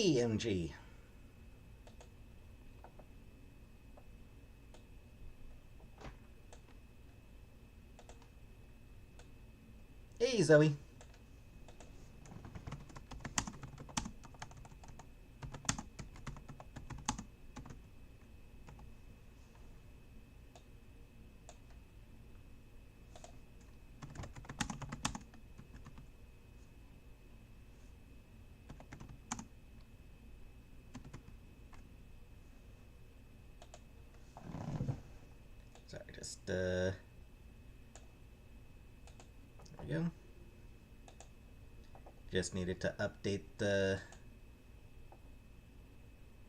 AMG. Hey, Zoe. Sorry, just, there we go. Just needed to update the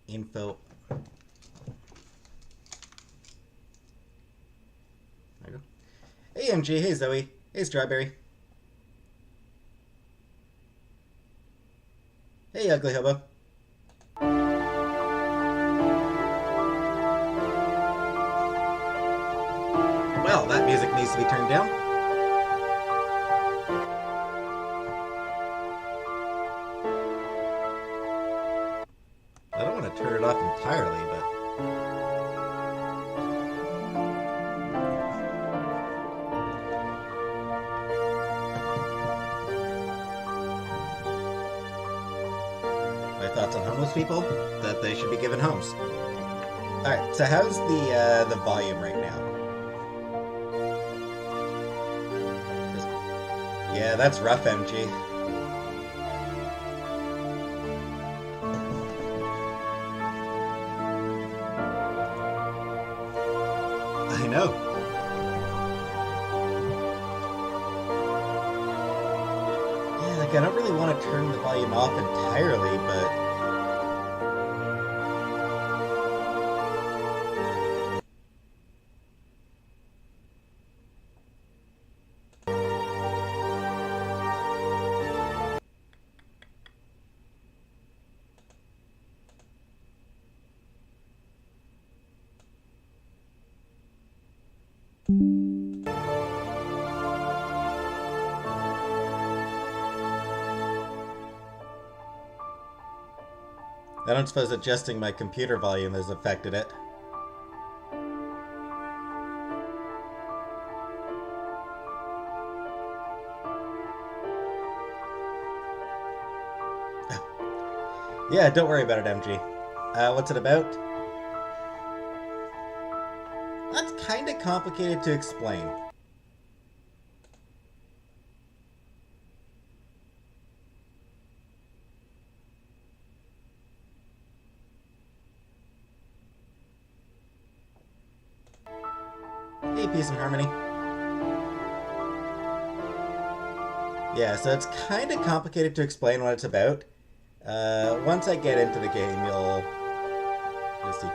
info. There we go. Hey, MG. Hey, Zoe. Hey, Strawberry. Hey, Ugly Hobo. Well, that music needs to be turned down. I don't want to turn it off entirely, but... My thoughts on homeless people? That they should be given homes. Alright, so how's the volume right now? Yeah, that's rough, MG. I know. Yeah, like I don't really want to turn the volume off entirely, but... I don't suppose adjusting my computer volume has affected it. Yeah, don't worry about it, MG. What's it about? That's kind of complicated to explain. Hey, Peace and Harmony. Yeah, so it's kind of complicated to explain what it's about. Once I get into the game, you'll see.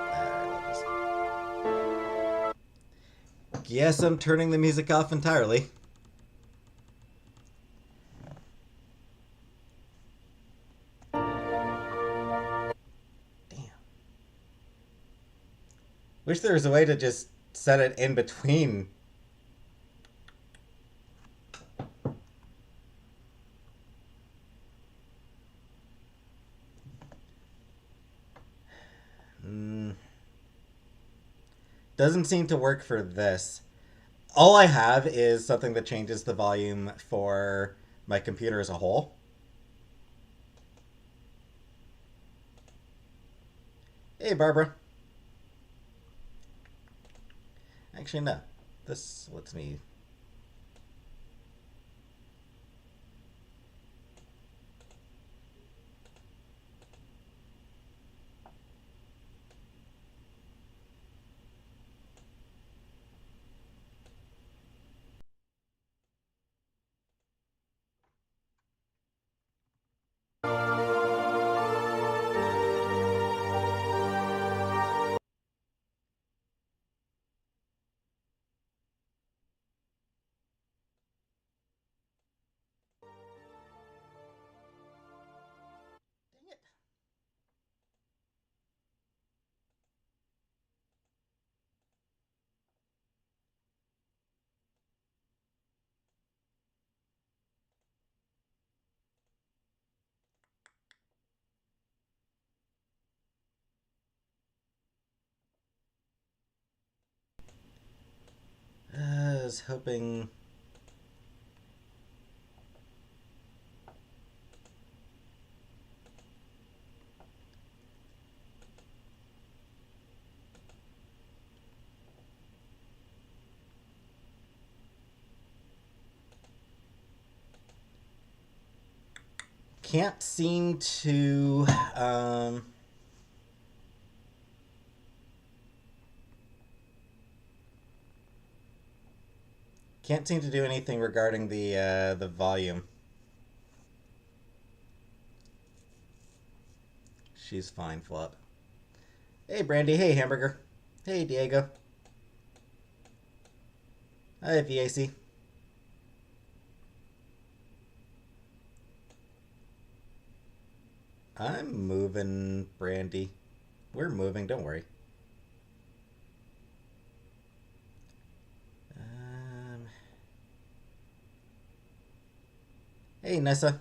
Alright, I'll just... Guess I'm turning the music off entirely. Damn. Wish there was a way to just set it in between. Doesn't seem to work for this. All I have is something that changes the volume for my computer as a whole. Hey, Barbara. Actually, no. This lets me... was hoping... Can't seem to... Can't seem to do anything regarding the volume. She's fine, Flop. Hey, Brandy. Hey, Hamburger. Hey, Diego. Hi, VAC. I'm moving, Brandy. We're moving, don't worry. Hey, Nessa.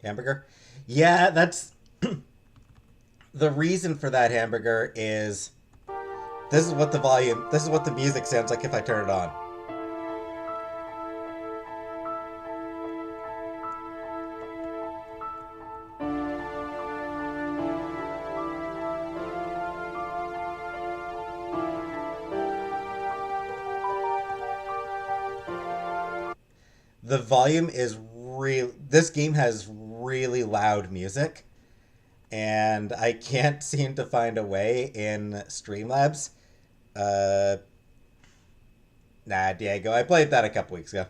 Hamburger? Yeah, that's... The reason for that, Hamburger, is... This is what the volume... This is what the music sounds like if I turn it on. The volume is real. This game has really loud music, and I can't seem to find a way in Streamlabs. Uh, nah, Diego, I played that a couple weeks ago.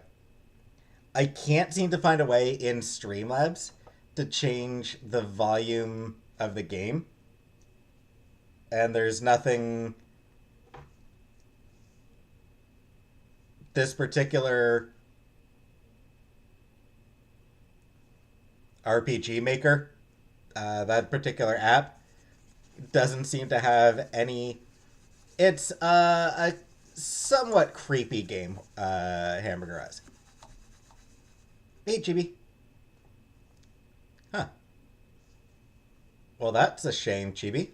I can't seem to find a way in Streamlabs to change the volume of the game, and there's nothing. This particular RPG Maker, that particular app, doesn't seem to have any. It's a somewhat creepy game, Hamburger Eyes. Hey, Chibi. Huh. Well, that's a shame, Chibi.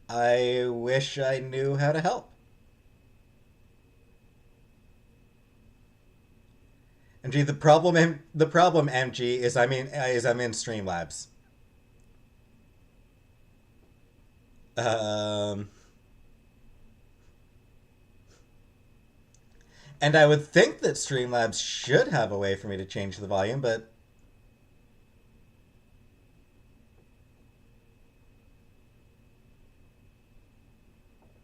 I wish I knew how to help. MG, the problem, MG, is I'm in Streamlabs. Um, and I would think that Streamlabs should have a way for me to change the volume, but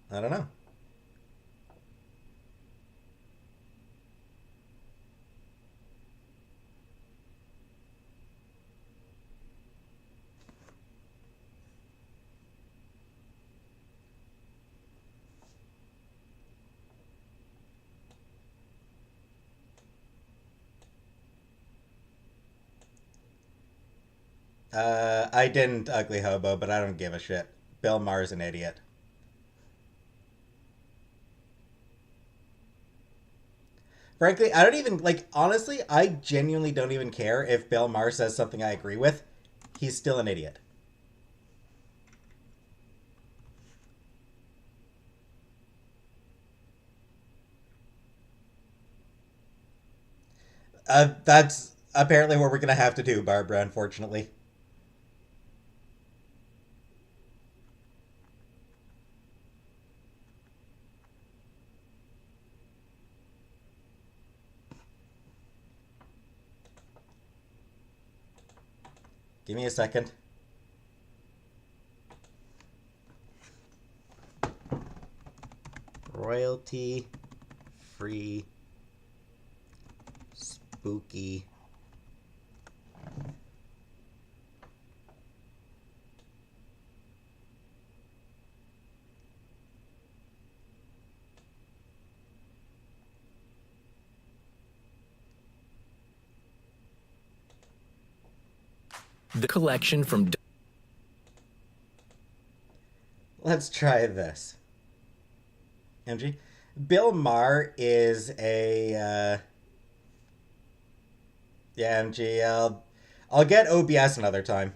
I don't know. I didn't, Ugly Hobo, but I don't give a shit. Bill Maher's an idiot. Frankly, I don't even, like, honestly, I genuinely don't even care if Bill Maher says something I agree with. He's still an idiot. That's apparently what we're gonna have to do, Barbara, unfortunately. Give me a second. Royalty free spooky the collection from Let's try this. MG. Bill Maher is a yeah, MG. I'll get OBS another time.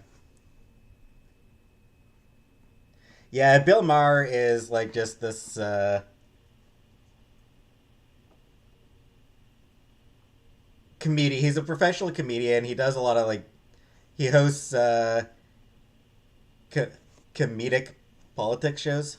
Yeah, Bill Maher is like just this comedian. He's a professional comedian. He does a lot of like he hosts co- comedic politics shows.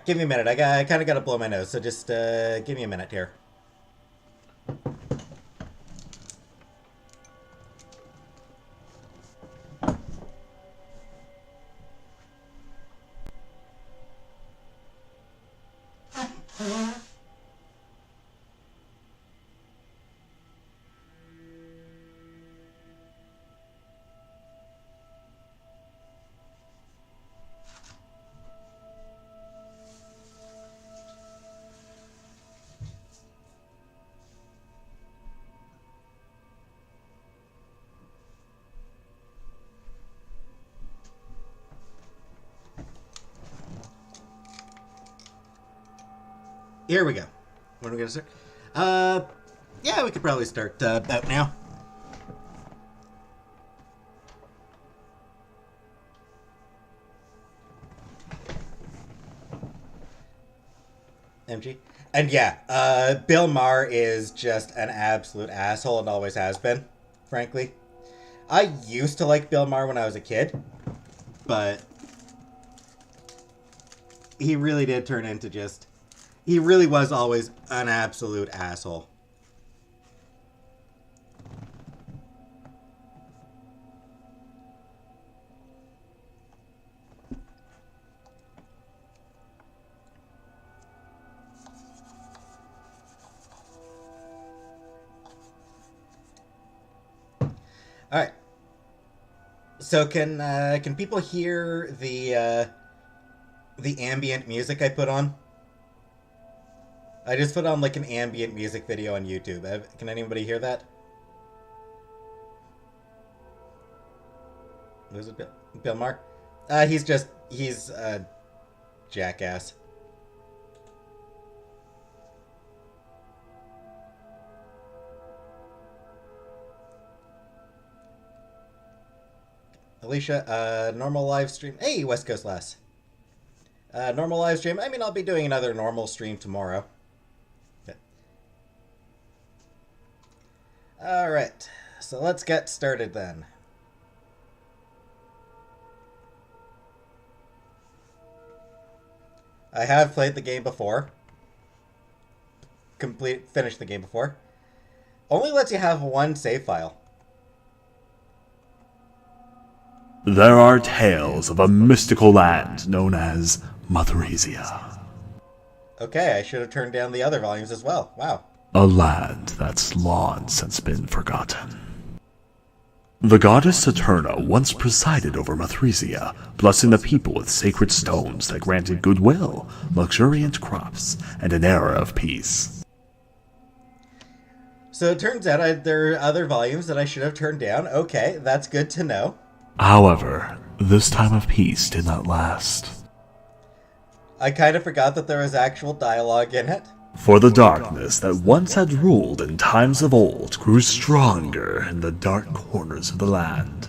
Give me a minute. I kind of got to blow my nose, so just give me a minute here. Here we go. When are we gonna start? Yeah, we could probably start about now. MG. And yeah, Bill Maher is just an absolute asshole and always has been, frankly. I used to like Bill Maher when I was a kid, but he really did turn into just... He really was always an absolute asshole. All right. So can people hear the ambient music I put on? I just put on like an ambient music video on YouTube. Can anybody hear that? Was it Bill Maher? He's a jackass. Alicia, normal live stream. Hey, West Coast Lass. Normal live stream. I mean, I'll be doing another normal stream tomorrow. Alright, so let's get started then. I have played the game before. Finished the game before. Only lets you have one save file. There are tales of a mystical land known as Mathresia. Okay, I should have turned down the other volumes as well. Wow. A land that's long since been forgotten. The goddess Saturna once presided over Mathresia, blessing the people with sacred stones that granted goodwill, luxuriant crops, and an era of peace. So it turns out there are other volumes that I should have turned down. Okay, that's good to know. However, this time of peace did not last. I kind of forgot that there was actual dialogue in it. For the darkness that once had ruled in times of old grew stronger in the dark corners of the land.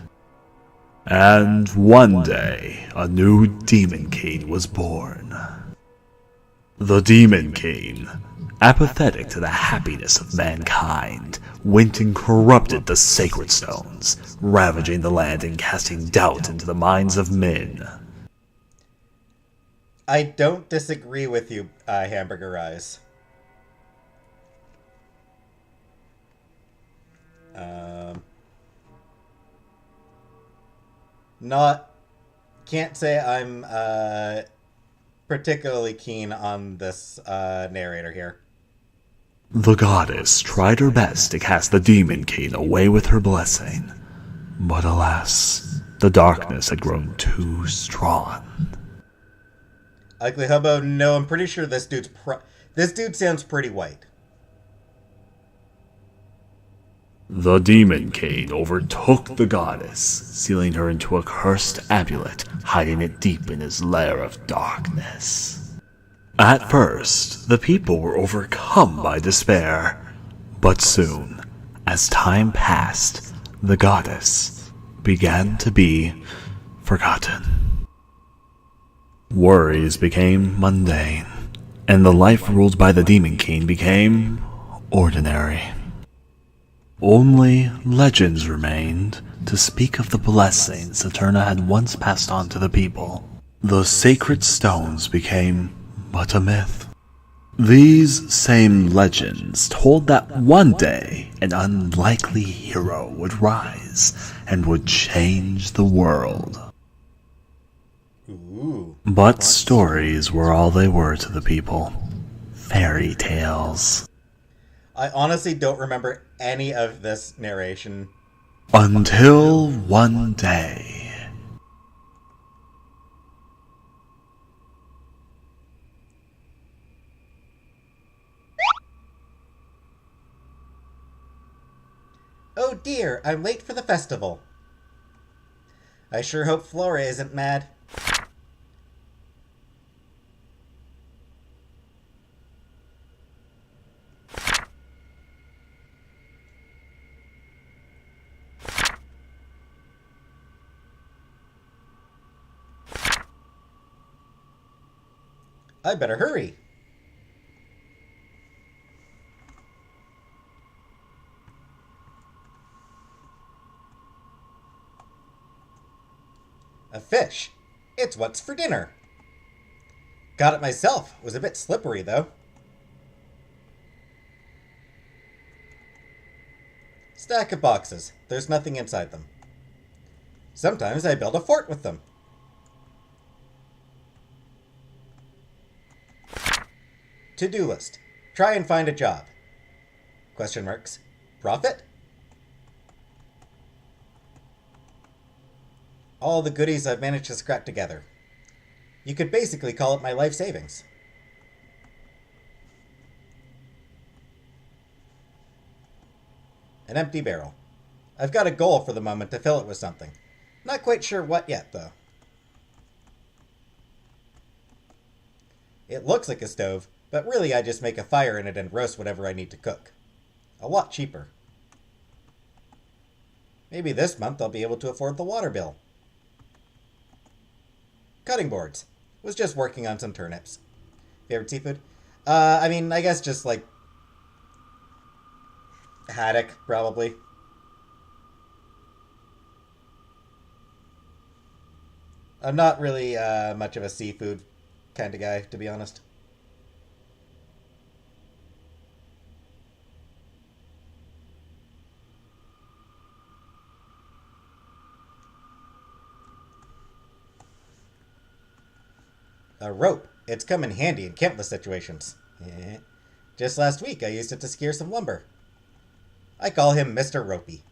And one day, a new Demon King was born. The Demon King, apathetic to the happiness of mankind, went and corrupted the sacred stones, ravaging the land and casting doubt into the minds of men. I don't disagree with you, Hamburger Eyes. Can't say I'm particularly keen on this narrator here. The goddess tried her best to cast the Demon King away with her blessing, but alas, The darkness had grown too strong. Ugly Hobo, no, I'm pretty sure this dude sounds pretty white. The demon cane overtook the goddess, sealing her into a cursed amulet, hiding it deep in his lair of darkness. At first, the people were overcome by despair, but soon, as time passed, the goddess began to be forgotten. Worries became mundane, and the life ruled by the Demon King became ordinary. Only legends remained to speak of the blessings Eterna had once passed on to the people. The sacred stones became but a myth. These same legends told that one day an unlikely hero would rise and would change the world. Ooh. But stories were all they were to the people. Fairy tales. I honestly don't remember any of this narration. Until one day. Oh dear, I'm late for the festival. I sure hope Flora isn't mad. I better hurry. A fish. It's what's for dinner. Got it myself. Was a bit slippery, though. Stack of boxes. There's nothing inside them. Sometimes I build a fort with them. To-do list. Try and find a job. Question marks. Profit? All the goodies I've managed to scrap together. You could basically call it my life savings. An empty barrel. I've got a goal for the moment to fill it with something. Not quite sure what yet, though. It looks like a stove, but really I just make a fire in it and roast whatever I need to cook. A lot cheaper. Maybe this month I'll be able to afford the water bill. Cutting boards. Was just working on some turnips. Favorite seafood? I guess just like haddock, probably. I'm not really much of a seafood kind of guy, to be honest. A rope. It's come in handy in countless situations. Just last week I used it to secure some lumber. I call him Mr. Ropey.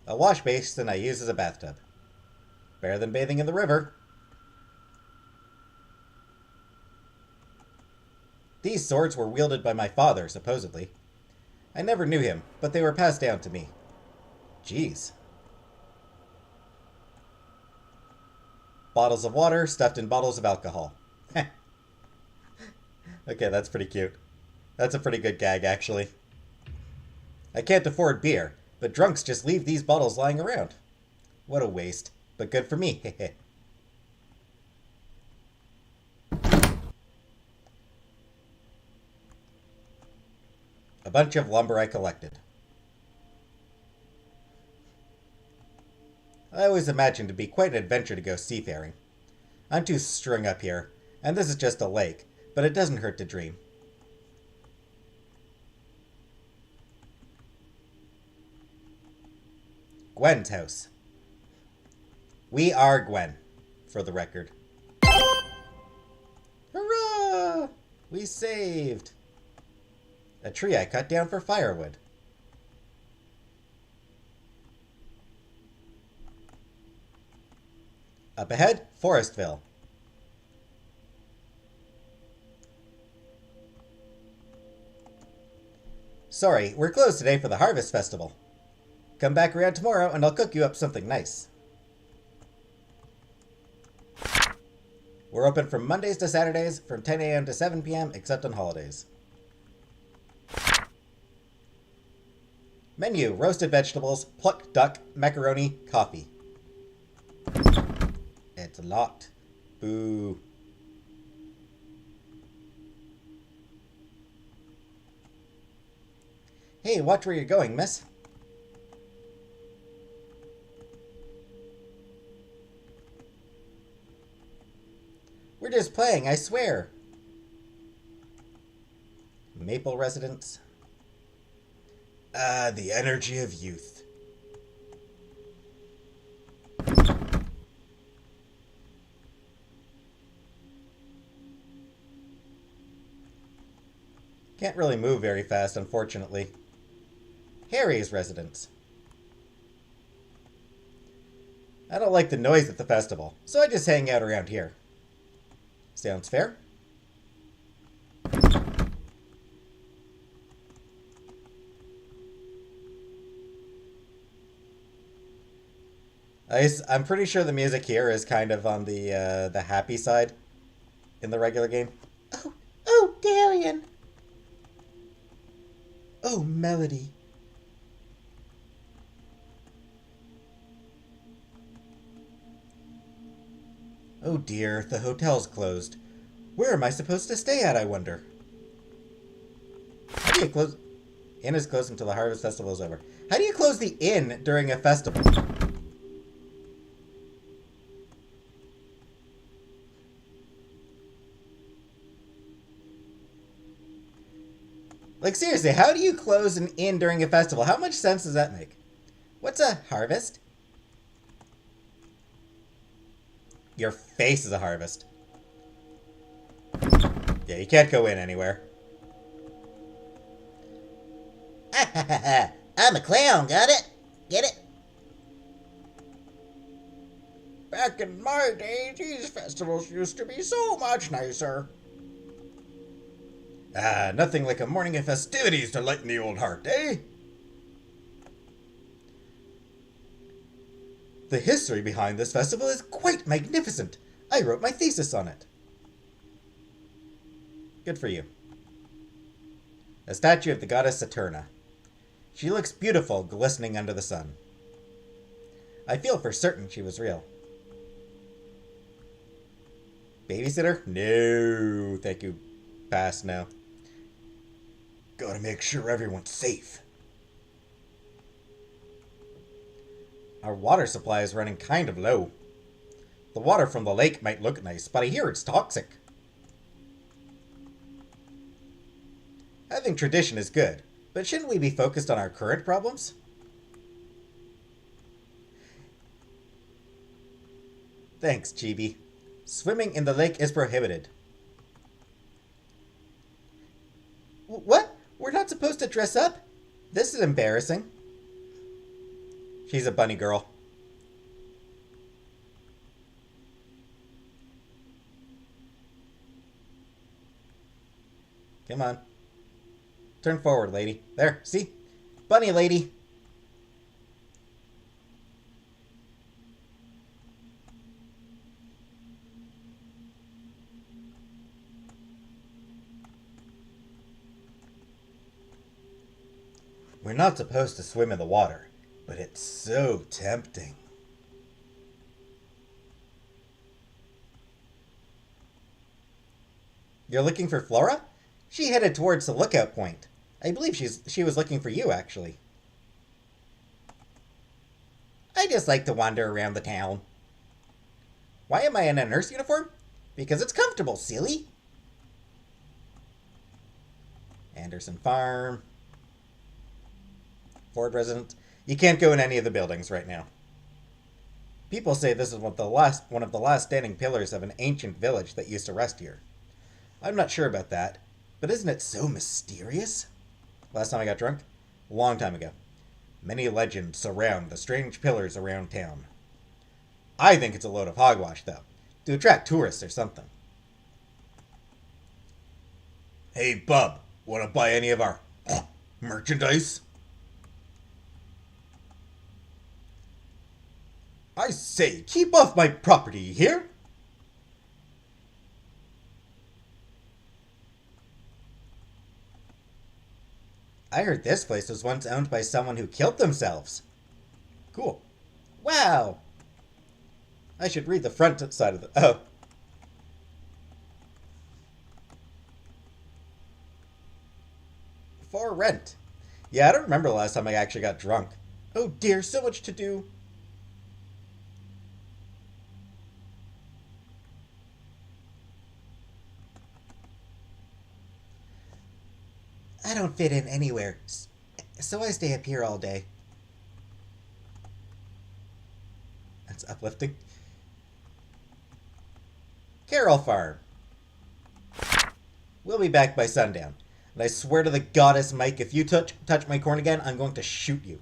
A wash basin I use as a bathtub. Better than bathing in the river. These swords were wielded by my father, supposedly. I never knew him, but they were passed down to me. Jeez. Bottles of water stuffed in bottles of alcohol. Okay, that's pretty cute. That's a pretty good gag, actually. I can't afford beer, but drunks just leave these bottles lying around. What a waste, but good for me. A bunch of lumber I collected. I always imagined it'd be quite an adventure to go seafaring. I'm too strung up here, and this is just a lake, but it doesn't hurt to dream. Gwen's house. We are Gwen, for the record. Hurrah! We saved! A tree I cut down for firewood. Up ahead, Forestville. Sorry, we're closed today for the Harvest Festival. Come back around tomorrow and I'll cook you up something nice. We're open from Mondays to Saturdays from 10 a.m. to 7 p.m. except on holidays. Menu: roasted vegetables, plucked duck, macaroni, coffee. It's locked. Boo. Hey, watch where you're going, miss. We're just playing, I swear. Maple residence. Ah, the energy of youth. Can't really move very fast, unfortunately. Harry's residence. I don't like the noise at the festival, so I just hang out around here. Sounds fair? I'm pretty sure the music here is kind of on the happy side in the regular game. Oh, Darian! Oh, Melody. Oh dear, the hotel's closed. Where am I supposed to stay at, I wonder? How do you close... Inn is closed until the Harvest Festival is over. How do you close the inn during a festival? Like, seriously, how do you close an inn during a festival? How much sense does that make? What's a harvest? Your face is a harvest. Yeah, you can't go in anywhere. I'm a clown, got it? Get it? Back in my day, these festivals used to be so much nicer. Ah, nothing like a morning of festivities to lighten the old heart, eh? The history behind this festival is quite magnificent. I wrote my thesis on it. Good for you. A statue of the goddess Saturna. She looks beautiful, glistening under the sun. I feel for certain she was real. Babysitter? No, thank you. Pass now. Gotta make sure everyone's safe. Our water supply is running kind of low. The water from the lake might look nice, but I hear it's toxic. Having tradition is good, but shouldn't we be focused on our current problems? Thanks, Chibi. Swimming in the lake is prohibited. What? We're not supposed to dress up? This is embarrassing. She's a bunny girl. Come on. Turn forward, lady. There, see? Bunny lady. We're not supposed to swim in the water, but it's so tempting. You're looking for Flora? She headed towards the lookout point. I believe she was looking for you, actually. I just like to wander around the town. Why am I in a nurse uniform? Because it's comfortable, silly. Anderson Farm. Ford residence. You can't go in any of the buildings right now. People say this is one of the last standing pillars of an ancient village that used to rest here. I'm not sure about that, but isn't it so mysterious? Last time I got drunk? A long time ago. Many legends surround the strange pillars around town. I think it's a load of hogwash, though, to attract tourists or something. Hey, bub, want to buy any of our merchandise? I say, keep off my property, here? I heard this place was once owned by someone who killed themselves. Cool. Wow. I should read the front side of the... Oh. For rent. Yeah, I don't remember the last time I actually got drunk. Oh dear, so much to do. I don't fit in anywhere, so I stay up here all day. That's uplifting. Carol Farm. We'll be back by sundown. And I swear to the goddess, Mike, if you touch my corn again, I'm going to shoot you.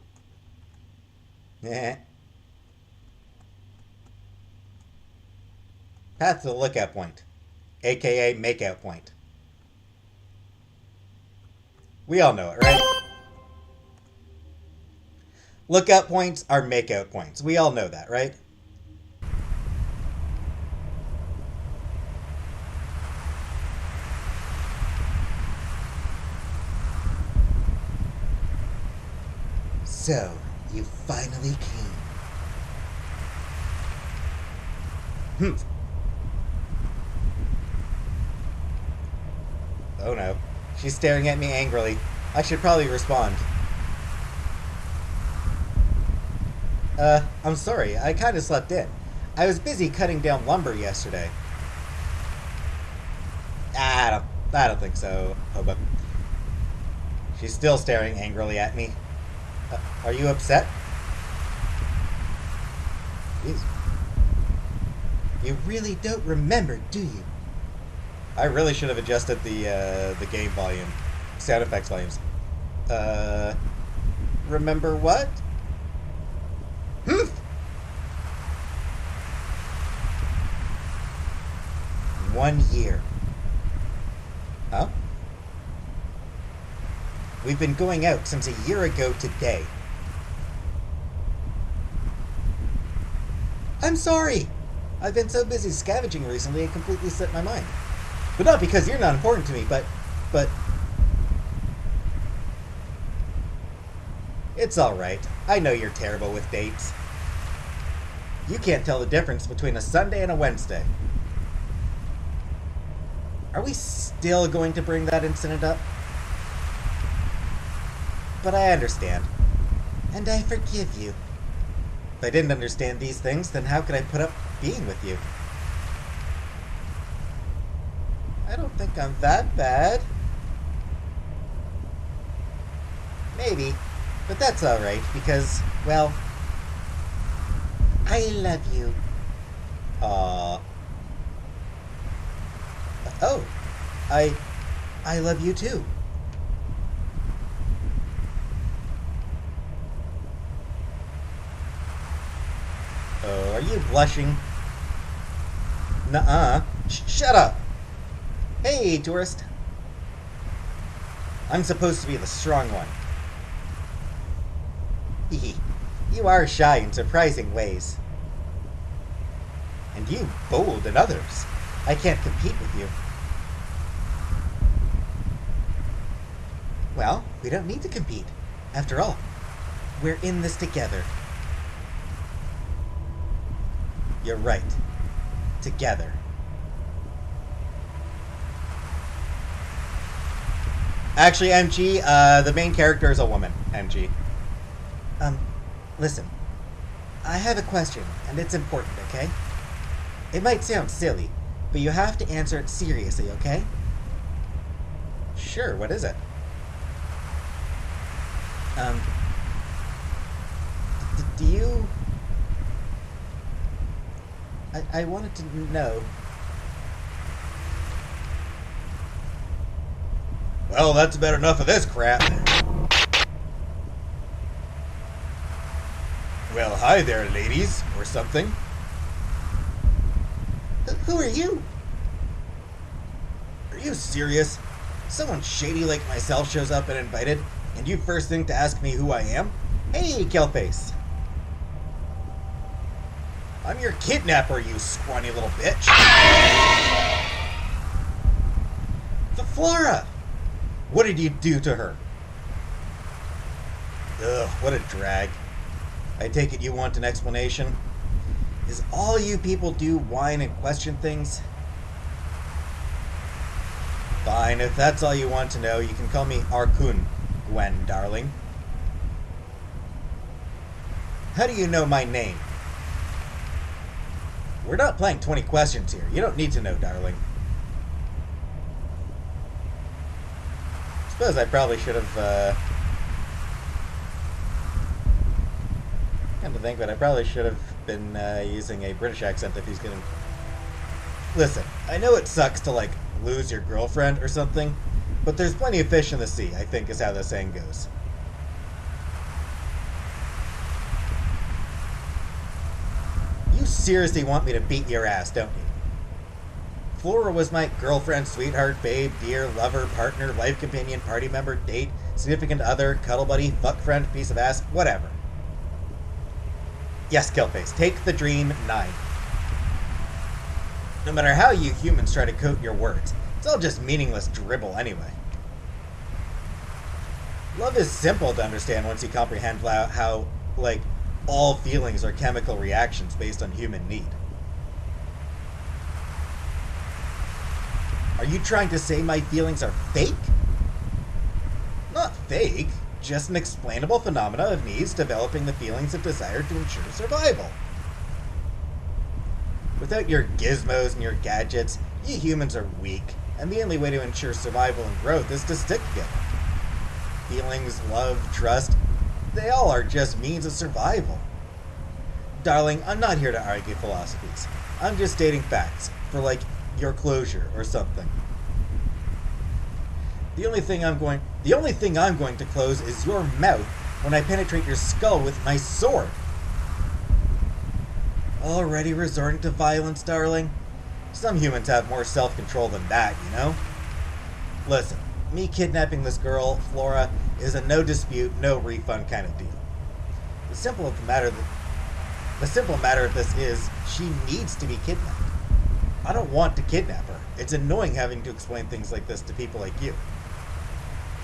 Path to the lookout point, aka makeout point. We all know it, right? Lookout points are makeout points. We all know that, right? So, you finally came. Oh no. She's staring at me angrily. I should probably respond. I'm sorry. I kinda slept in. I was busy cutting down lumber yesterday. I don't think so, Hoba. She's still staring angrily at me. Are you upset? Jeez. You really don't remember, do you? I really should have adjusted the game volume, sound effects volumes. Remember what? 1 year. Huh? We've been going out since a year ago today. I'm sorry! I've been so busy scavenging recently it completely slipped my mind. But not because you're not important to me, but... It's alright. I know you're terrible with dates. You can't tell the difference between a Sunday and a Wednesday. Are we still going to bring that incident up? But I understand. And I forgive you. If I didn't understand these things, then how could I put up being with you? I don't think I'm that bad. Maybe. But that's alright, because, well... I love you. Aww. Oh. I love you too. Oh, are you blushing? Nuh-uh. Shut up! Hey, tourist. I'm supposed to be the strong one. Hee. You are shy in surprising ways. And you bold in others. I can't compete with you. Well, we don't need to compete. After all, we're in this together. You're right. Together. Actually, MG, the main character is a woman, MG. Listen. I have a question, and it's important, okay? It might sound silly, but you have to answer it seriously, okay? Sure, what is it? Do you... I wanted to know... Well, that's about enough of this crap. Well, hi there, ladies, or something. Who are you? Are you serious? Someone shady like myself shows up and invited, and you first think to ask me who I am? Hey, Killface. I'm your kidnapper, you scrawny little bitch. The Flora! What did you do to her? Ugh, what a drag. I take it you want an explanation? Is all you people do whine and question things? Fine, if that's all you want to know, you can call me Arkun, Gwen, darling. How do you know my name? We're not playing 20 questions here. You don't need to know, darling. Suppose I probably should have, come to think, but I probably should have been using a British accent if he's gonna... Listen, I know it sucks to, like, lose your girlfriend or something, but there's plenty of fish in the sea, I think is how the saying goes. You seriously want me to beat your ass, don't you? Flora was my girlfriend, sweetheart, babe, dear, lover, partner, life companion, party member, date, significant other, cuddle buddy, fuck friend, piece of ass, whatever. Yes, Killface, take the dream 9. No matter how you humans try to coat your words, it's all just meaningless dribble anyway. Love is simple to understand once you comprehend how, like, all feelings are chemical reactions based on human need. Are you trying to say my feelings are fake? Not fake, just an explainable phenomena of needs developing the feelings of desire to ensure survival. Without your gizmos and your gadgets, you humans are weak, and the only way to ensure survival and growth is to stick together. Feelings, love, trust, they all are just means of survival. Darling, I'm not here to argue philosophies. I'm just stating facts, for like, your closure or something. The only thing I'm going to close is your mouth when I penetrate your skull with my sword. Already resorting to violence, darling? Some humans have more self-control than that, you know? Listen, me kidnapping this girl, Flora, is a no dispute, no refund kind of deal. The simple matter of this is, she needs to be kidnapped. I don't want to kidnap her. It's annoying having to explain things like this to people like you.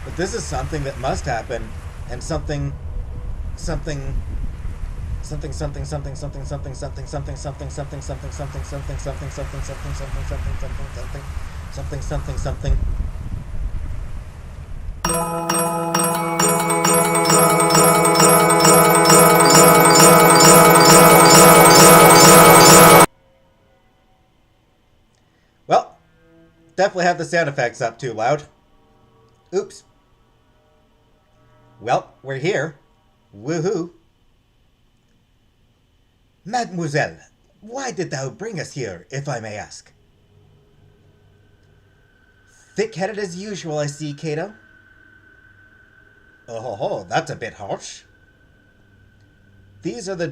But this is something that must happen, and something Well, definitely have the sound effects up too loud. Oops. Well, we're here. Woohoo. Mademoiselle, why did thou bring us here, if I may ask? Thick-headed as usual, I see, Cato. Oh ho ho, that's a bit harsh. These are the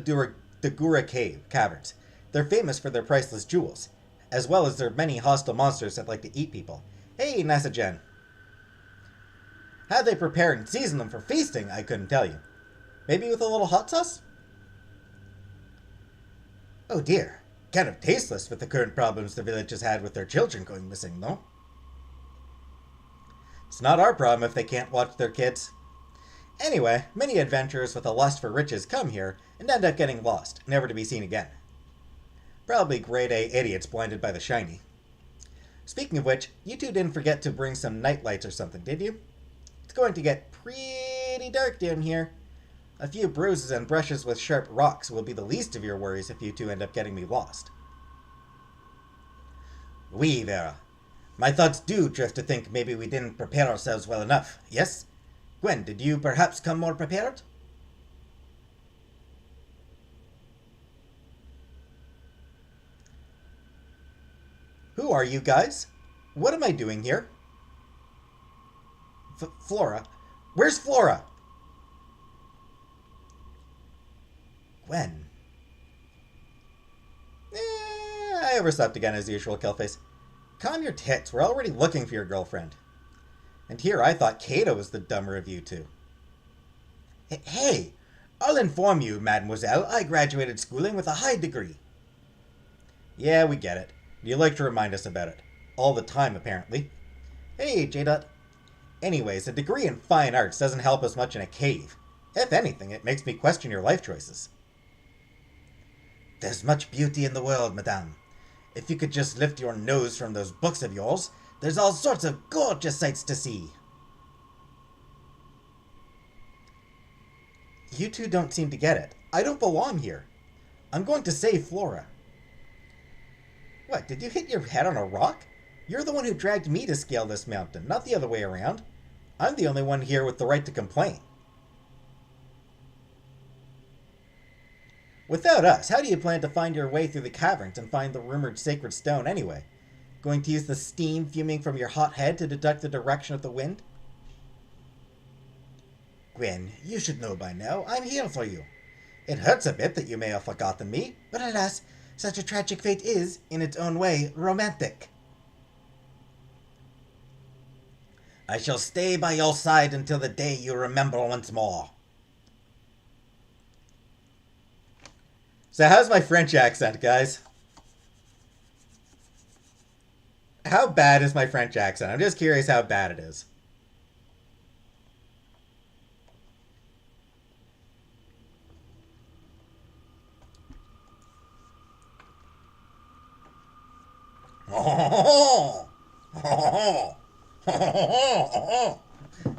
Gura Caverns. They're famous for their priceless jewels, as well as their many hostile monsters that like to eat people. Hey, Nasajen. How they prepare and season them for feasting, I couldn't tell you. Maybe with a little hot sauce? Oh dear. Kind of tasteless with the current problems the village has had with their children going missing, though. It's not our problem if they can't watch their kids. Anyway, many adventurers with a lust for riches come here and end up getting lost, never to be seen again. Probably grade A idiots blinded by the shiny. Speaking of which, you two didn't forget to bring some night lights or something, did you? It's going to get pretty dark down here. A few bruises and brushes with sharp rocks will be the least of your worries if you two end up getting me lost. Oui, Vera. My thoughts do drift to think maybe we didn't prepare ourselves well enough, yes? Gwen, did you perhaps come more prepared? Who are you guys? What am I doing here? Flora? Where's Flora? Gwen? I overslept again as usual, Killface. Calm your tits, we're already looking for your girlfriend. And here I thought Kato was the dumber of you two. Hey, I'll inform you, mademoiselle, I graduated schooling with a high degree. Yeah, we get it. You like to remind us about it. All the time, apparently. Hey, J-Dot. Anyways, a degree in fine arts doesn't help us much in a cave. If anything, it makes me question your life choices. There's much beauty in the world, madame. If you could just lift your nose from those books of yours, there's all sorts of gorgeous sights to see. You two don't seem to get it. I don't belong here. I'm going to save Flora. What, did you hit your head on a rock? You're the one who dragged me to scale this mountain, not the other way around. I'm the only one here with the right to complain. Without us, how do you plan to find your way through the caverns and find the rumored sacred stone anyway? Going to use the steam fuming from your hot head to detect the direction of the wind? Gwen, you should know by now, I'm here for you. It hurts a bit that you may have forgotten me, but alas, such a tragic fate is, in its own way, romantic. I shall stay by your side until the day you remember once more. So how's my French accent, guys? How bad is my French accent? I'm just curious how bad it is.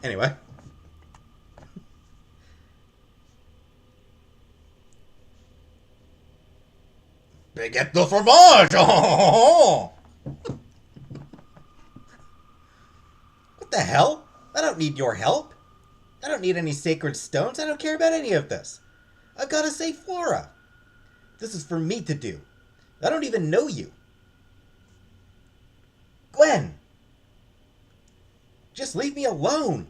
Anyway. Baguette de fromage! What the hell? I don't need your help. I don't need any sacred stones. I don't care about any of this. I've got to save Flora. This is for me to do. I don't even know you. Gwen! Just leave me alone.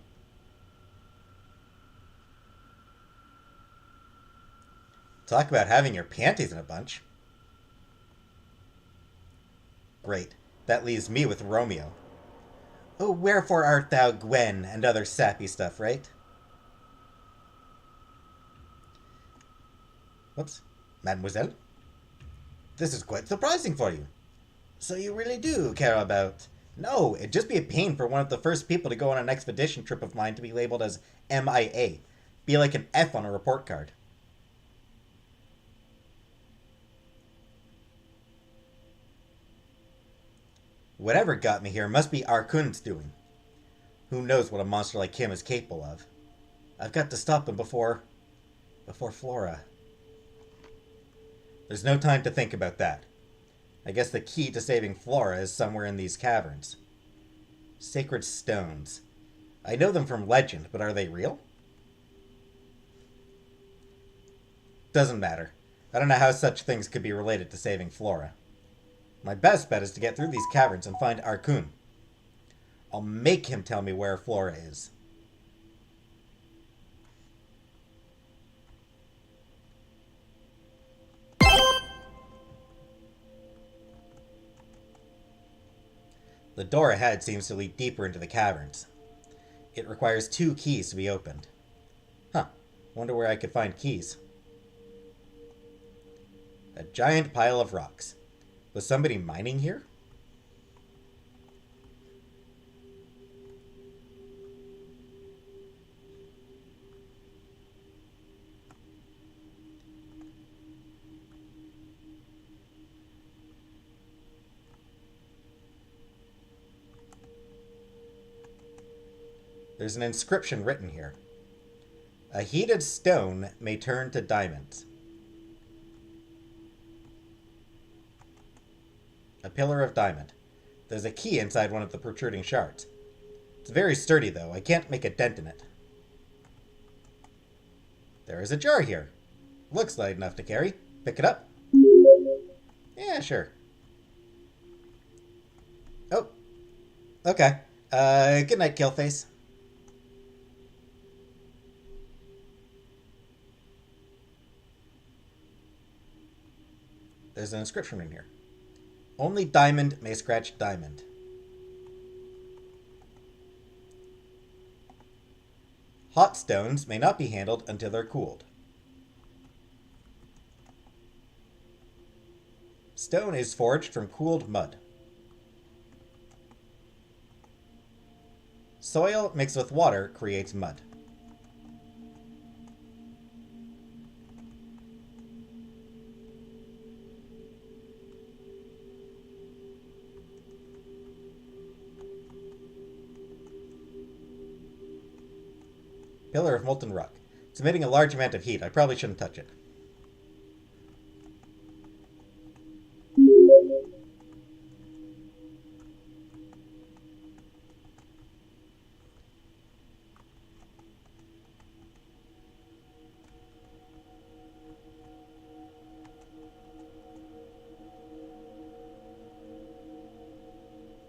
Talk about having your panties in a bunch. Great. That leaves me with Romeo. Oh, wherefore art thou, Gwen, and other sappy stuff, right? Whoops. Mademoiselle? This is quite surprising for you. So you really do care about... No, it'd just be a pain for one of the first people to go on an expedition trip of mine to be labeled as MIA. Be like an F on a report card. Whatever got me here must be Arkun's doing. Who knows what a monster like him is capable of. I've got to stop him before Flora. There's no time to think about that. I guess the key to saving Flora is somewhere in these caverns. Sacred stones. I know them from legend, but are they real? Doesn't matter. I don't know how such things could be related to saving Flora. My best bet is to get through these caverns and find Arkun. I'll make him tell me where Flora is. The door ahead seems to lead deeper into the caverns. It requires 2 keys to be opened. Huh. Wonder where I could find keys. A giant pile of rocks. Was somebody mining here? There's an inscription written here. A heated stone may turn to diamonds. A pillar of diamond. There's a key inside one of the protruding shards. It's very sturdy, though. I can't make a dent in it. There is a jar here. Looks light enough to carry. Pick it up. Yeah, sure. Oh. Okay. Good night, Killface. There's an inscription in here. Only diamond may scratch diamond. Hot stones may not be handled until they're cooled. Stone is forged from cooled mud. Soil mixed with water creates mud. Pillar of molten rock. It's emitting a large amount of heat. I probably shouldn't touch it.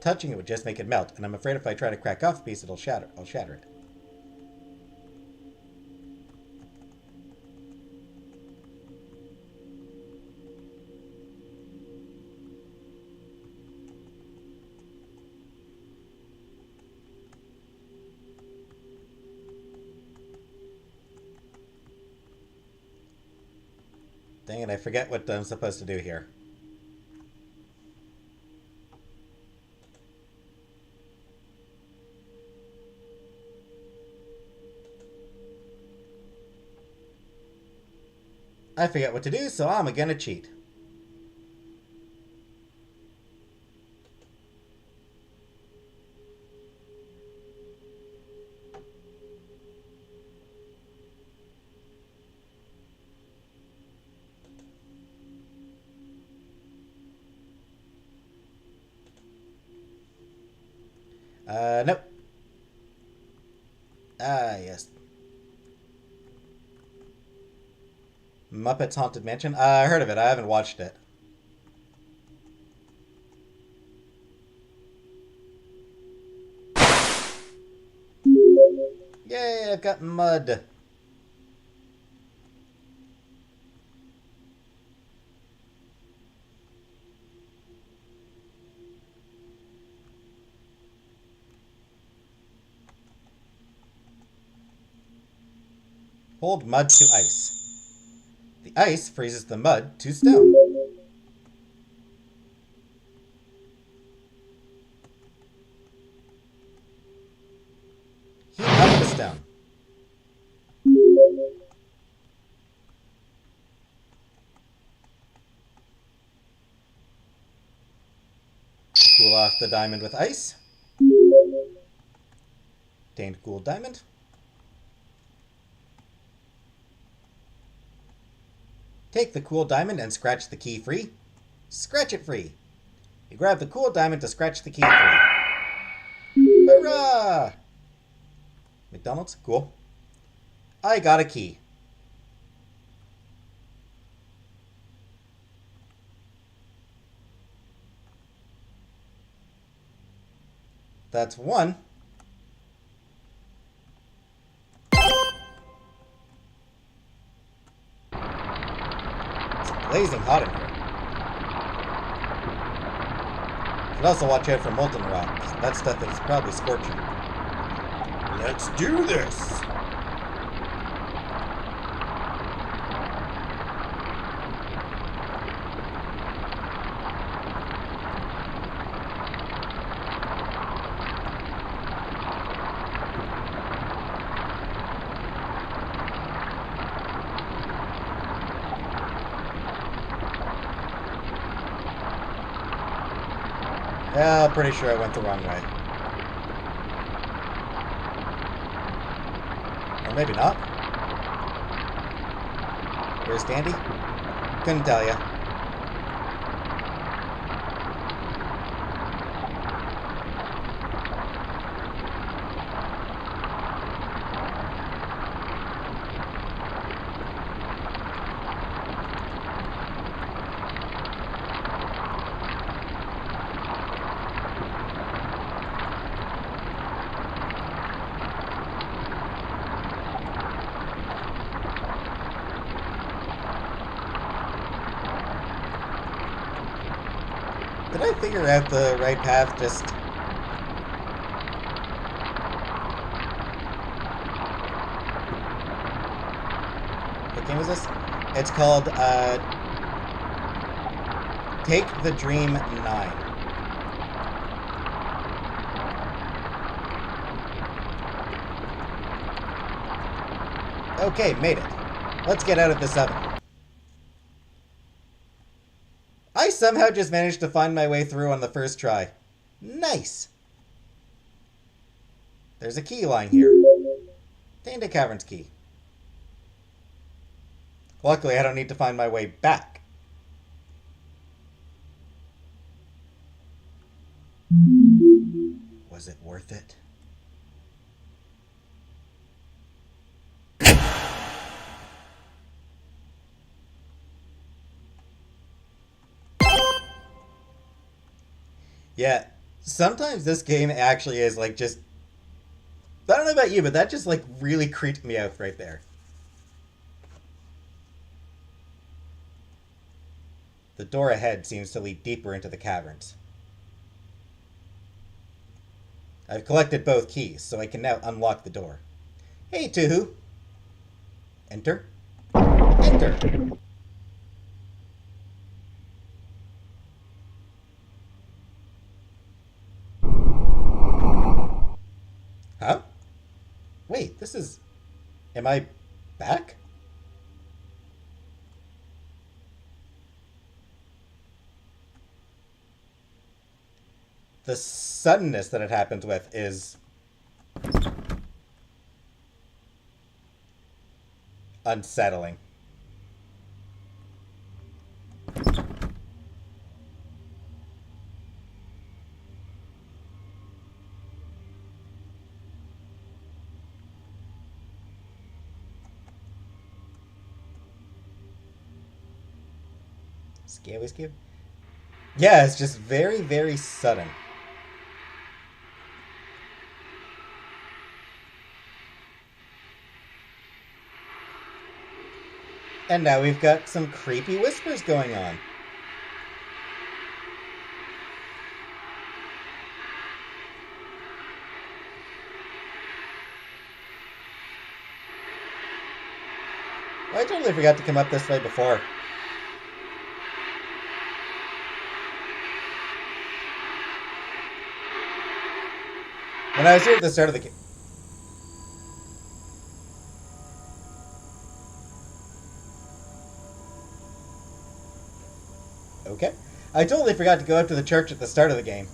Touching it would just make it melt, and I'm afraid if I try to crack off a piece, I'll shatter it. Dang it, I forget what I'm supposed to do here. I forget what to do, so I'm gonna cheat. Nope. Ah, yes. Muppets Haunted Mansion? I heard of it. I haven't watched it. Yay, I've got mud. Hold mud to ice. The ice freezes the mud to stone. Heat up the stone. Cool off the diamond with ice. Obtained cooled diamond. Take the cool diamond and scratch the key free. Scratch it free. You grab the cool diamond to scratch the key free. Hurrah! McDonald's? Cool. I got a key. That's one. It's blazing hot in here. Should also watch out for molten rock. That stuff is probably scorching. Let's do this! Yeah, I'm pretty sure I went the wrong way. Or maybe not. Where's Dandy? Couldn't tell ya. Did I figure out the right path? Just... What game is this? It's called, Take the Dream 9. Okay, made it. Let's get out of this oven. I somehow just managed to find my way through on the first try. Nice! There's a key lying here. Obtained a Cavern's key. Luckily, I don't need to find my way back. Was it worth it? Yeah, sometimes this game actually is like just... I don't know about you, but that just like really creeped me out right there. The door ahead seems to lead deeper into the caverns. I've collected both keys, so I can now unlock the door. Hey, Tuhu. Enter. Enter. Huh? Wait, this is... Am I back? The suddenness that it happens with is... unsettling. Scary, scary. Yeah, it's just very, very sudden. And now we've got some creepy whispers going on. Well, I totally forgot to come up this way before. When I was here at the start of the game... Okay. I totally forgot to go up to the church at the start of the game.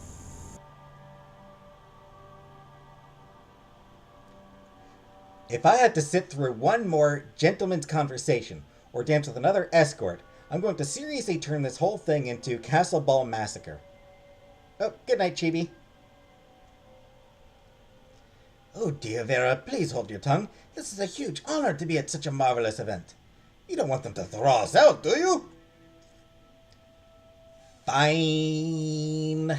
If I had to sit through one more gentleman's conversation or dance with another escort, I'm going to seriously turn this whole thing into Castle Ball Massacre. Oh, good night, Chibi. Oh dear, Vera, please hold your tongue. This is a huge honor to be at such a marvelous event. You don't want them to throw us out, do you? Fine.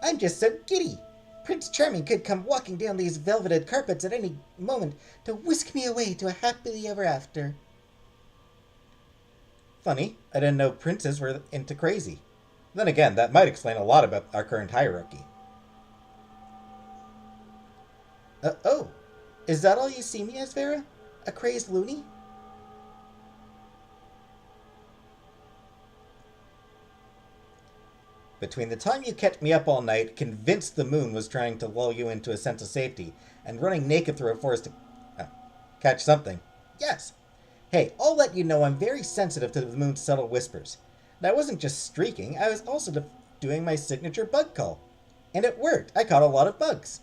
I'm just so giddy. Prince Charming could come walking down these velveted carpets at any moment to whisk me away to a happily ever after. Funny, I didn't know princes were into crazy. Then again, that might explain a lot about our current hierarchy. Oh, is that all you see me as, Vera? A crazed loony? Between the time you kept me up all night, convinced the moon was trying to lull you into a sense of safety, and running naked through a forest to catch something. Yes. Hey, I'll let you know I'm very sensitive to the moon's subtle whispers. And I wasn't just streaking, I was also doing my signature bug call. And it worked. I caught a lot of bugs.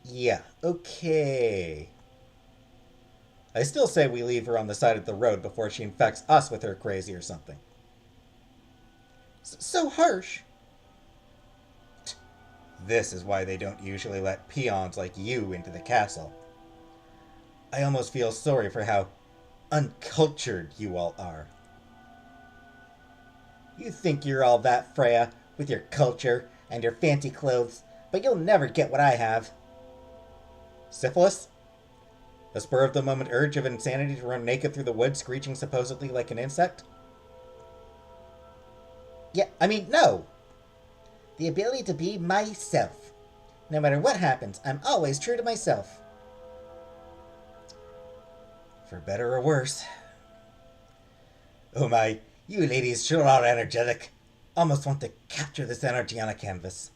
Yeah, okay. I still say we leave her on the side of the road before she infects us with her crazy or something. So harsh. This is why they don't usually let peons like you into the castle. I almost feel sorry for how uncultured you all are. You think you're all that, Freya, with your culture and your fancy clothes, but you'll never get what I have. Syphilis? A spur-of-the-moment urge of insanity to run naked through the woods, screeching supposedly like an insect? Yeah, I mean, no. The ability to be myself. No matter what happens, I'm always true to myself. For better or worse. Oh my, you ladies sure are energetic. Almost want to capture this energy on a canvas.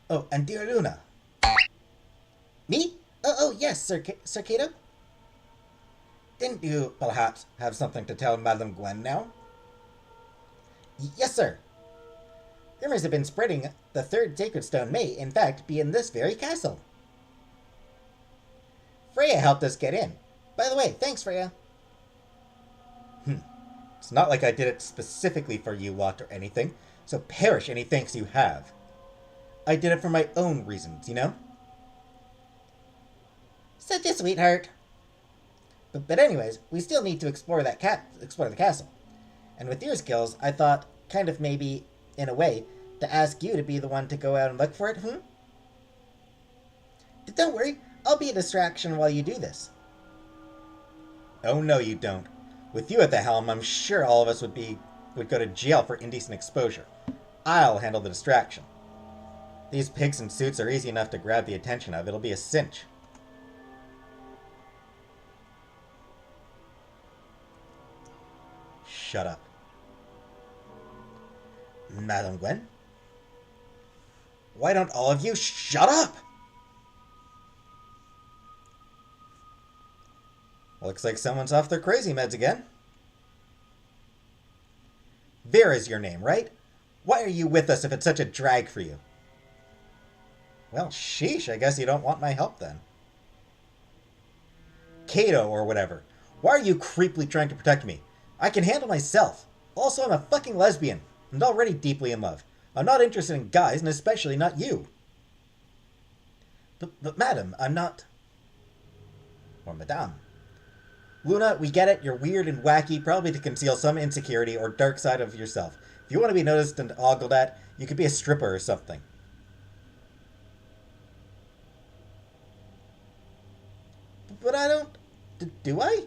Oh, and dear Luna. Me? Oh, yes, Sir Cato? Didn't you, perhaps, have something to tell Madame Gwen now? Yes, sir. Rumors have been spreading the third sacred stone may, in fact, be in this very castle. Freya helped us get in. By the way, thanks, Freya. It's not like I did it specifically for you lot or anything, so perish any thanks you have. I did it for my own reasons, you know? Such a sweetheart. But anyways, we still need to explore explore the castle. And with your skills, I thought, kind of maybe, in a way, to ask you to be the one to go out and look for it, Don't worry, I'll be a distraction while you do this. Oh no, you don't. With you at the helm, I'm sure all of us would go to jail for indecent exposure. I'll handle the distraction. These pigs in suits are easy enough to grab the attention of. It'll be a cinch. Shut up. Madame Gwen? Why don't all of you shut up? Looks like someone's off their crazy meds again. Vera's your name, right? Why are you with us if it's such a drag for you? Well, sheesh, I guess you don't want my help then. Cato or whatever. Why are you creepily trying to protect me? I can handle myself. Also, I'm a fucking lesbian, and already deeply in love. I'm not interested in guys, and especially not you. But madam, I'm not... Or madame. Luna, we get it. You're weird and wacky, probably to conceal some insecurity or dark side of yourself. If you want to be noticed and ogled at, you could be a stripper or something. But I don't... Do I?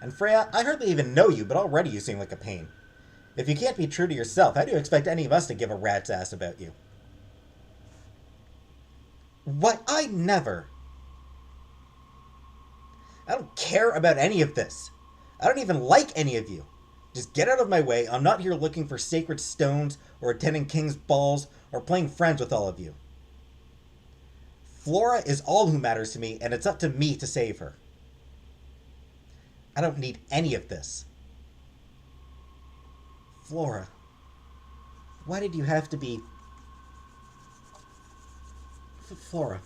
And Freya, I hardly even know you, but already you seem like a pain. If you can't be true to yourself, how do you expect any of us to give a rat's ass about you? What? I never... I don't care about any of this. I don't even like any of you. Just get out of my way. I'm not here looking for sacred stones or attending king's balls or playing friends with all of you. Flora is all who matters to me, and it's up to me to save her. I don't need any of this. Flora, why did you have to be... Flora.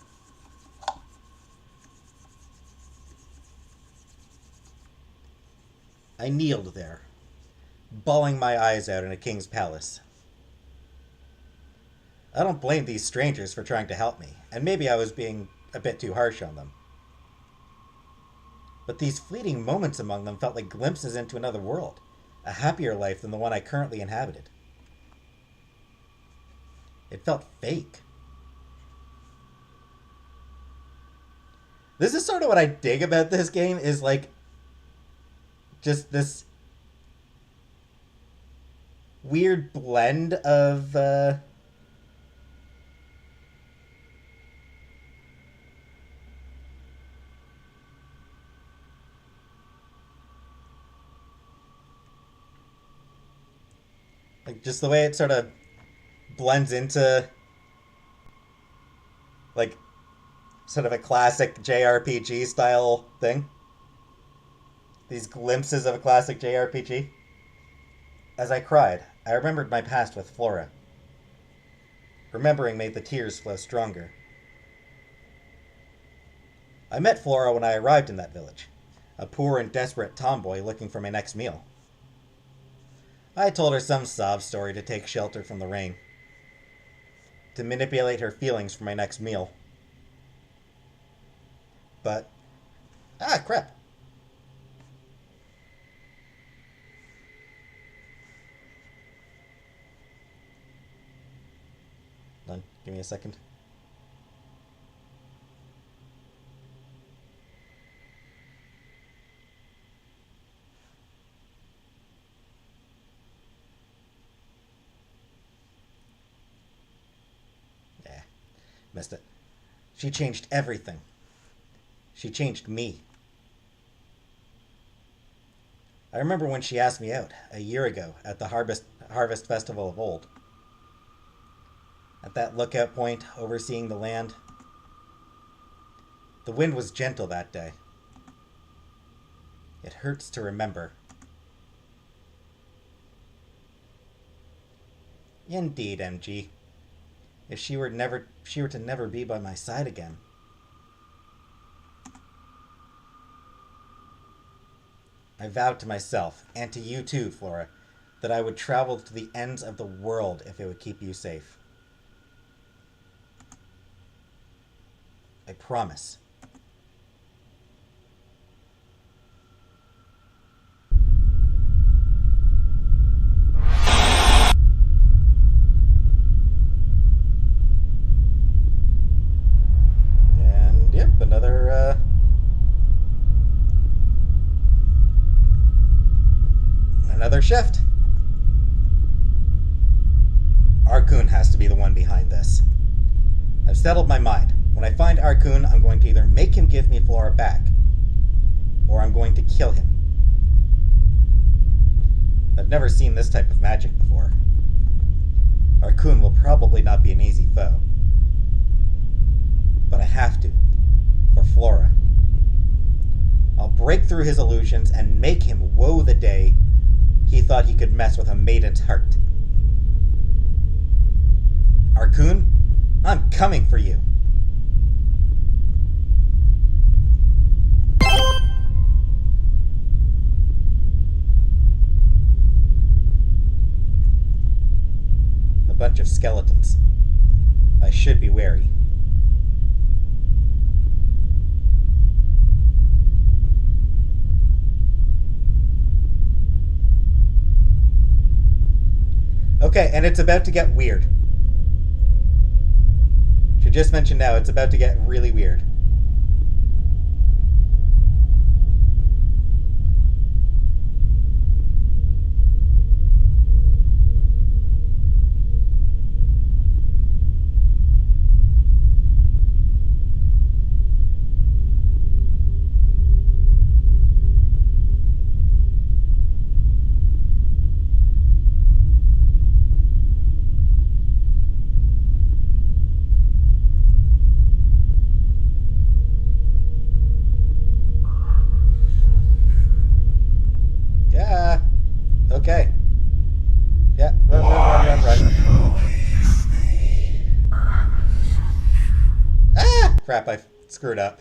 I kneeled there, bawling my eyes out in a king's palace. I don't blame these strangers for trying to help me, and maybe I was being a bit too harsh on them. But these fleeting moments among them felt like glimpses into another world, a happier life than the one I currently inhabited. It felt fake. This is sort of what I dig about this game, is like just this weird blend of like just the way it sort of blends into like sort of a classic JRPG style thing. These glimpses of a classic JRPG. As I cried, I remembered my past with Flora. Remembering made the tears flow stronger. I met Flora when I arrived in that village, a poor and desperate tomboy looking for my next meal. I told her some sob story to take shelter from the rain, to manipulate her feelings for my next meal. But, crap. Hold on, give me a second. Missed it. She changed everything. She changed me. I remember when she asked me out a year ago at the Harvest Festival of Old. At that lookout point overseeing the land. The wind was gentle that day. It hurts to remember. Indeed, MG. If she were to never be by my side again. I vowed to myself, and to you too, Flora, that I would travel to the ends of the world if it would keep you safe. I promise. And yep, another shift. Arkoon has to be the one behind this. I've settled my mind. When I find Arkoon, I'm going to either make him give me Flora back, or I'm going to kill him. I've never seen this type of magic before. Arkoon will probably not be an easy foe. But I have to, for Flora. I'll break through his illusions and make him woe the day he thought he could mess with a maiden's heart. Arkoon, I'm coming for you. A bunch of skeletons. I should be wary. Okay, and it's about to get weird. Should just mention now, it's about to get really weird. Okay. Yeah, run. Ah! Crap, I screwed up.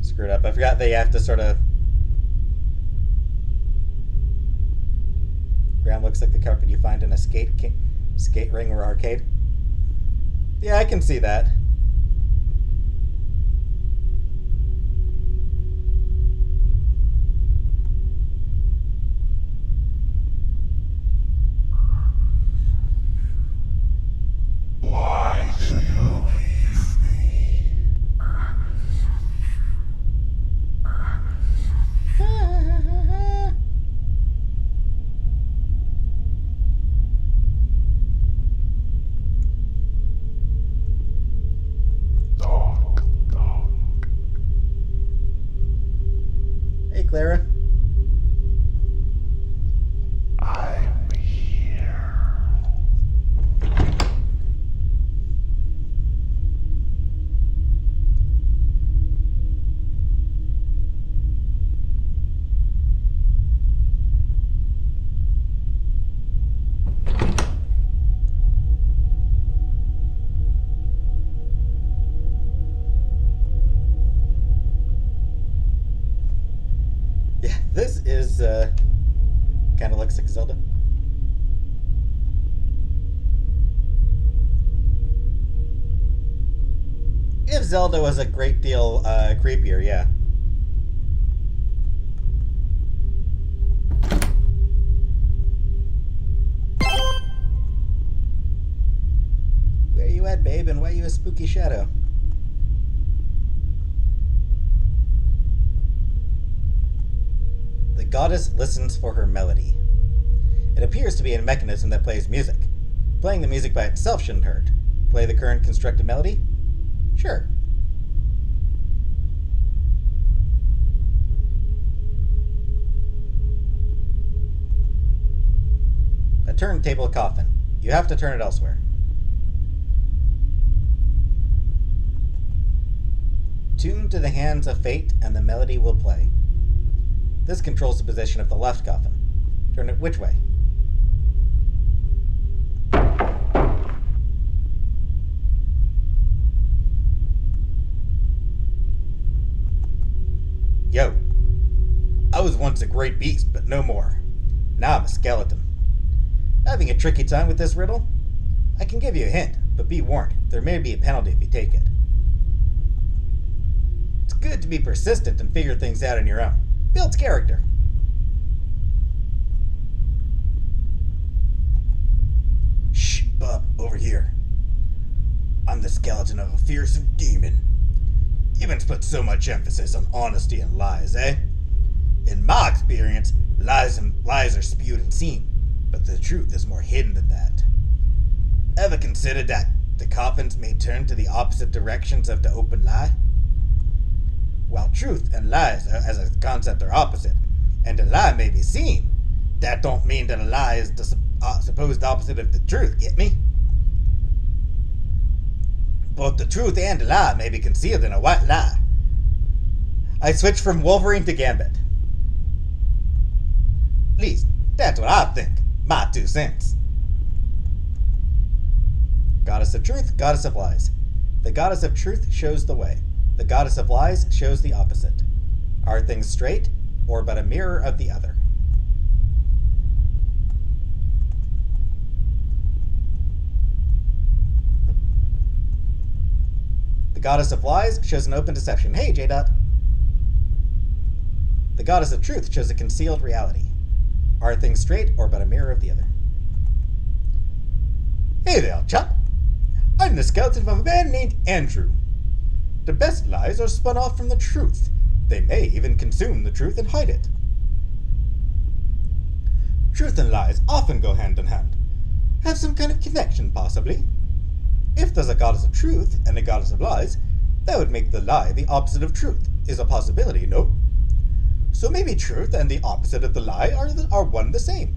Screwed up. I forgot they have to sort of... Ground looks like the carpet you find in a skate ring or arcade. Yeah, I can see that. Why do you leave me? Dog. Hey, Clara. I'm here. Yeah, this is, kind of looks like Zelda. If Zelda was a great deal, creepier, yeah. Where you at, babe, and why you a spooky shadow? goddess listens for her melody. It appears to be a mechanism that plays music. Playing the music by itself shouldn't hurt. Play the current constructed melody? Sure. A turntable coffin. You have to turn it elsewhere. Tune to the hands of fate and the melody will play. This controls the position of the left coffin. Turn it which way? Yo. I was once a great beast, but no more. Now I'm a skeleton. Having a tricky time with this riddle? I can give you a hint, but be warned, there may be a penalty if you take it. It's good to be persistent and figure things out on your own. Builds character. Shh, bub, over here. I'm the skeleton of a fearsome demon. Humans put so much emphasis on honesty and lies, eh? In my experience, lies are spewed and seen, but the truth is more hidden than that. Ever considered that the coffins may turn to the opposite directions of the open lie? While truth and lies as a concept are opposite, and a lie may be seen, that don't mean that a lie is the supposed opposite of the truth, get me? Both the truth and the lie may be concealed in a white lie. I switched from Wolverine to Gambit. At least, that's what I think. My 2 cents. Goddess of truth, goddess of lies. The goddess of truth shows the way. The goddess of lies shows the opposite. Are things straight, or but a mirror of the other? The goddess of lies shows an open deception. Hey, J-Dot. The goddess of truth shows a concealed reality. Are things straight, or but a mirror of the other? Hey there, chap. I'm the skeleton of a man named Andrew. The best lies are spun off from the truth. They may even consume the truth and hide it. Truth and lies often go hand in hand. Have some kind of connection, possibly. If there's a goddess of truth and a goddess of lies, that would make the lie the opposite of truth. Is a possibility, no? So maybe truth and the opposite of the lie are one and the same.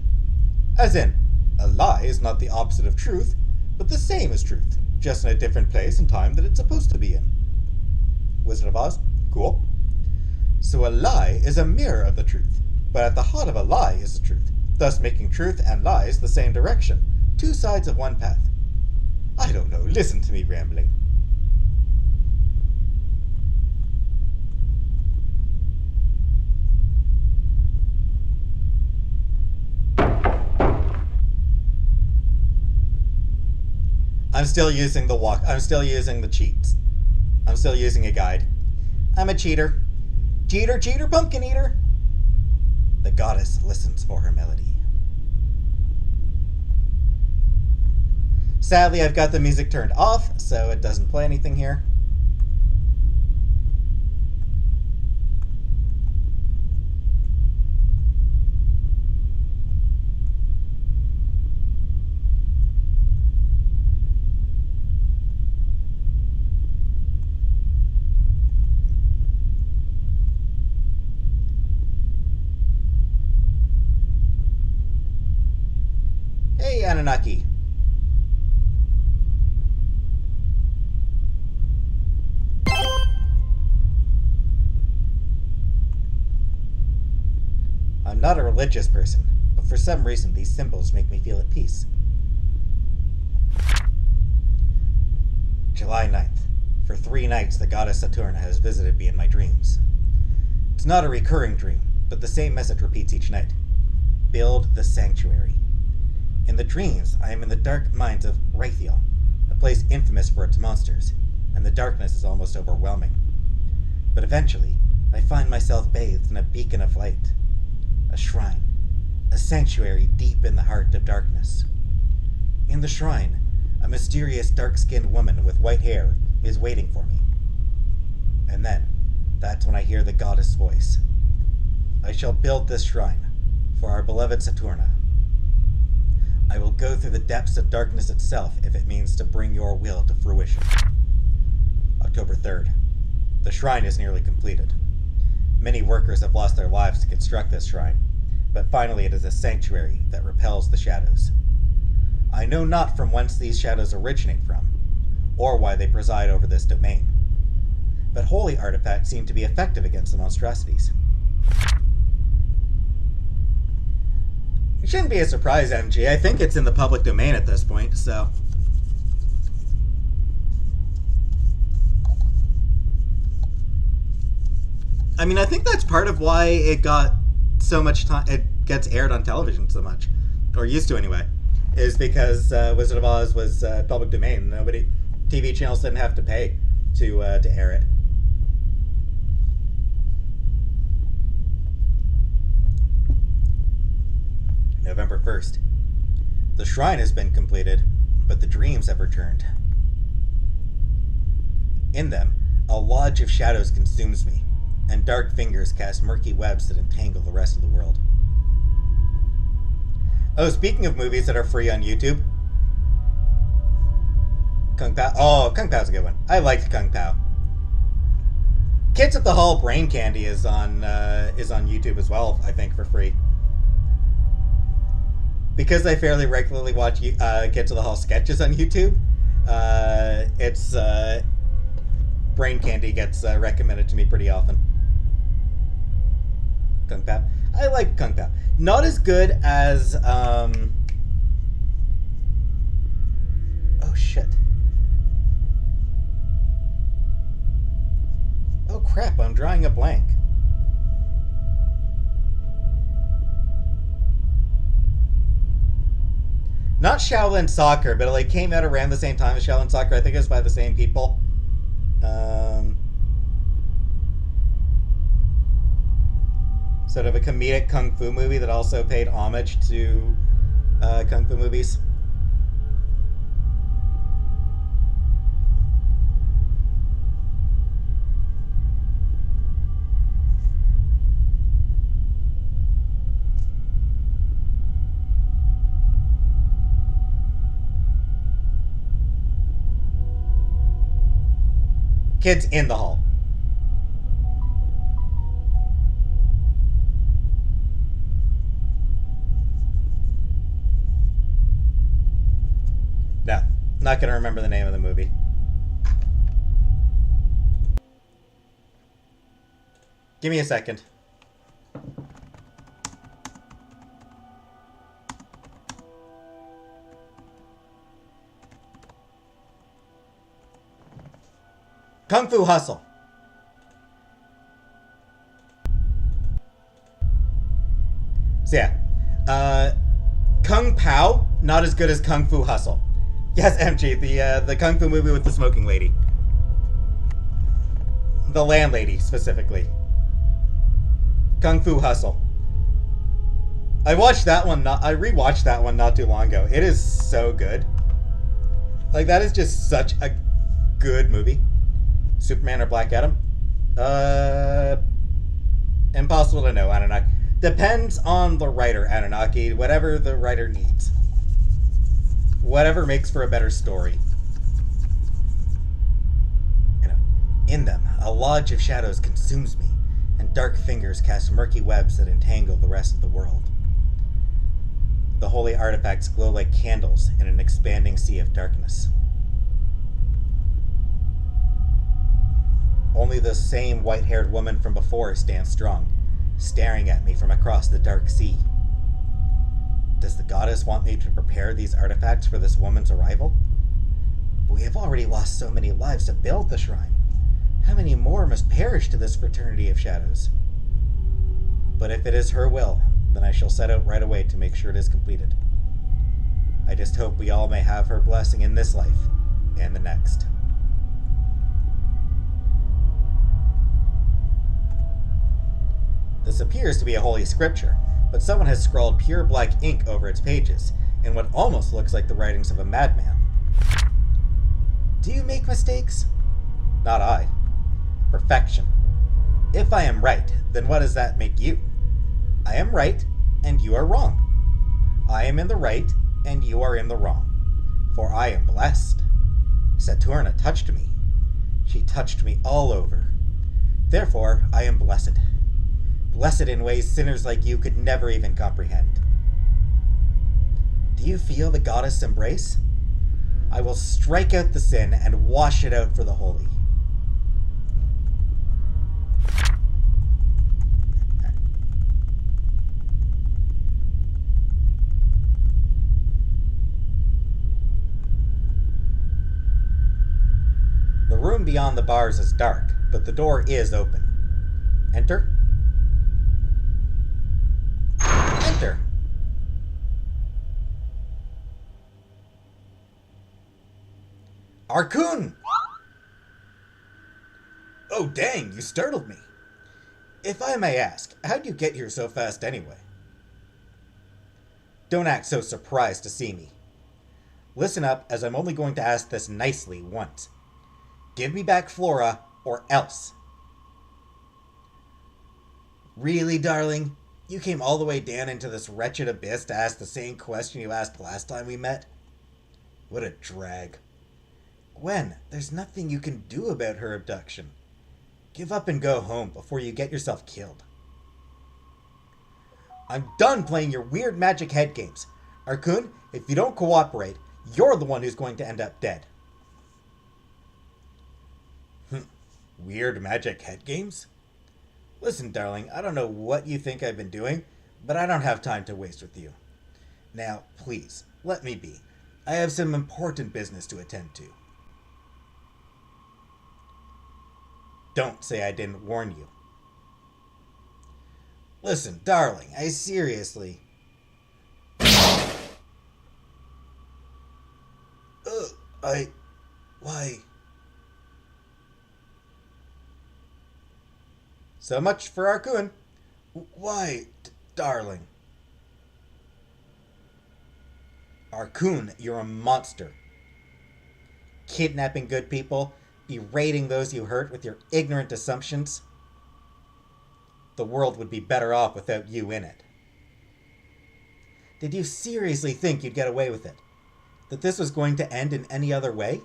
As in, a lie is not the opposite of truth, but the same as truth, just in a different place and time that it's supposed to be in. Wizard of Oz? Cool. So a lie is a mirror of the truth, but at the heart of a lie is the truth, thus making truth and lies the same direction, 2 sides of one path. I don't know, listen to me rambling. I'm still using the walk. I'm still using the cheats. I'm still using a guide. I'm a cheater. Cheater, cheater, pumpkin eater. The goddess listens for her melody. Sadly, I've got the music turned off, so it doesn't play anything here. Hey, Anunnaki. I'm not a religious person, but for some reason these symbols make me feel at peace. July 9th. For 3 nights the goddess Saturna has visited me in my dreams. It's not a recurring dream, but the same message repeats each night. Build the sanctuary. In the dreams, I am in the dark mines of Raphael, a place infamous for its monsters, and the darkness is almost overwhelming. But eventually, I find myself bathed in a beacon of light. A shrine. A sanctuary deep in the heart of darkness. In the shrine, a mysterious dark-skinned woman with white hair is waiting for me. And then, that's when I hear the goddess' voice. I shall build this shrine for our beloved Saturna. I will go through the depths of darkness itself if it means to bring your will to fruition. October 3rd. The shrine is nearly completed. Many workers have lost their lives to construct this shrine, but finally it is a sanctuary that repels the shadows. I know not from whence these shadows originate from, or why they preside over this domain, but holy artifacts seem to be effective against the monstrosities. It shouldn't be a surprise, MG. I think it's in the public domain at this point, so... I mean, I think that's part of why it got so much time. It gets aired on television so much, or used to anyway, is because Wizard of Oz was public domain. TV channels didn't have to pay to air it. November 1st. The shrine has been completed, but the dreams have returned. In them, a lodge of shadows consumes me, and dark fingers cast murky webs that entangle the rest of the world. Oh, speaking of movies that are free on YouTube, Kung Pao. Oh, Kung Pao's a good one. I liked Kung Pao. Kids at the Hall Brain Candy is on YouTube as well, I think, for free. Because I fairly regularly watch Kids at the Hall sketches on YouTube, it's Brain Candy gets recommended to me pretty often. Kung Pao. I like Kung Pao. Not as good as oh shit. Oh crap, I'm drawing a blank. Not Shaolin Soccer, but it like came out around the same time as Shaolin Soccer. I think it was by the same people. Sort of a comedic kung fu movie that also paid homage to kung fu movies. Kids in the Hall. No, not gonna remember the name of the movie. Give me a second. Kung Fu Hustle. So yeah, Kung Pao, not as good as Kung Fu Hustle. Yes, MG, the Kung Fu movie with the smoking lady. The landlady, specifically. Kung Fu Hustle. I watched that one, I rewatched that one not too long ago. It is so good. Like, that is just such a good movie. Superman or Black Adam? Impossible to know, Anunnaki. Depends on the writer, Anunnaki. Whatever the writer needs. Whatever makes for a better story. You know, in them, a lodge of shadows consumes me, and dark fingers cast murky webs that entangle the rest of the world. The holy artifacts glow like candles in an expanding sea of darkness. Only the same white-haired woman from before stands strong, staring at me from across the dark sea. Does the goddess want me to prepare these artifacts for this woman's arrival? But we have already lost so many lives to build the shrine. How many more must perish to this fraternity of shadows? But if it is her will, then I shall set out right away to make sure it is completed. I just hope we all may have her blessing in this life and the next. This appears to be a holy scripture, but someone has scrawled pure black ink over its pages, in what almost looks like the writings of a madman. Do you make mistakes? Not I. Perfection. If I am right, then what does that make you? I am right, and you are wrong. I am in the right, and you are in the wrong. For I am blessed. Saturna touched me. She touched me all over. Therefore, I am blessed. Blessed in ways sinners like you could never even comprehend. Do you feel the goddess' embrace? I will strike out the sin and wash it out for the holy. The room beyond the bars is dark, but the door is open. Enter. Enter. Arcoon! Oh, dang, you startled me. If I may ask, how'd you get here so fast anyway? Don't act so surprised to see me. Listen up, as I'm only going to ask this nicely once. Give me back Flora, or else. Really, darling? You came all the way down into this wretched abyss to ask the same question you asked last time we met? What a drag. Gwen, there's nothing you can do about her abduction. Give up and go home before you get yourself killed. I'm done playing your weird magic head games. Arcoon, if you don't cooperate, you're the one who's going to end up dead. Weird magic head games? Listen, darling, I don't know what you think I've been doing, but I don't have time to waste with you. Now, please, let me be. I have some important business to attend to. Don't say I didn't warn you. Listen, darling, I seriously... Why... So much for Arcoon. Why, darling? Arcoon, you're a monster. Kidnapping good people, berating those you hurt with your ignorant assumptions. The world would be better off without you in it. Did you seriously think you'd get away with it? That this was going to end in any other way?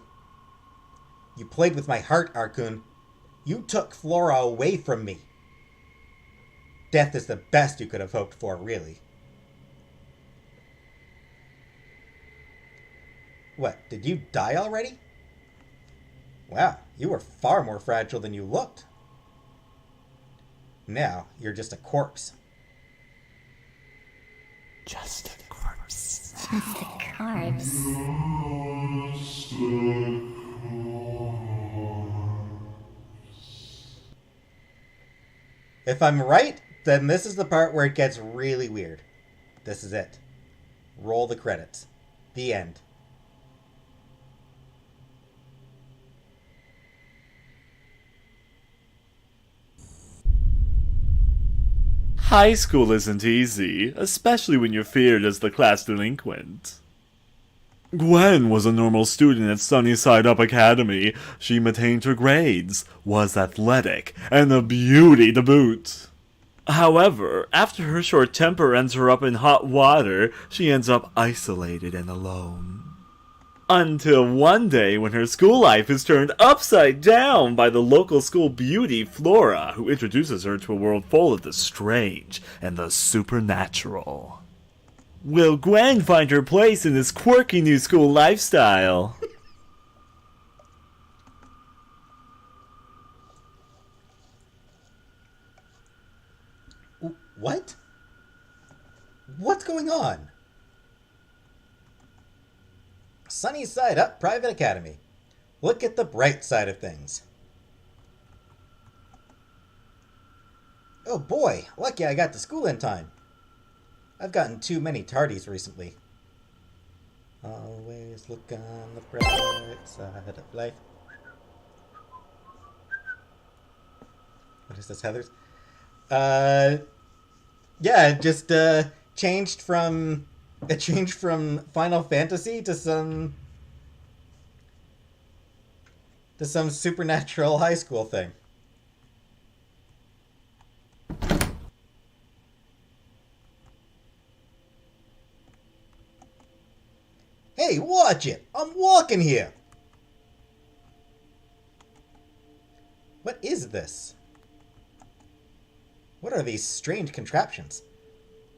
You played with my heart, Arcoon. You took Flora away from me. Death is the best you could have hoped for, really. What, did you die already? Wow, you were far more fragile than you looked. Now, you're just a corpse. Just a corpse. Just a corpse. If I'm right, then this is the part where it gets really weird. This is it. Roll the credits. The end. High school isn't easy, especially when you're feared as the class delinquent. Gwen was a normal student at Sunnyside Up Academy. She maintained her grades, was athletic, and a beauty to boot. However, after her short temper ends her up in hot water, she ends up isolated and alone. Until one day when her school life is turned upside down by the local school beauty Flora, who introduces her to a world full of the strange and the supernatural. Will Gwen find her place in this quirky new school lifestyle? What? What's going on? Sunny Side Up Private Academy. Look at the bright side of things. Oh boy, lucky I got to school in time. I've gotten too many tardies recently. Always look on the bright side of life. What is this, Heathers? Yeah, it just changed from Final Fantasy to some supernatural high school thing. Hey, watch it! I'm walking here! What is this? What are these strange contraptions?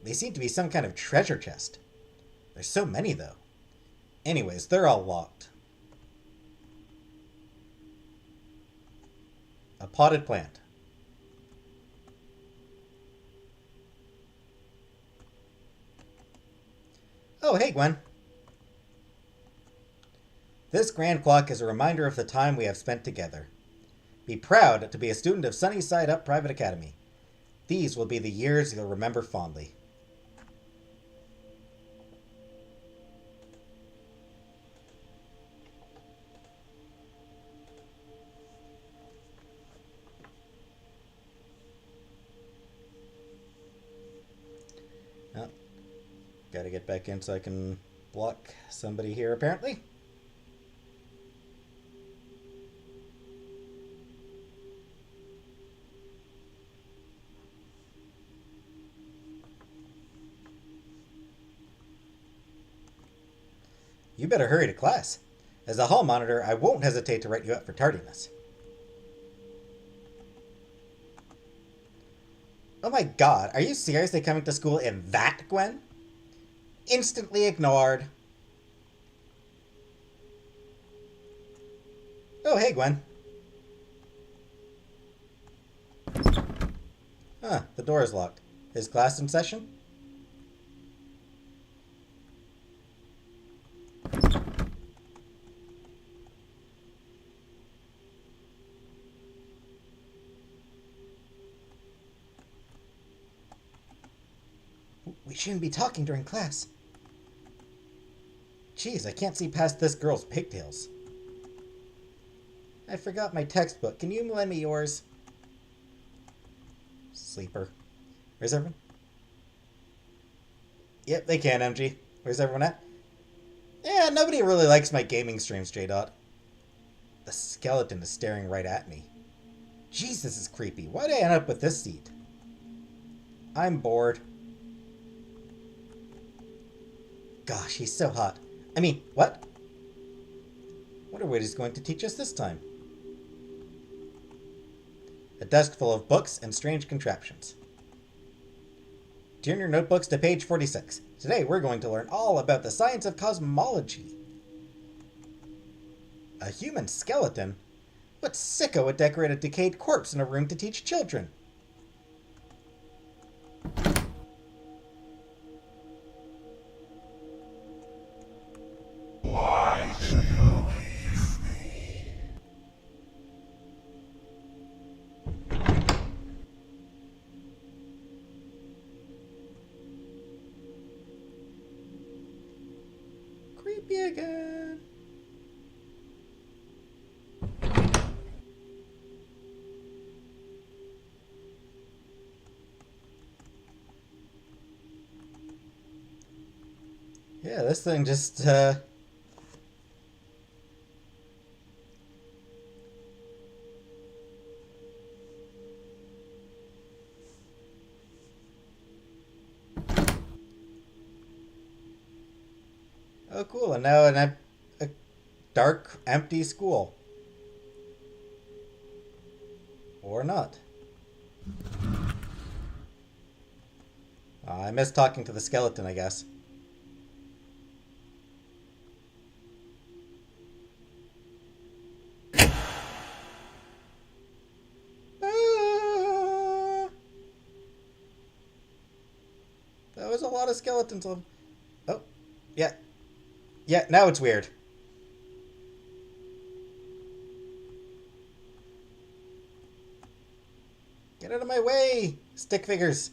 They seem to be some kind of treasure chest. There's so many, though. Anyways, they're all locked. A potted plant. Oh, hey, Gwen. This grand clock is a reminder of the time we have spent together. Be proud to be a student of Sunny Side Up Private Academy. These will be the years you'll remember fondly. Oh, gotta get back in so I can block somebody here, apparently. You better hurry to class. As a hall monitor, I won't hesitate to write you up for tardiness. Oh my god, are you seriously coming to school in that, Gwen? Instantly ignored. Oh, hey, Gwen. Huh, the door is locked. Is class in session? We shouldn't be talking during class. Jeez, I can't see past this girl's pigtails. I forgot my textbook. Can you lend me yours? Sleeper. Where's everyone? Yep, they can, MG. Where's everyone at? Yeah, nobody really likes my gaming streams, J-Dot. The skeleton is staring right at me. Jeez, this is creepy. Why'd I end up with this seat? I'm bored. Gosh, he's so hot. I mean, what? Wonder what he's going to teach us this time. A desk full of books and strange contraptions. Turn your notebooks to page 46. Today we're going to learn all about the science of cosmology. A human skeleton? What sicko would decorate a decayed corpse in a room to teach children? Why do you leave me? Creepy again. Yeah, this thing just, Oh, cool. And now a dark, empty school. Or not. I miss talking to the skeleton, I guess. Ah! That was a lot of skeletons. Oh, yeah. Yeah, now it's weird. Get out of my way, stick figures.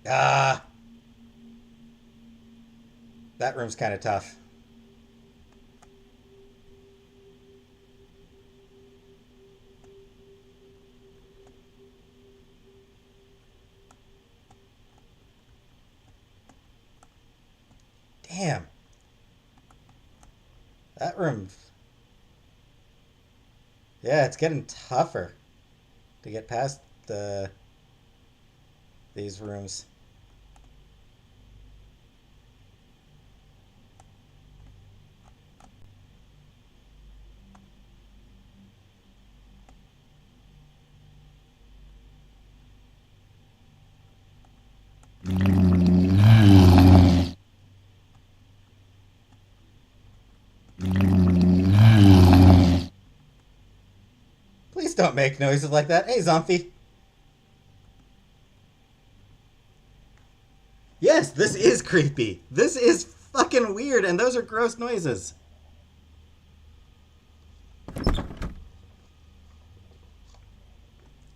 Ah. That room's kind of tough. Damn. That room. Yeah, it's getting tougher to get past these rooms. Please don't make noises like that. Hey, Zombie. Yes, this is creepy. This is fucking weird, and those are gross noises.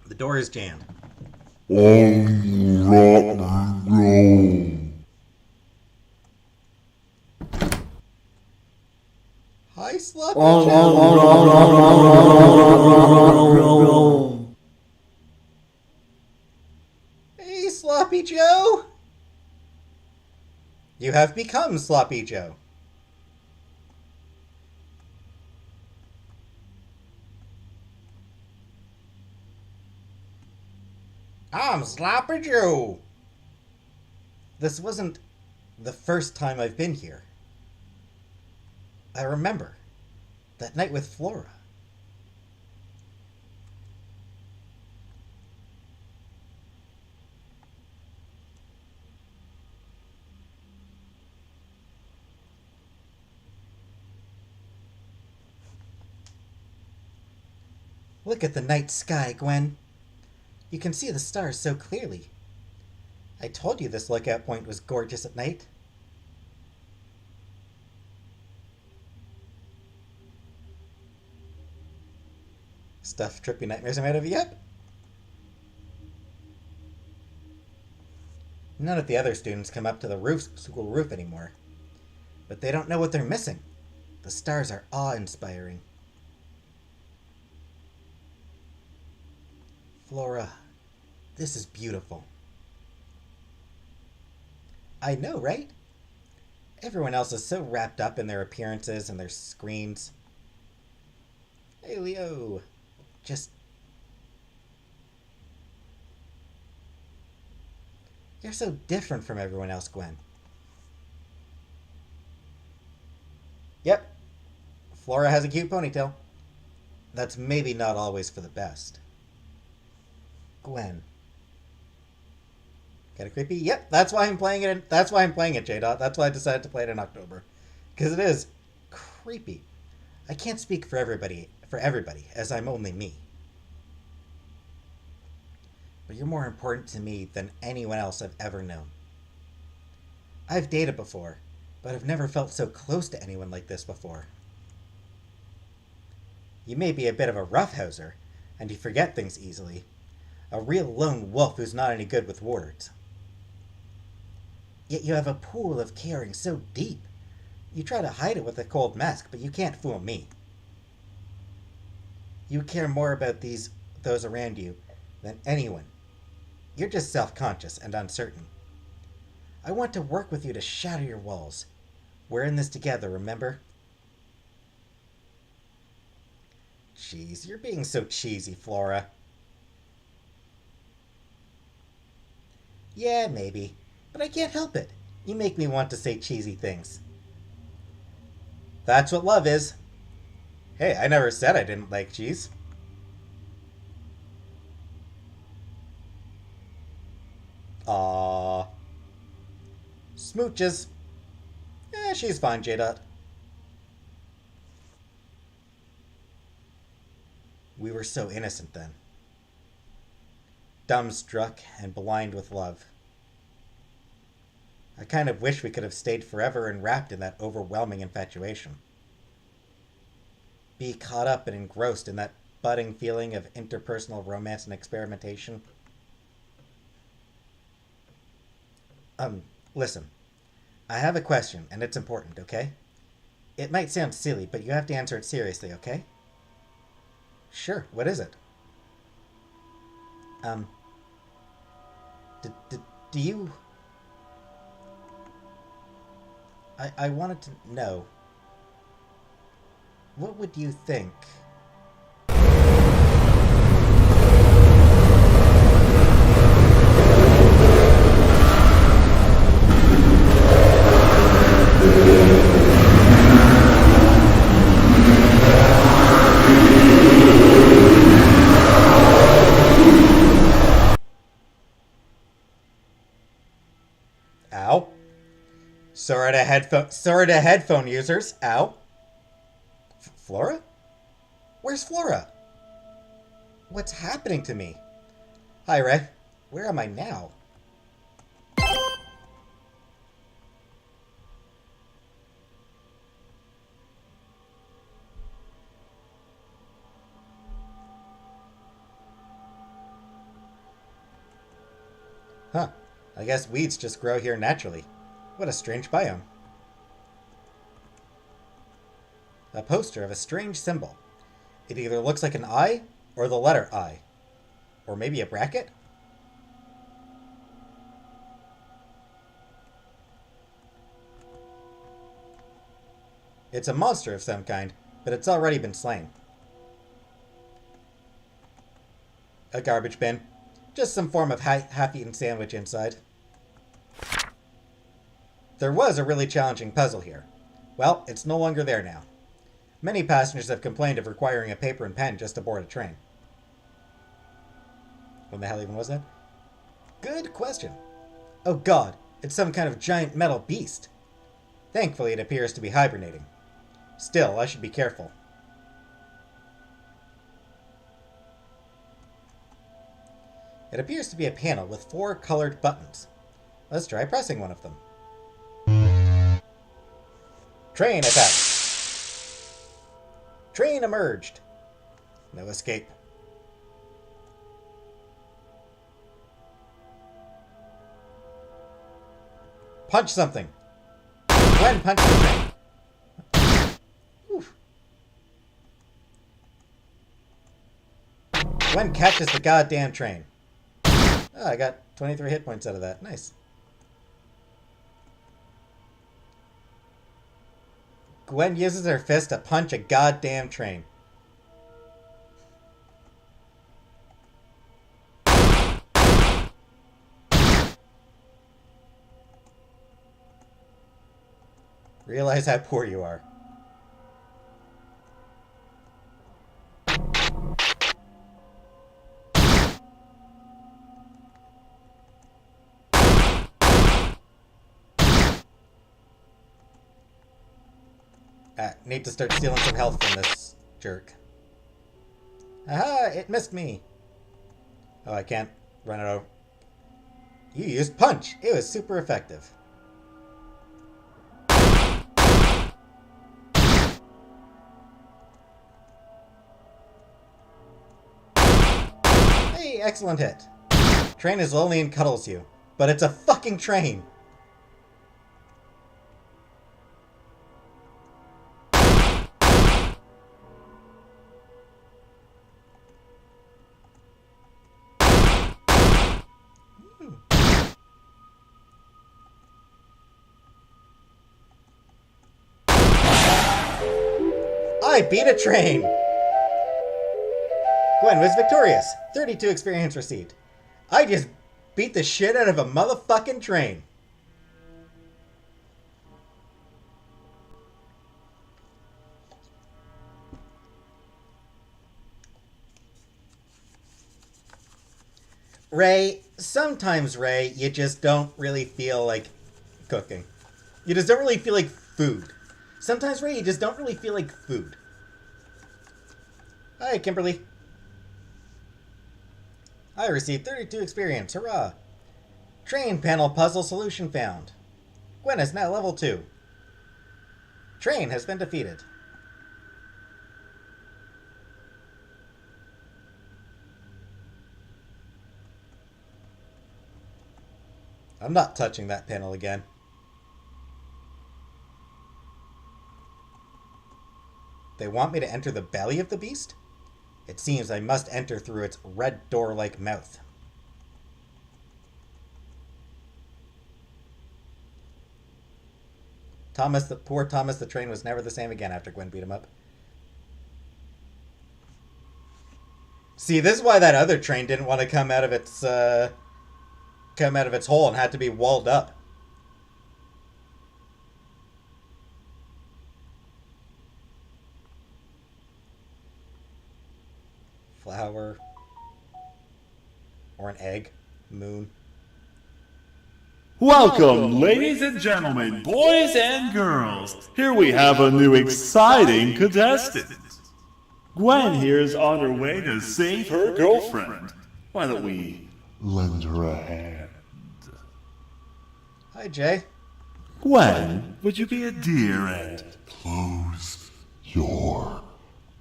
The door is jammed. Hi, Sloppy Joe. Hey, Sloppy Joe. You have become Sloppy Joe. I'm Sloppy Joe. This wasn't the first time I've been here. I remember that night with Flora. Look at the night sky, Gwen. You can see the stars so clearly. I told you this lookout point was gorgeous at night. Stuff trippy nightmares I'm out of. Yep. None of the other students come up to the school roof anymore. But they don't know what they're missing. The stars are awe-inspiring. Flora, this is beautiful. I know, right? Everyone else is so wrapped up in their appearances and their screens. Hey, Leo. Just... You're so different from everyone else, Gwen. Yep. Flora has a cute ponytail. That's maybe not always for the best. Gwen. Kinda creepy? Yep, that's why I'm playing it. That's why I'm playing it, J-Dot. That's why I decided to play it in October. Because it is creepy. I can't speak for everybody, as I'm only me. But you're more important to me than anyone else I've ever known. I've dated before, but I've never felt so close to anyone like this before. You may be a bit of a roughhouser, and you forget things easily. A real lone wolf who's not any good with words. Yet you have a pool of caring so deep. You try to hide it with a cold mask, but you can't fool me. You care more about those around you than anyone. You're just self-conscious and uncertain. I want to work with you to shatter your walls. We're in this together, remember? Jeez, you're being so cheesy, Flora. Yeah, maybe. But I can't help it. You make me want to say cheesy things. That's what love is. Hey, I never said I didn't like cheese. Aww. Smooches. She's fine, J-Dot. We were so innocent then. Dumbstruck and blind with love. I kind of wish we could have stayed forever enwrapped in that overwhelming infatuation. Be caught up and engrossed in that budding feeling of interpersonal romance and experimentation. Listen. I have a question, and it's important, okay? It might sound silly, but you have to answer it seriously, okay? Sure, what is it? Do you... I wanted to know. What would you think? Ow. Sorry to headphone users. Ow. Flora? Where's Flora? What's happening to me? Hi, Ray. Where am I now? Huh. I guess weeds just grow here naturally. What a strange biome. A poster of a strange symbol. It either looks like an eye or the letter I. Or maybe a bracket? It's a monster of some kind, but it's already been slain. A garbage bin. Just some form of half-eaten sandwich inside. There was a really challenging puzzle here. Well, it's no longer there now. Many passengers have complained of requiring a paper and pen just to board a train. When the hell even was that? Good question. Oh god, it's some kind of giant metal beast. Thankfully, it appears to be hibernating. Still, I should be careful. It appears to be a panel with 4 colored buttons. Let's try pressing one of them. Train attack! Train emerged! No escape. Punch something! Gwen punched the train! Oof. Gwen catches the goddamn train. Oh, I got 23 hit points out of that. Nice. Gwen uses her fist to punch a goddamn train. Realize how poor you are. Need to start stealing some health from this jerk. Aha! It missed me! Oh, I can't run it over. You used punch! It was super effective. Hey, excellent hit. Train is lonely and cuddles you, but it's a fucking train! I beat a train! Gwen was victorious. 32 experience received. I just beat the shit out of a motherfucking train. Ray, sometimes, Ray, you just don't really feel like cooking. You just don't really feel like food. Sometimes, Ray, you just don't really feel like food. Hi, Kimberly. I received 32 experience. Hurrah! Train panel puzzle solution found. Gwen is now level 2. Train has been defeated. I'm not touching that panel again. They want me to enter the belly of the beast? It seems I must enter through its red door-like mouth. Poor Thomas the train was never the same again after Gwen beat him up. See, this is why that other train didn't want to come out of its hole and had to be walled up. Flower. Or an egg. Moon. Welcome, ladies and gentlemen, boys and girls. Here we have a new exciting contestant. Gwen here is on her way to save her girlfriend. Why don't we lend her a hand? Hi, Jay. Gwen, would you be a dear and close your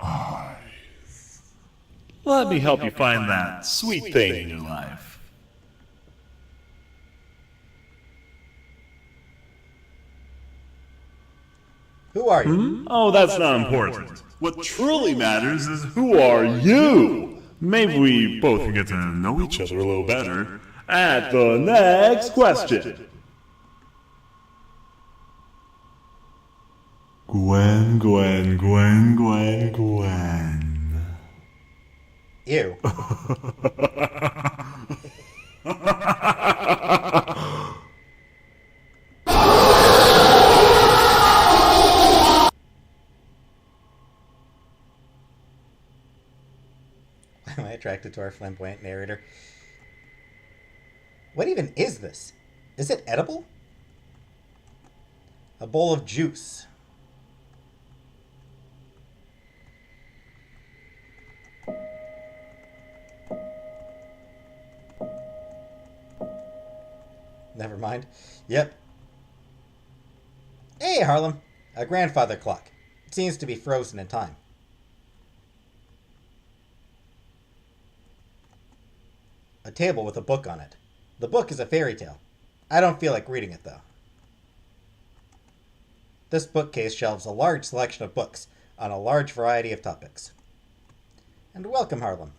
eyes? Let me help you find that sweet thing in your life. Who are you? Oh, that's not important. What truly matters is who are you? Maybe we both can get to know each other a little better at the next question. Gwen, Gwen, Gwen, Gwen, Gwen. Ew. Am I attracted to our flamboyant narrator? What even is this? Is it edible? A bowl of juice. Never mind. Yep. Hey, Harlem. A grandfather clock. It seems to be frozen in time. A table with a book on it. The book is a fairy tale. I don't feel like reading it, though. This bookcase shelves a large selection of books on a large variety of topics. And welcome, Harlem.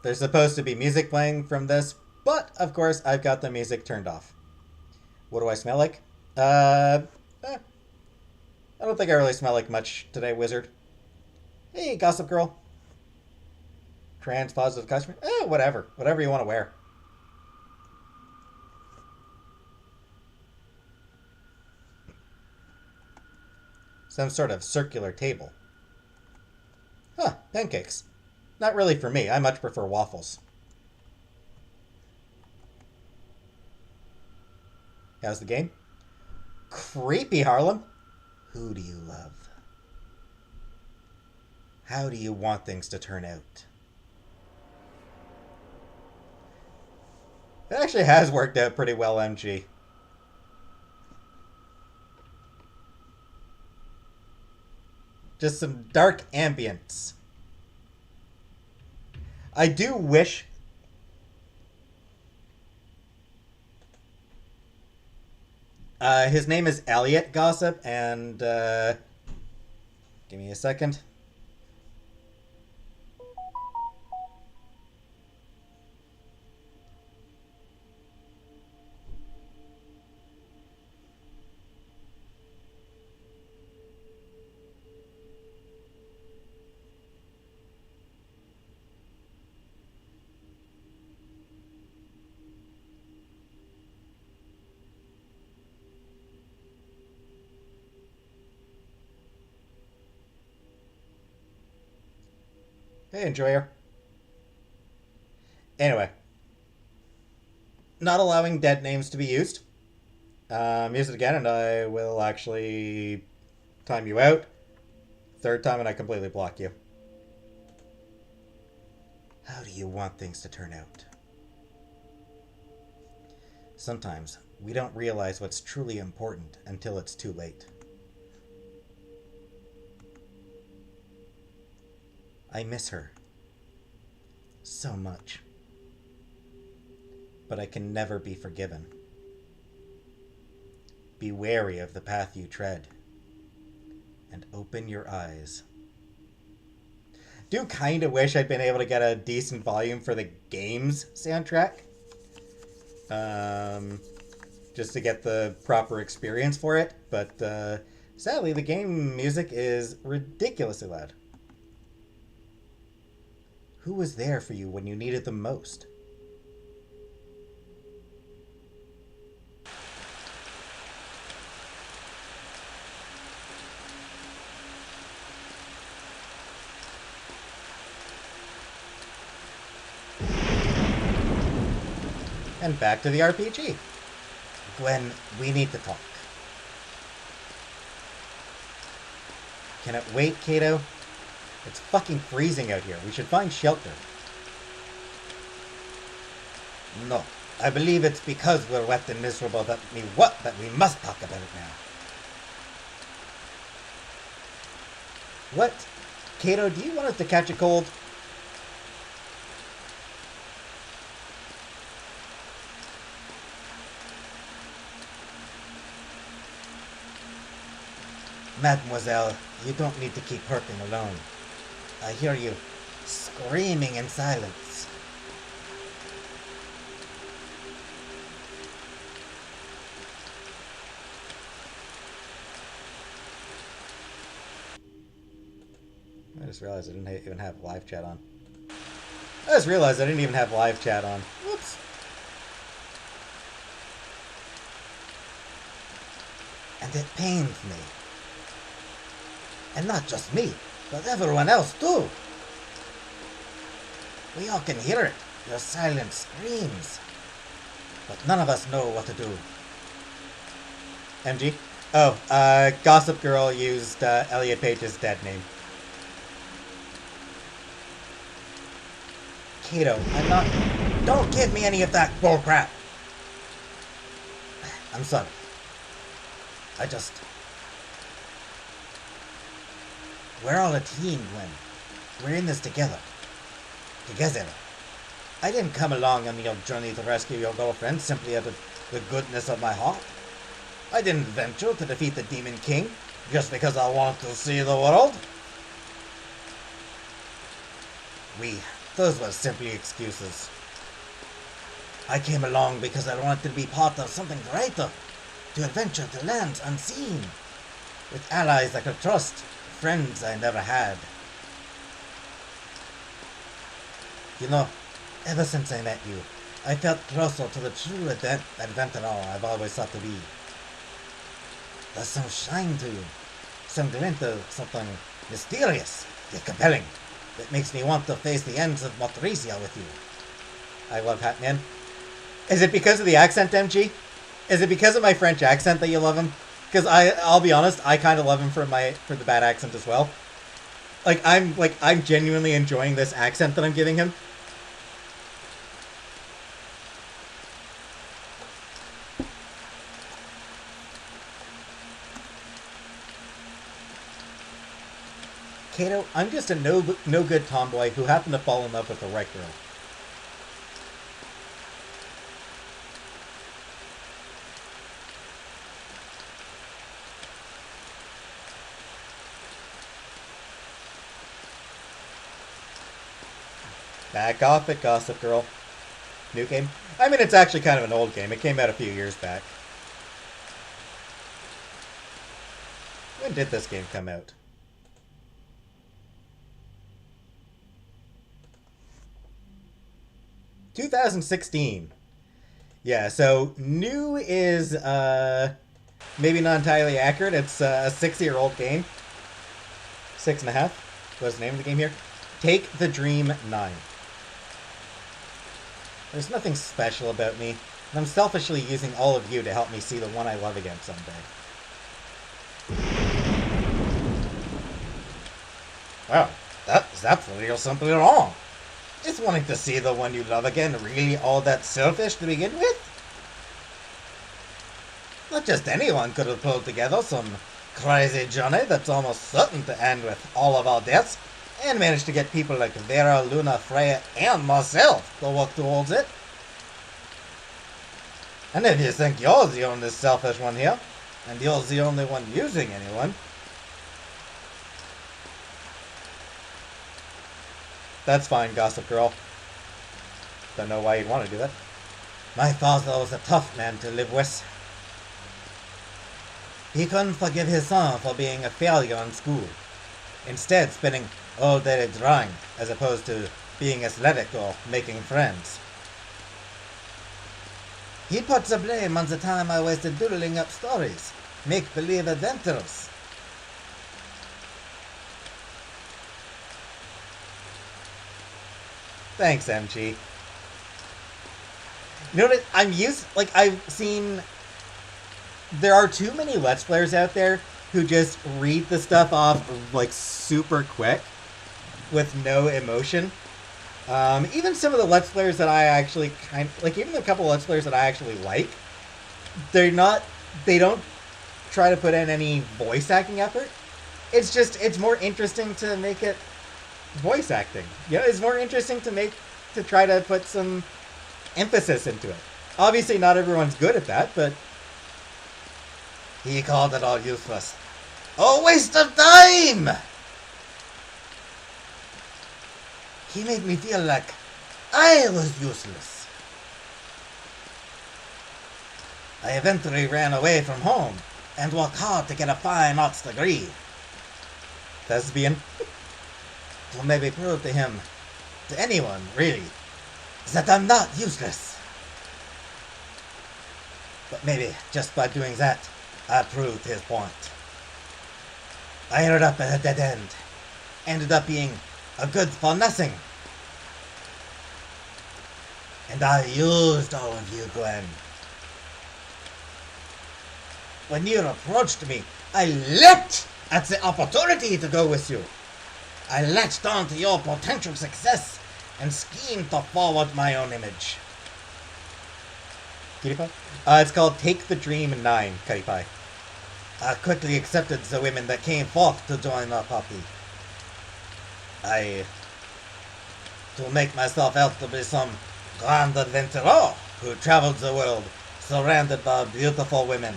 There's supposed to be music playing from this, but of course I've got the music turned off. What do I smell like? I don't think I really smell like much today, wizard. Hey, gossip girl. Trans positive customer. Whatever. Whatever you want to wear. Some sort of circular table. Huh, pancakes. Not really for me. I much prefer waffles. How's the game? Creepy, Harlem. Who do you love? How do you want things to turn out? It actually has worked out pretty well, MG. Just some dark ambience. I do wish... his name is Elliot Gossip, and give me a second. Hey, enjoyer. Anyway. Not allowing dead names to be used. Use it again and I will actually time you out. Third time and I completely block you. How do you want things to turn out? Sometimes we don't realize what's truly important until it's too late. I miss her so much, but I can never be forgiven. Be wary of the path you tread, and open your eyes. Do kind of wish I'd been able to get a decent volume for the game's soundtrack, just to get the proper experience for it, but Sadly, the game music is ridiculously loud. Who was there for you when you needed them most? And back to the RPG. Gwen, we need to talk. Can it wait, Kato? It's fucking freezing out here. We should find shelter. No. I believe it's because we're wet and miserable that we must talk about it now. What? Kato, do you want us to catch a cold? Mademoiselle, you don't need to keep hurting alone. I hear you screaming in silence. I just realized I didn't even have live chat on. Whoops. And it pains me. And not just me, but everyone else too. We all can hear it, your silent screams. But none of us know what to do. MG? Oh, Gossip Girl used Elliot Page's dead name. Kato, I'm not... Don't give me any of that bullcrap! I'm sorry. I just... We're all a team, Gwen. We're in this together. Together. I didn't come along on your journey to rescue your girlfriend simply out of the goodness of my heart. I didn't venture to defeat the Demon King just because I want to see the world. Those were simply excuses. I came along because I wanted to be part of something greater, to adventure to lands unseen, with allies I could trust, friends I never had. You know, ever since I met you, I felt closer to the true adventurer I've always thought to be. There's some shine to you, some glint of something mysterious, yet compelling, that makes me want to face the ends of Motricia with you. I love Hatman. Is it because of the accent, MG? Is it because of my French accent that you love him? Because I'll be honest, I kind of love him for the bad accent as well. I'm genuinely enjoying this accent that I'm giving him. Kato, I'm just a no good tomboy who happened to fall in love with the right girl. Back off it, Gossip Girl. New game? I mean, it's actually kind of an old game. It came out a few years back. When did this game come out? ...2016. Yeah, so new is maybe not entirely accurate. It's a 6-year-old game. 6.5. What's the name of the game here? Take the Dream 9. There's nothing special about me, and I'm selfishly using all of you to help me see the one I love again someday. Well, that's absolutely something wrong. Is wanting to see the one you love again really all that selfish to begin with? Not just anyone could have pulled together some crazy journey that's almost certain to end with all of our deaths, and managed to get people like Vera, Luna, Freya, and myself to work towards it. And if you think you're the only selfish one here, and you're the only one using anyone, that's fine, Gossip Girl. Don't know why you'd want to do that. My father was a tough man to live with. He couldn't forgive his son for being a failure in school, instead spending all day drawing as opposed to being athletic or making friends. He puts the blame on the time I wasted doodling up stories, make-believe adventures. Thanks, MG. You know what? I've seen. There are too many Let's Players out there who just read the stuff off like super quick with no emotion. Even some of the Let's Players that I actually even a couple of Let's Players that I actually like, they don't try to put in any voice acting effort. It's more interesting to make it voice acting. You know, it's more interesting to try to put some emphasis into it. Obviously, not everyone's good at that, but he called it all useless. A waste of time! He made me feel like I was useless. I eventually ran away from home and worked hard to get a fine arts degree. Thespian. To maybe prove to him, to anyone, really, that I'm not useless. But maybe just by doing that, I proved his point. I ended up at a dead end. Ended up being a good for nothing. And I used all of you, Glenn. When you approached me, I leapt at the opportunity to go with you. I latched on to your potential success and schemed to forward my own image. Cutie Pie? It's called Take the Dream 9, Cutie Pie. I quickly accepted the women that came forth to join our party. To make myself out to be some grand adventurer who traveled the world surrounded by beautiful women.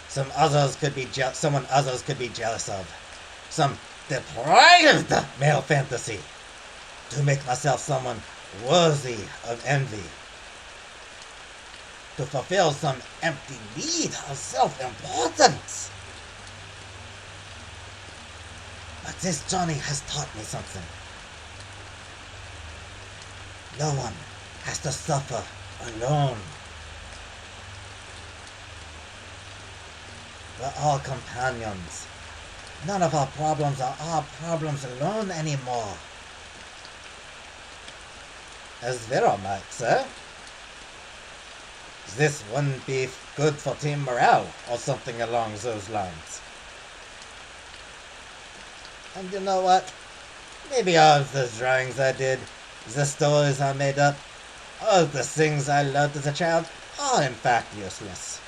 Someone others could be jealous of. Some deprived male fantasy. To make myself someone worthy of envy. To fulfill some empty need of self-importance. But this journey has taught me something. No one has to suffer alone. We're all companions. None of our problems are our problems alone anymore. As Vera might say, this wouldn't be good for team morale or something along those lines. And you know what? Maybe all of the drawings I did, the stories I made up, all the things I loved as a child are in fact useless.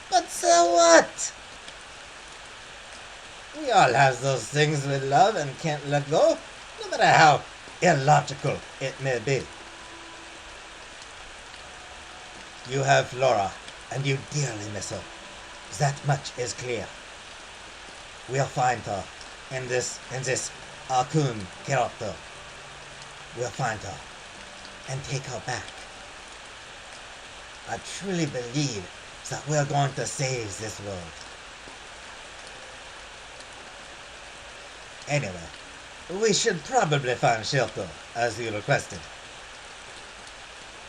But so what? We all have those things we love and can't let go, no matter how illogical it may be. You have Flora, and you dearly miss her. That much is clear. We'll find her in this Arcoon character. We'll find her and take her back. I truly believe that we're going to save this world. Anyway, we should probably find shelter, as you requested.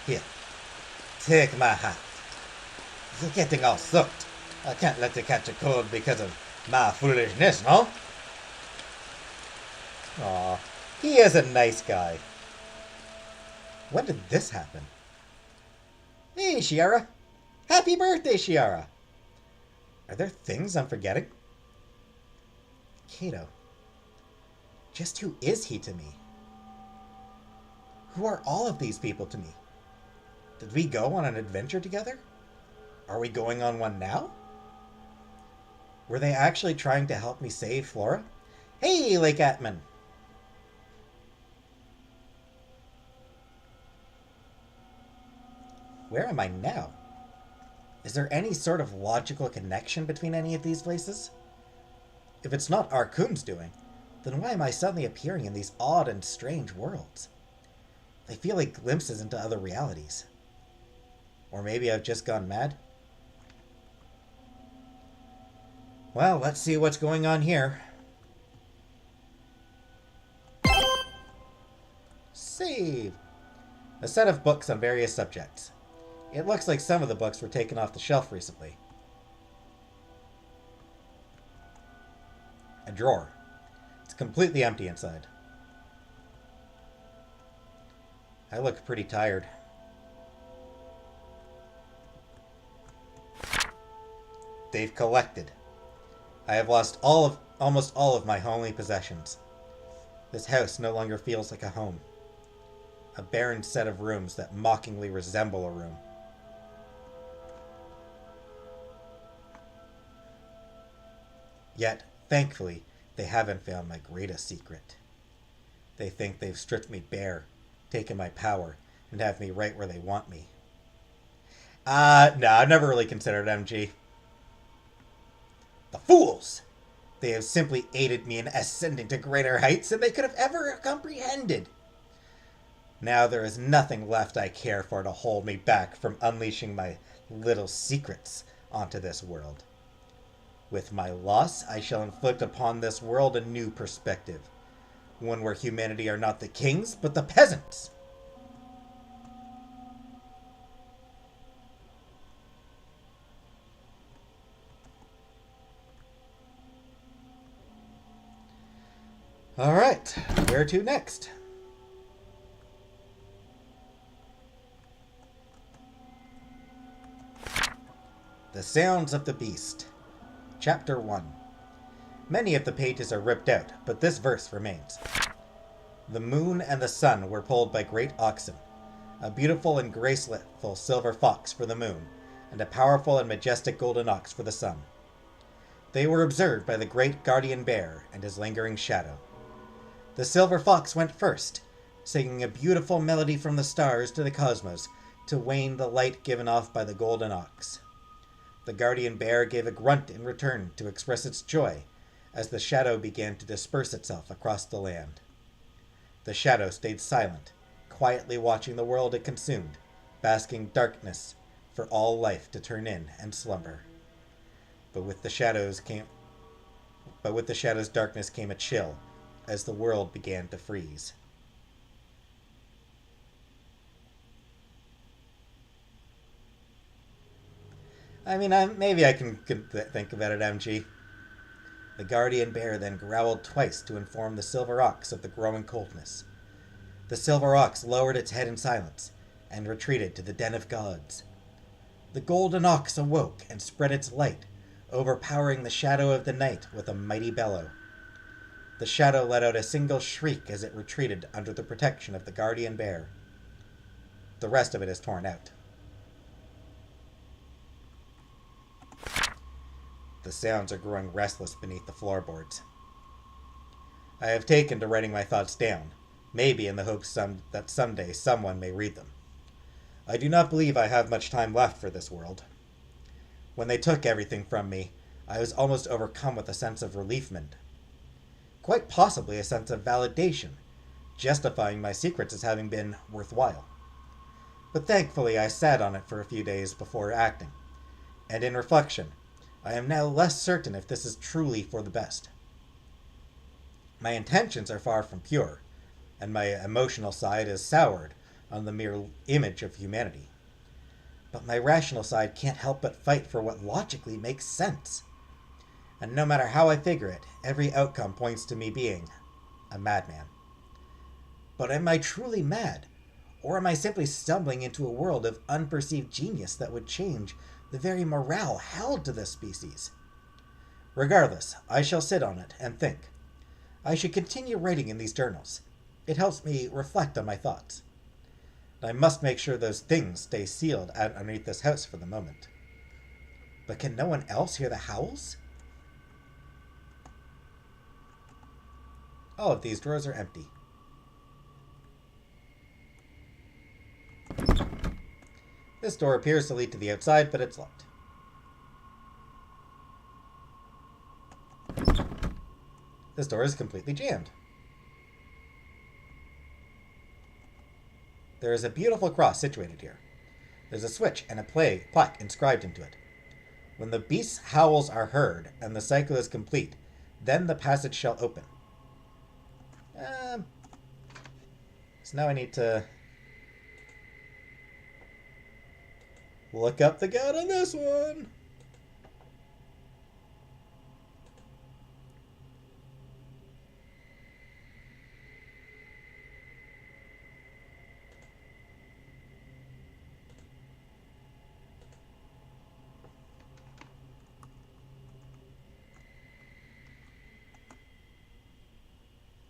Here, take my hat. You're getting all soaked. I can't let you catch a cold because of my foolishness, no? Aw, he is a nice guy. When did this happen? Hey, Shiara. Happy birthday, Shiara. Are there things I'm forgetting? Kato. Just who is he to me? Who are all of these people to me? Did we go on an adventure together? Are we going on one now? Were they actually trying to help me save Flora? Hey, Lake Atman! Where am I now? Is there any sort of logical connection between any of these places? If it's not Arcoon's doing, then why am I suddenly appearing in these odd and strange worlds? They feel like glimpses into other realities. Or maybe I've just gone mad? Well, let's see what's going on here. Save! A set of books on various subjects. It looks like some of the books were taken off the shelf recently. A drawer. It's completely empty inside. I look pretty tired. They've collected. I have lost almost all of my homely possessions. This house no longer feels like a home. A barren set of rooms that mockingly resemble a room. Yet, thankfully, they haven't found my greatest secret. They think they've stripped me bare, taken my power, and have me right where they want me. No, I've never really considered MG. The fools! They have simply aided me in ascending to greater heights than they could have ever comprehended. Now there is nothing left I care for to hold me back from unleashing my little secrets onto this world. With my loss, I shall inflict upon this world a new perspective. One where humanity are not the kings, but the peasants. Alright, where to next? The Sounds of the Beast. Chapter 1. Many of the pages are ripped out, but this verse remains. The moon and the sun were pulled by great oxen, a beautiful and graceful silver fox for the moon, and a powerful and majestic golden ox for the sun. They were observed by the great guardian bear and his lingering shadow. The silver fox went first, singing a beautiful melody from the stars to the cosmos to wane the light given off by the golden ox. The guardian bear gave a grunt in return to express its joy as the shadow began to disperse itself across the land. The shadow stayed silent, quietly watching the world it consumed, basking darkness for all life to turn in and slumber. But with the shadow's darkness came a chill as the world began to freeze. I mean, maybe I can think about it, MG. The guardian bear then growled twice to inform the silver ox of the growing coldness. The silver ox lowered its head in silence and retreated to the den of gods. The golden ox awoke and spread its light, overpowering the shadow of the night with a mighty bellow. The shadow let out a single shriek as it retreated under the protection of the guardian bear. The rest of it is torn out. The sounds are growing restless beneath the floorboards. I have taken to writing my thoughts down, maybe in the hopes that someday someone may read them. I do not believe I have much time left for this world. When they took everything from me, I was almost overcome with a sense of reliefment. Quite possibly a sense of validation, justifying my secrets as having been worthwhile. But thankfully I sat on it for a few days before acting, and in reflection, I am now less certain if this is truly for the best. My intentions are far from pure, and my emotional side is soured on the mere image of humanity. But my rational side can't help but fight for what logically makes sense. And no matter how I figure it, every outcome points to me being a madman. But am I truly mad? Or am I simply stumbling into a world of unperceived genius that would change the very morale held to this species? Regardless, I shall sit on it and think. I should continue writing in these journals. It helps me reflect on my thoughts. I must make sure those things stay sealed underneath this house for the moment. But can no one else hear the howls? All of these drawers are empty. This door appears to lead to the outside, but it's locked. This door is completely jammed. There is a beautiful cross situated here. There's a switch and a plaque inscribed into it. When the beast's howls are heard and the cycle is complete, then the passage shall open. So now I need to look up the god on this one.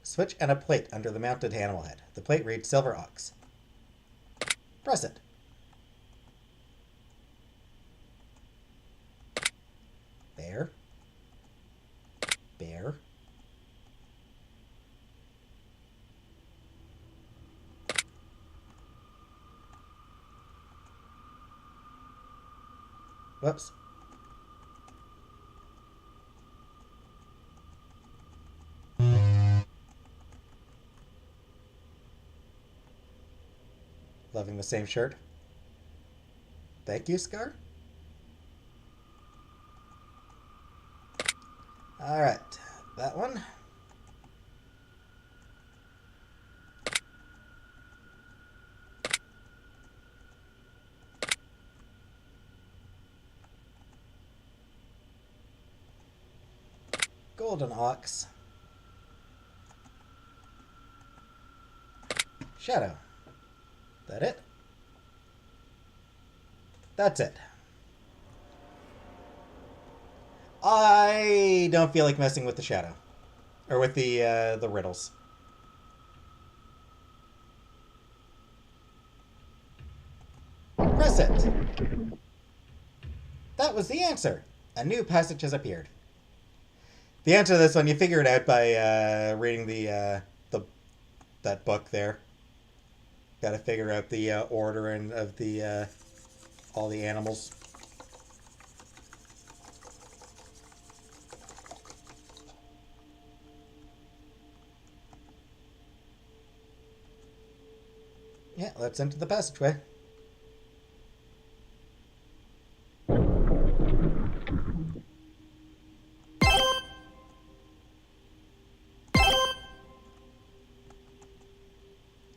Switch and a plate under the mounted animal head. The plate reads Silver Ox. Press it. Bear. Bear. Whoops. Loving the same shirt. Thank you, Scar. Alright, that one. Golden Ox. Shadow. That it? That's it. I don't feel like messing with the shadow. Or with the riddles. Press it! That was the answer! A new passage has appeared. The answer to this one, you figure it out by reading that book there. Got to figure out the order and of the all the animals. Yeah, let's enter the passageway.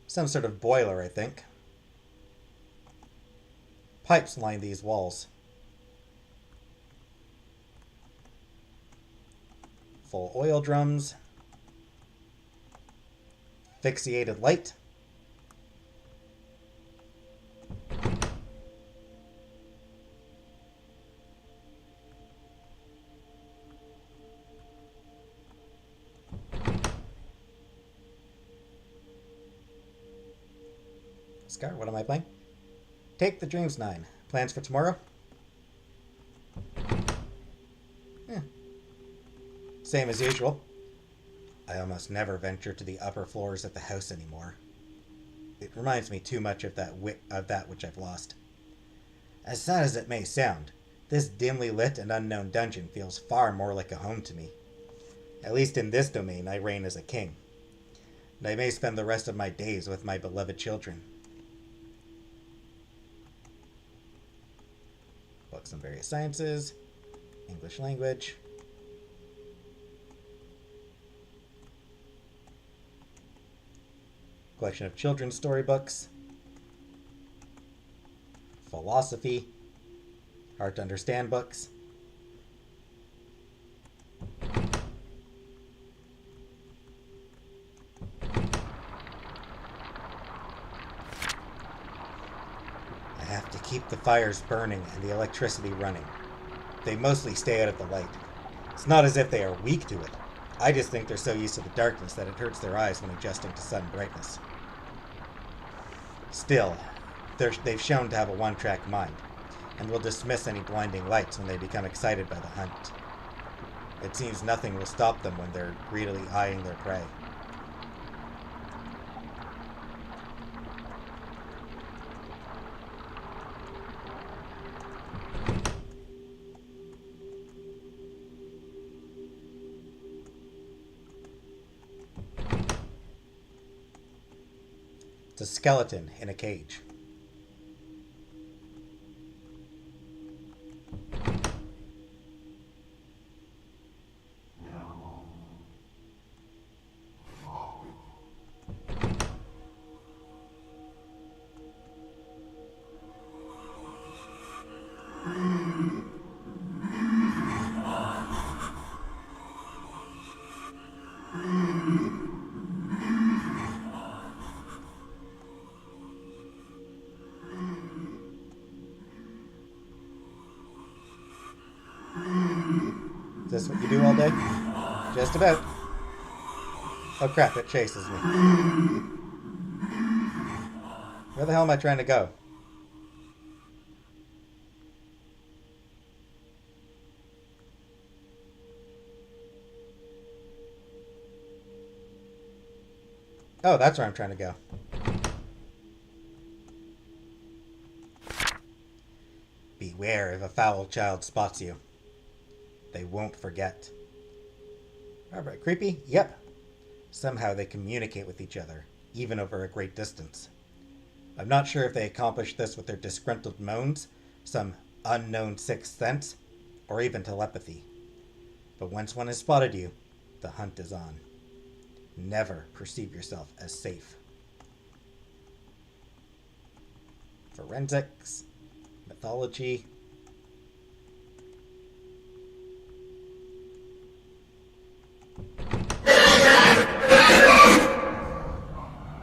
Some sort of boiler, I think. Pipes line these walls. Full oil drums. Fixated light. Scar, what am I playing? Take the Dreams 9. Plans for tomorrow? Same as usual. I almost never venture to the upper floors of the house anymore. It reminds me too much of that which I've lost. As sad as it may sound, this dimly lit and unknown dungeon feels far more like a home to me. At least in this domain I reign as a king. And I may spend the rest of my days with my beloved children. Books on various sciences, English language. Collection of children's storybooks. Philosophy. Hard to understand books. I have to keep the fires burning and the electricity running. They mostly stay out of the light. It's not as if they are weak to it. I just think they're so used to the darkness that it hurts their eyes when adjusting to sun brightness. Still, they've shown to have a one-track mind, and will dismiss any blinding lights when they become excited by the hunt. It seems nothing will stop them when they're greedily eyeing their prey. It's a skeleton in a cage. this what you do all day? Just about. Oh crap, it chases me. Where the hell am I trying to go? Oh, that's where I'm trying to go. Beware if a foul child spots you. They won't forget. Alright, creepy? Yep. Somehow they communicate with each other, even over a great distance. I'm not sure if they accomplish this with their disgruntled moans, some unknown sixth sense, or even telepathy. But once one has spotted you, the hunt is on. Never perceive yourself as safe. Forensics, mythology.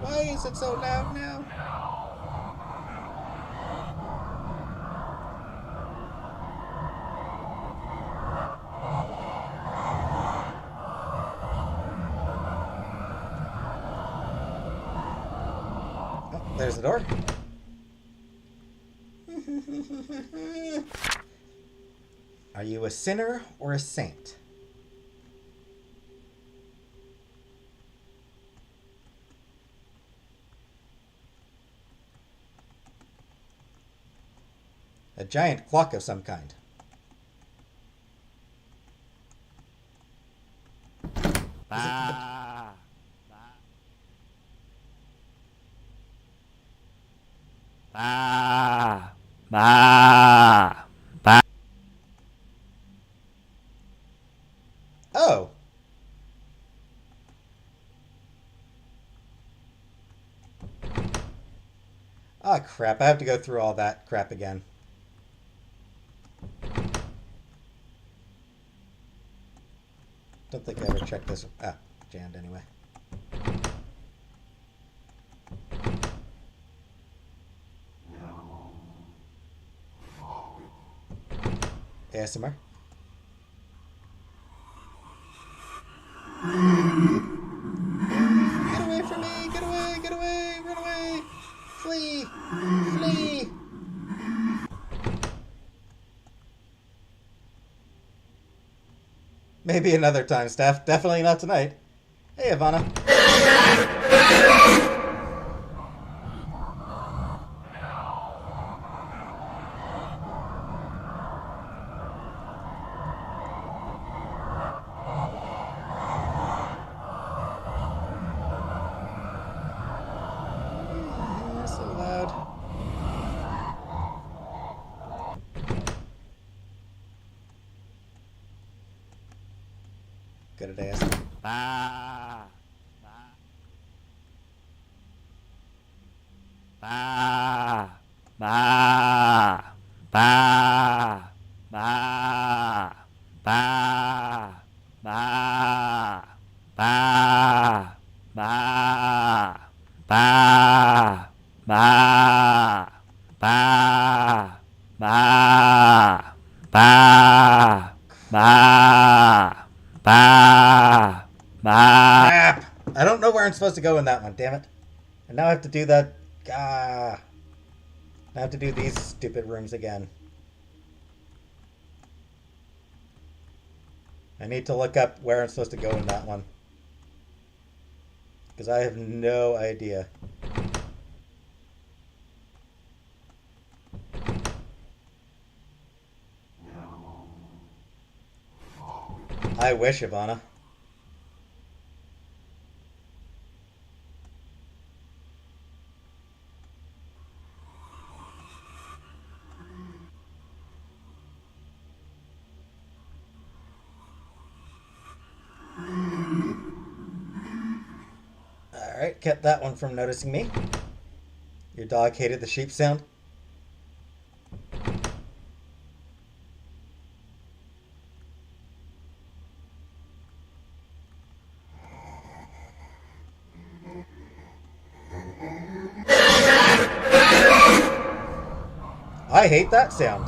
Why is it so loud now? Oh, there's the door. Are you a sinner or a saint? A giant clock of some kind. Oh. Ah, crap. I have to go through all that crap again. Don't think I ever checked this. Ah, jammed anyway. ASMR. Get away from me! Get away! Get away! Run away! Flee! Flee! Maybe another time, Steph. Definitely not tonight. Hey, Ivana. So loud. Good at ASMR. Crap! I don't know where I'm supposed to go in that one, damn it. And now I have to do that. I have to do these stupid rooms again. I need to look up where I'm supposed to go in that one. Because I have no idea. I wish, Ivana. Alright, kept that one from noticing me. Your dog hated the sheep sound. I hate that sound.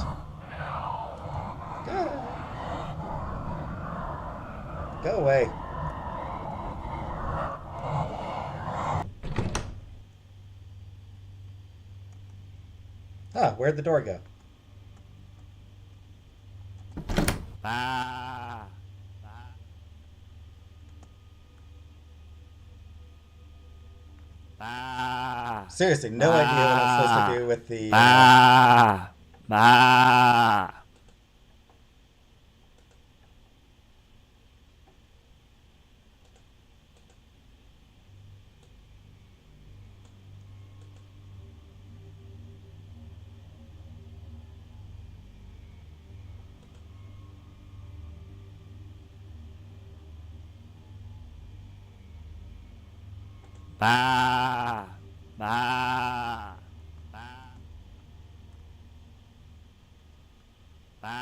Go away. Ah, where'd the door go? Ah. Ah. Seriously, no idea what I'm supposed to do with the... Ah. Ah. Ba, ba, ba, ba,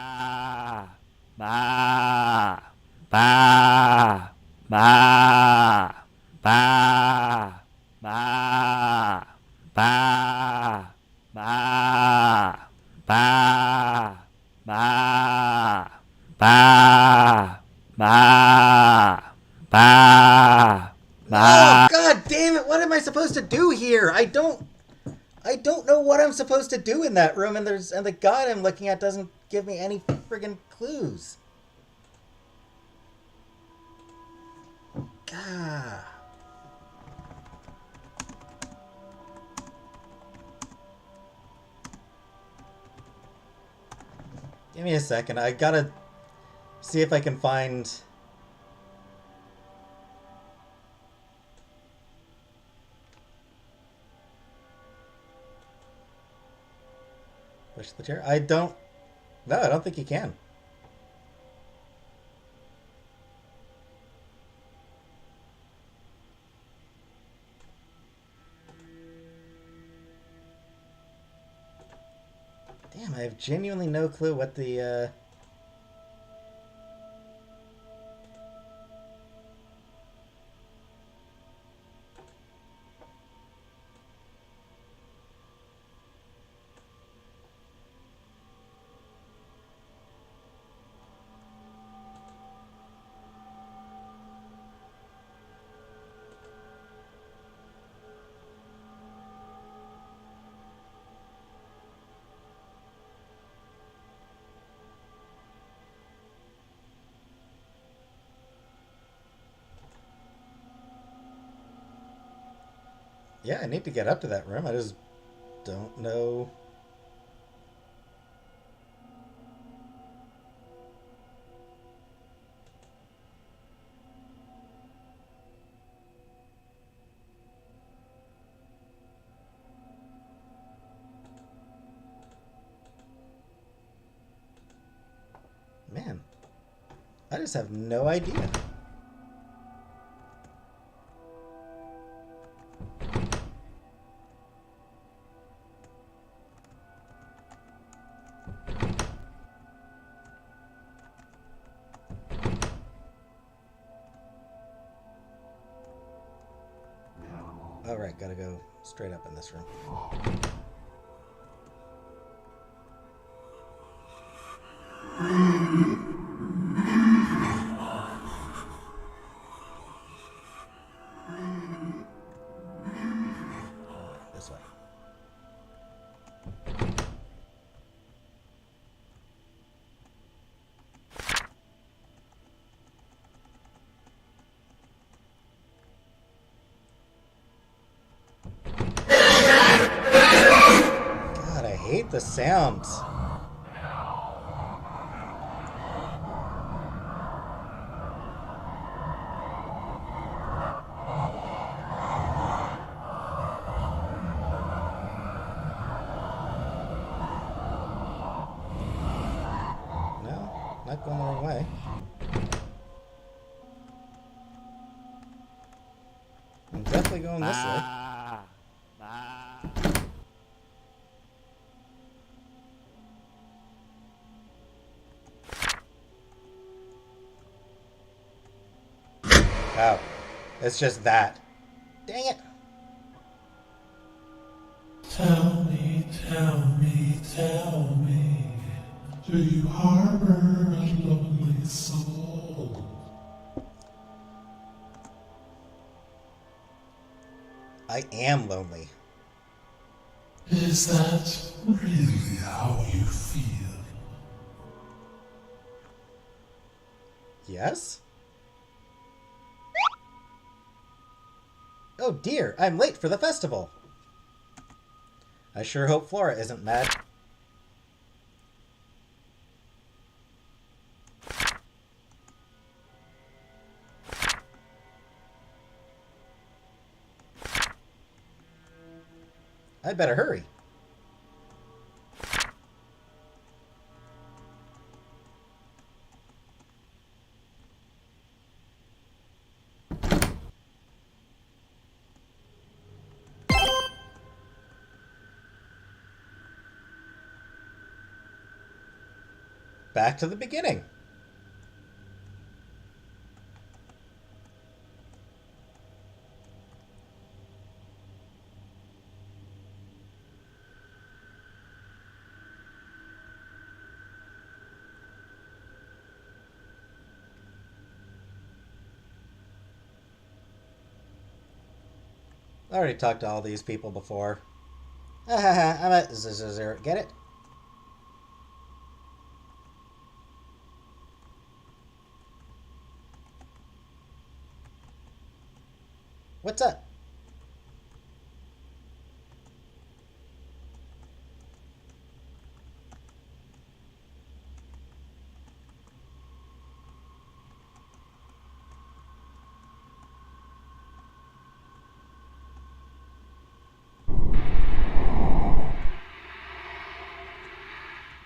ba, ba, ba, ba, ba, ba, ba, ba, ba, ba, ba, Oh, ba. god damn it! What am I supposed to do here? I don't know what I'm supposed to do in that room, and the guide I'm looking at doesn't give me any friggin' clues. God. Give me a second. I gotta see if I can find... Push the chair. I don't... No, I don't think you can. Damn, I have genuinely no clue what the, Yeah, I need to get up to that room. I just don't know. Man, I just have no idea. Alright, gotta go straight up in this room. This way. God, I hate the sounds. No, not going the wrong way. I'm definitely going this way. Oh, it's just that. Dang it. Tell me, tell me, tell me, do you harbor a lonely soul? I am lonely. Is that really how you feel? Yes? Oh dear, I'm late for the festival. I sure hope Flora isn't mad. I better hurry. Back to the beginning. I already talked to all these people before. I'm at zero. Get it? What's up?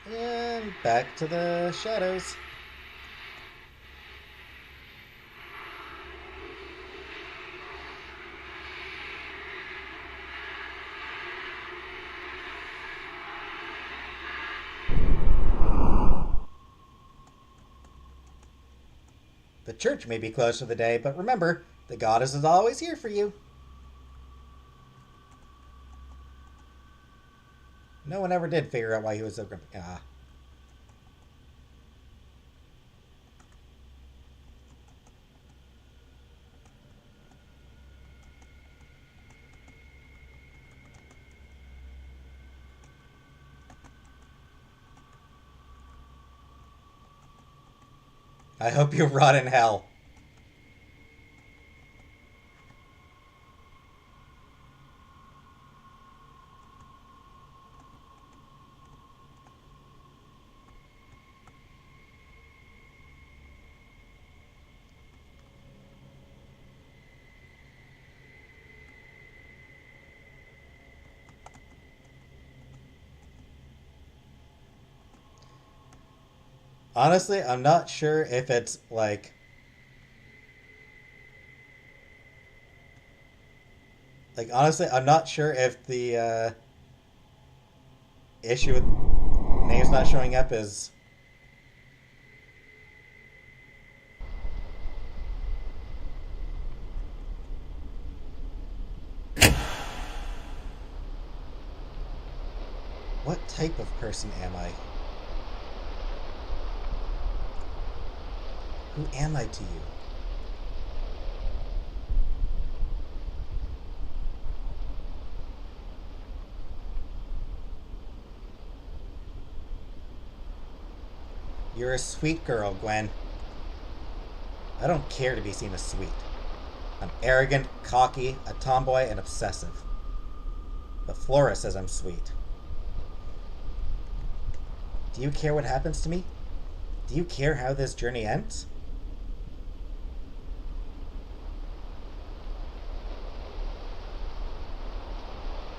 And back to the shadows. The church may be closed for the day, but remember, the goddess is always here for you. No one ever did figure out why he was so grumpy. Ah. I hope you rot in hell. Honestly, I'm not sure if it's honestly, I'm not sure if the issue with names not showing up is what type of person am I? Who am I to you? You're a sweet girl, Gwen. I don't care to be seen as sweet. I'm arrogant, cocky, a tomboy, and obsessive. But Flora says I'm sweet. Do you care what happens to me? Do you care how this journey ends?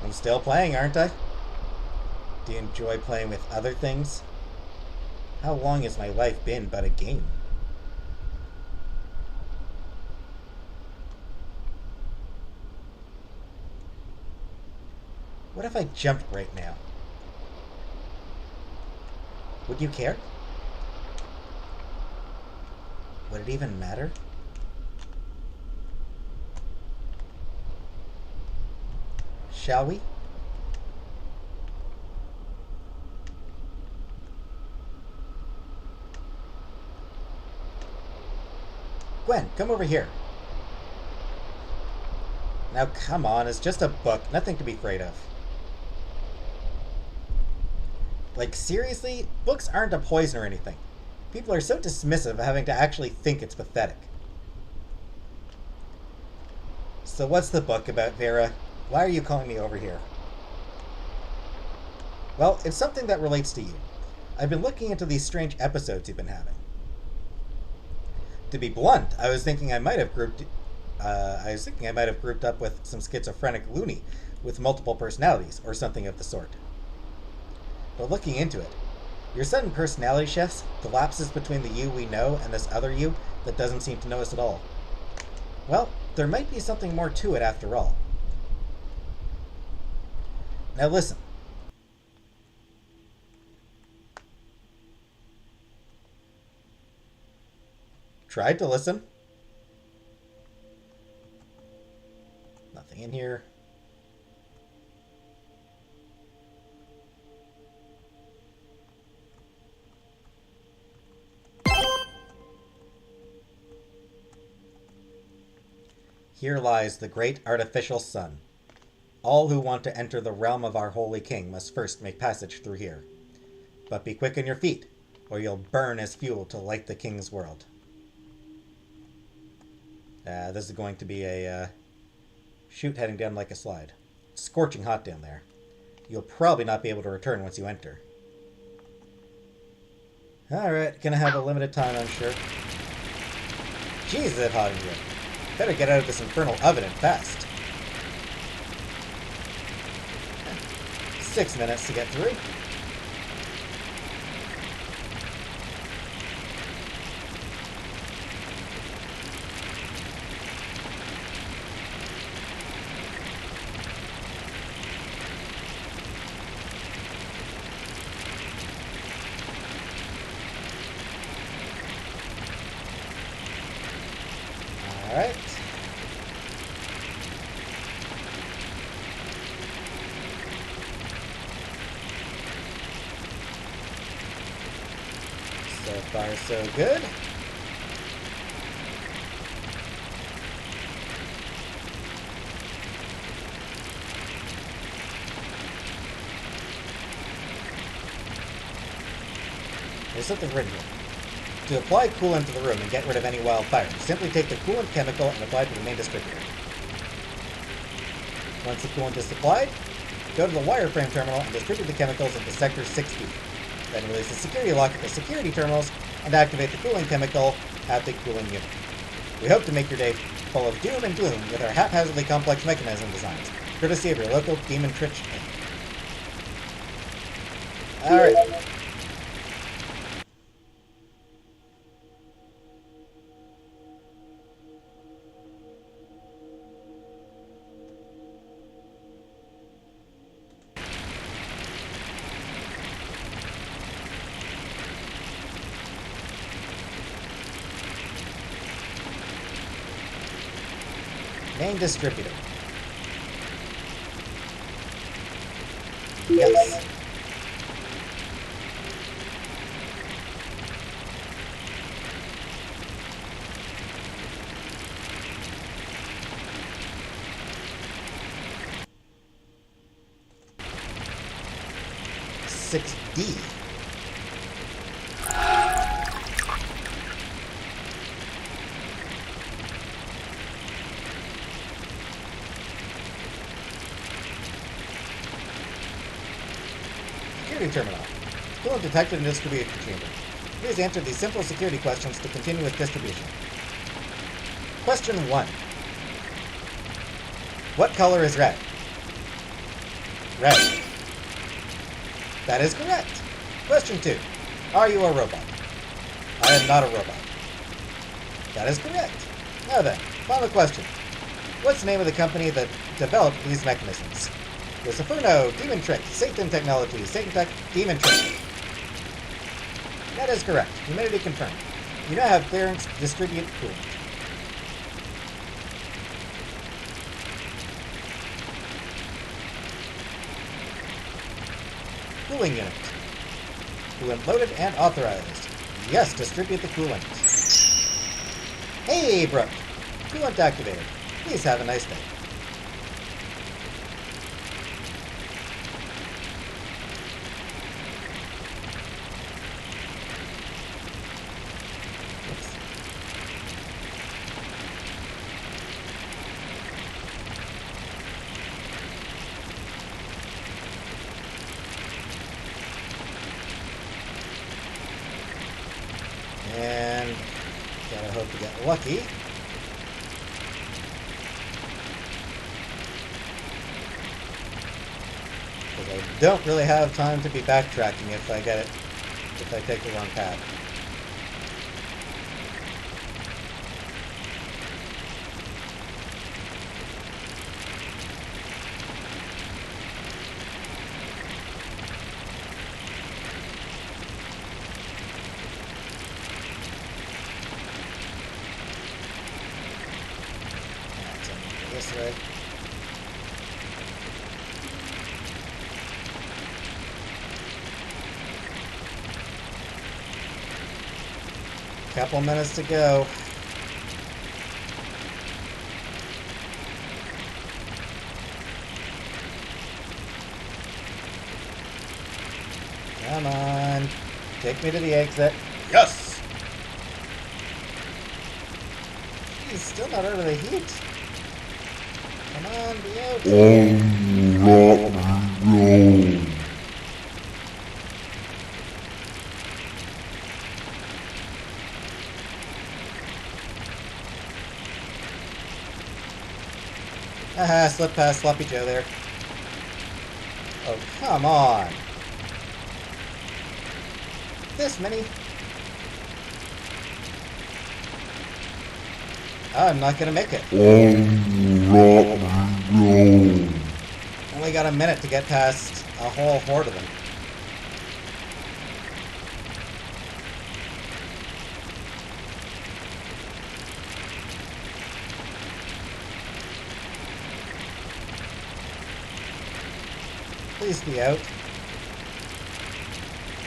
I'm still playing, aren't I? Do you enjoy playing with other things? How long has my life been but a game? What if I jumped right now? Would you care? Would it even matter? Shall we? Gwen, come over here. Now come on, it's just a book. Nothing to be afraid of. Like, seriously? Books aren't a poison or anything. People are so dismissive of having to actually think it's pathetic. So what's the book about, Vera? Why are you calling me over here? Well, it's something that relates to you. I've been looking into these strange episodes you've been having. To be blunt, I was thinking I might have grouped up with some schizophrenic loony with multiple personalities or something of the sort. But looking into it, your sudden personality shifts, the lapses between the you we know and this other you that doesn't seem to know us at all. Well, there might be something more to it after all. Now listen. Tried to listen. Nothing in here. Here lies the great artificial sun. All who want to enter the realm of our holy king must first make passage through here. But be quick on your feet, or you'll burn as fuel to light the king's world. This is going to be a chute heading down like a slide. It's scorching hot down there. You'll probably not be able to return once you enter. Alright, gonna have a limited time, I'm sure. Jeez, is it hot in here. Better get out of this infernal oven and fast. 6 minutes to get through. Alright. So far, so good. There's something written here. To apply coolant to the room and get rid of any wildfire, simply take the coolant chemical and apply it to the main distributor. Once the coolant is supplied, go to the wireframe terminal and distribute the chemicals into Sector 6B. Then release the security lock at the security terminals and activate the cooling chemical at the cooling unit. We hope to make your day full of doom and gloom with our haphazardly complex mechanism designs, courtesy of your local Demon Trick. Alright. Main distributor. Yes. Six D. Security terminal. Coolant detected in distribution chamber. Please answer these simple security questions to continue with distribution. Question 1. What color is red? Red. That is correct. Question 2. Are you a robot? I am not a robot. That is correct. Now then, final question. What's the name of the company that developed these mechanisms? Luciferno, Demon Trick, Satan Technology, Satan Tech, Demon Trick. That is correct. Humidity confirmed. You now have clearance to distribute coolant. Cooling unit. Coolant loaded and authorized. Yes, distribute the coolant. Hey, Brooke. Coolant activated. Please have a nice day. And gotta hope to get lucky. Because I don't really have time to be backtracking if I take the wrong path. This way. Couple minutes to go. Come on. Take me to the exit. Yes! He's still not out of the heat. Come on, be out. Roll. Haha, slip past Sloppy Joe there. Oh, come on. This many. I'm not gonna make it. Roll. Only got a minute to get past a whole horde of them. Please be out.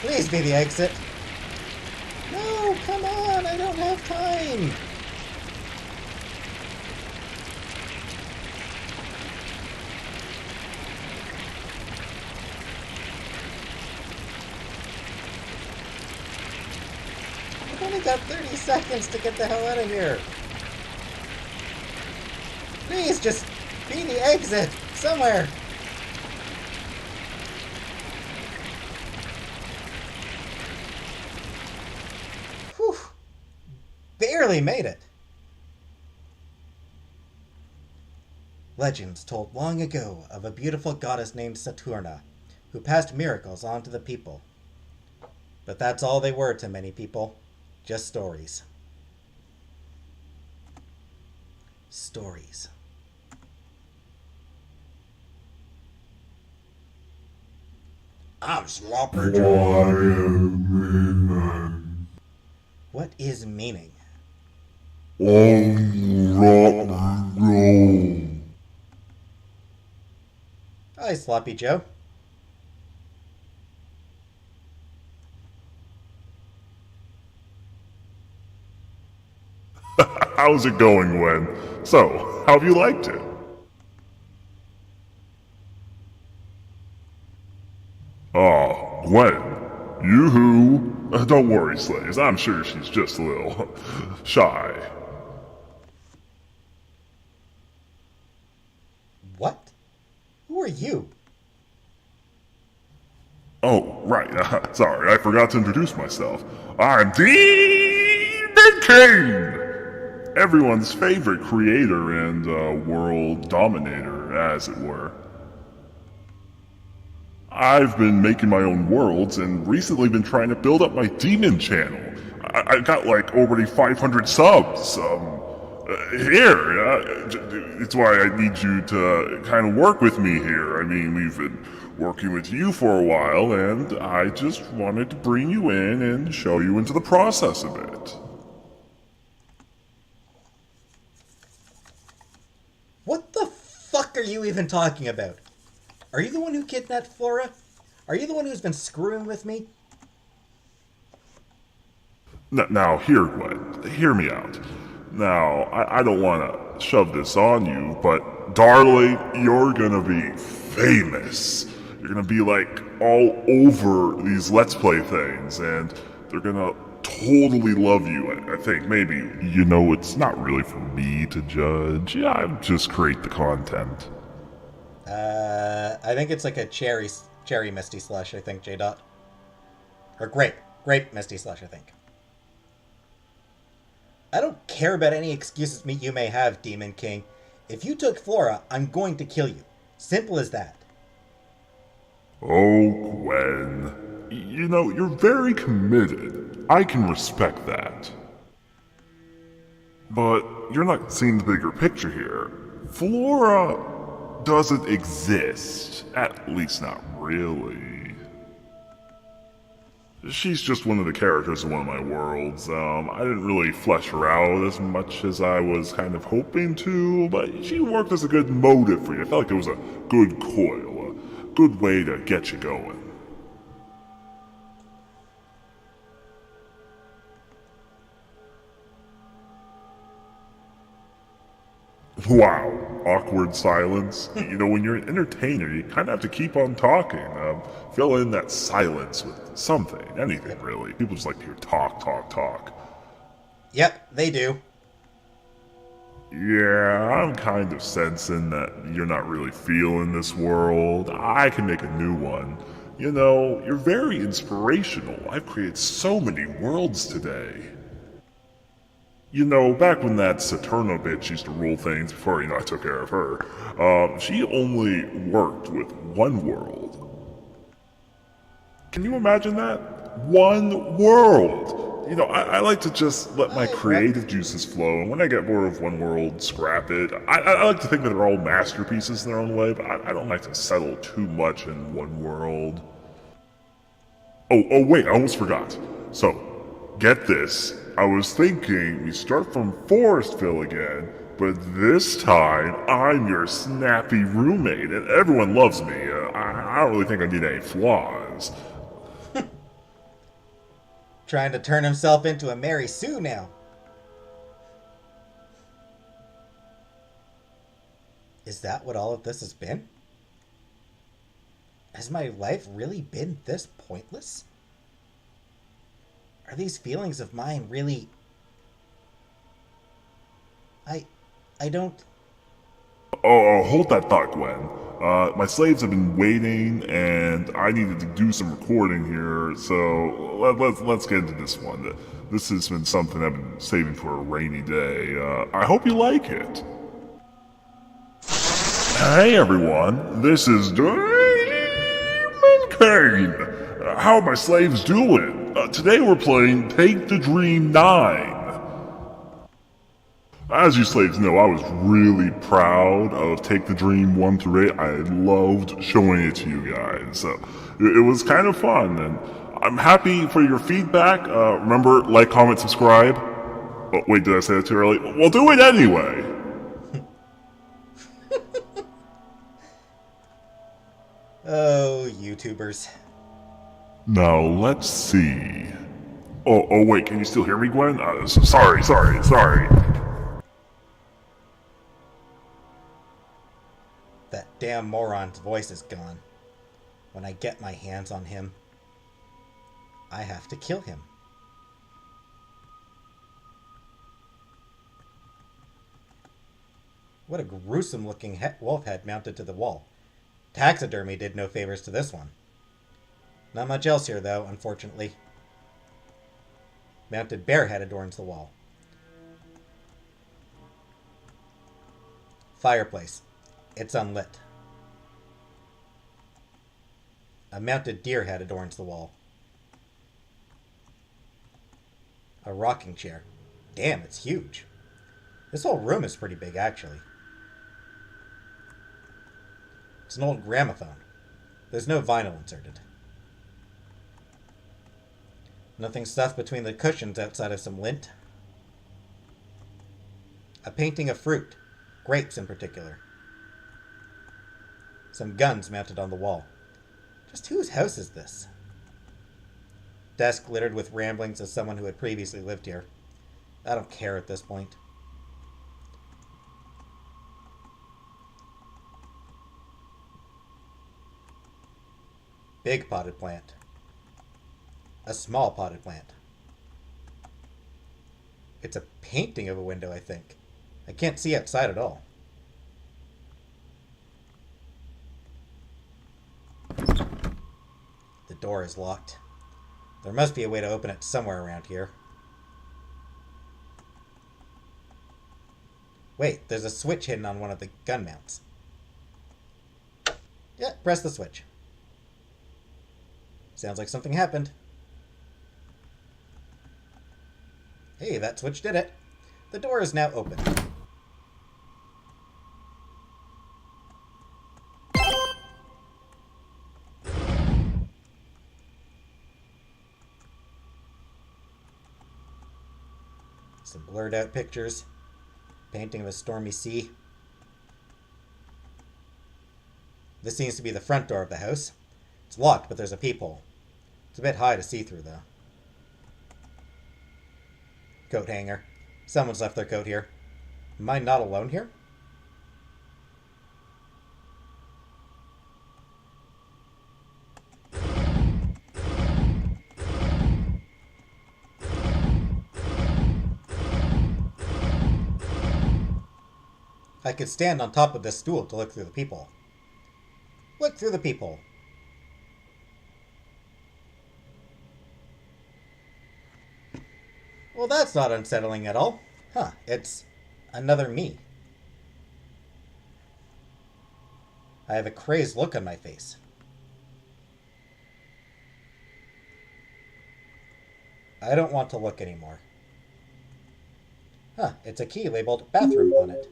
Please be the exit. No, come on, I don't have time. I've only got 30 seconds to get the hell out of here. Please just be the exit somewhere. Whew. Barely made it. Legends told long ago of a beautiful goddess named Saturna, who passed miracles on to the people. But that's all they were to many people. Just stories. Stories. I'm Sloppy Joe. What is meaning? Roll. Hi, Sloppy Joe. How's it going, Wen? So, how have you liked it? Oh, Gwen. Yoo-hoo. Don't worry, Slays. I'm sure she's just a little shy. What? Who are you? Oh, right. Sorry, I forgot to introduce myself. I'm Demon King! Everyone's favorite creator and world dominator, as it were. I've been making my own worlds and recently been trying to build up my demon channel. I've got like already 500 subs. It's why I need you to kind of work with me here. I mean, we've been working with you for a while and I just wanted to bring you in and show you into the process a bit. What the fuck are you even talking about? Are you the one who kidnapped Flora? Are you the one who's been screwing with me? Now, here, Gwen, hear me out. Now, I don't want to shove this on you, but darling, you're gonna be famous. You're gonna be like all over these Let's Play things, and they're gonna totally love you. I think maybe, it's not really for me to judge. Yeah, I just create the content. I think it's like a cherry Misty Slush, I think, J-Dot. Or grape Misty Slush, I think. I don't care about any excuses you may have, Demon King. If you took Flora, I'm going to kill you. Simple as that. Oh, Gwen. You know, you're very committed. I can respect that. But you're not seeing the bigger picture here. Flora doesn't exist. At least not really. She's just one of the characters in one of my worlds. I didn't really flesh her out as much as I was kind of hoping to, but she worked as a good motive for you. I felt like it was a good coil, a good way to get you going. Wow, awkward silence. You know, when you're an entertainer, you kind of have to keep on talking. Fill in that silence with something, anything really. People just like to hear talk, talk, talk. Yep, they do. Yeah, I'm kind of sensing that you're not really feeling this world. I can make a new one. You know, you're very inspirational. I've created so many worlds today. You know, back when that Saturno bitch used to rule things before, I took care of her, she only worked with one world. Can you imagine that? One world! You know, I like to just let my creative juices flow, and when I get bored of one world, scrap it. I like to think that they're all masterpieces in their own way, but I don't like to settle too much in one world. Oh, wait, I almost forgot. So, get this. I was thinking we start from Forestville again, but this time I'm your snappy roommate, and everyone loves me. I don't really think I need any flaws. Trying to turn himself into a Mary Sue now. Is that what all of this has been? Has my life really been this pointless? Are these feelings of mine really... I don't... Oh, hold that thought, Gwen. My slaves have been waiting, and I needed to do some recording here, so let's get into this one. This has been something I've been saving for a rainy day. I hope you like it. Hey everyone, this is Demon King. How are my slaves doing? Today we're playing Take the Dream 9. As you slaves know, I was really proud of Take the Dream 1 through 8. I loved showing it to you guys. It was kind of fun, and I'm happy for your feedback. Remember, like, comment, subscribe. Oh, wait, did I say that too early? Well, do it anyway. Oh, YouTubers. Now, let's see. Oh, wait, can you still hear me, Gwen? Sorry. That damn moron's voice is gone. When I get my hands on him, I have to kill him. What a gruesome looking wolf head mounted to the wall. Taxidermy did no favors to this one. Not much else here, though, unfortunately. Mounted bear head adorns the wall. Fireplace. It's unlit. A mounted deer head adorns the wall. A rocking chair. Damn, it's huge. This whole room is pretty big, actually. It's an old gramophone. There's no vinyl inserted. Nothing stuffed between the cushions outside of some lint. A painting of fruit. Grapes in particular. Some guns mounted on the wall. Just whose house is this? Desk littered with ramblings of someone who had previously lived here. I don't care at this point. Big potted plant. A small potted plant. It's a painting of a window, I think. I can't see outside at all. The door is locked. There must be a way to open it somewhere around here. Wait, there's a switch hidden on one of the gun mounts. Yeah, press the switch. Sounds like something happened. Hey, that switch did it. The door is now open. Some blurred out pictures. Painting of a stormy sea. This seems to be the front door of the house. It's locked, but there's a peephole. It's a bit high to see through, though. Coat hanger. Someone's left their coat here. Am I not alone here? I could stand on top of this stool to look through the peephole. Look through the peephole. Well, that's not unsettling at all. Huh, it's another me. I have a crazed look on my face. I don't want to look anymore. Huh, it's a key labeled bathroom on it.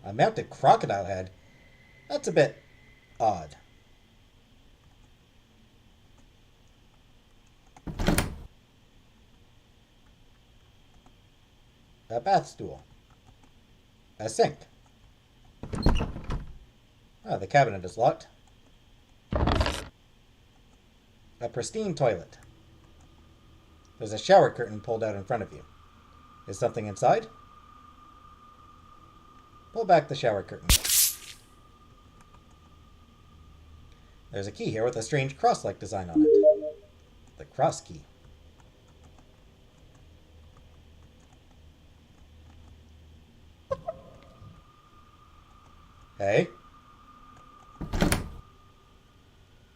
A mounted crocodile head? That's a bit odd. A bath stool. A sink. Oh, the cabinet is locked. A pristine toilet. There's a shower curtain pulled out in front of you. Is something inside? Pull back the shower curtain. There's a key here with a strange cross-like design on it. The cross key. Hey.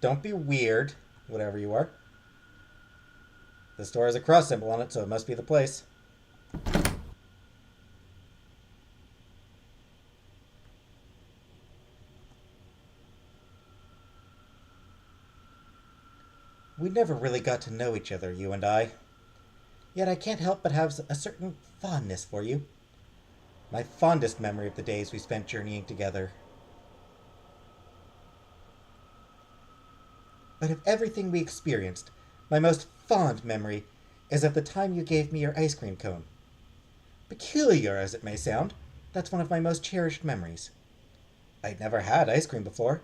Don't be weird, whatever you are. This door has a cross symbol on it, so it must be the place. We never really got to know each other, you and I. Yet I can't help but have a certain fondness for you. My fondest memory of the days we spent journeying together. But of everything we experienced, my most fond memory is of the time you gave me your ice cream cone. Peculiar as it may sound, that's one of my most cherished memories. I'd never had ice cream before.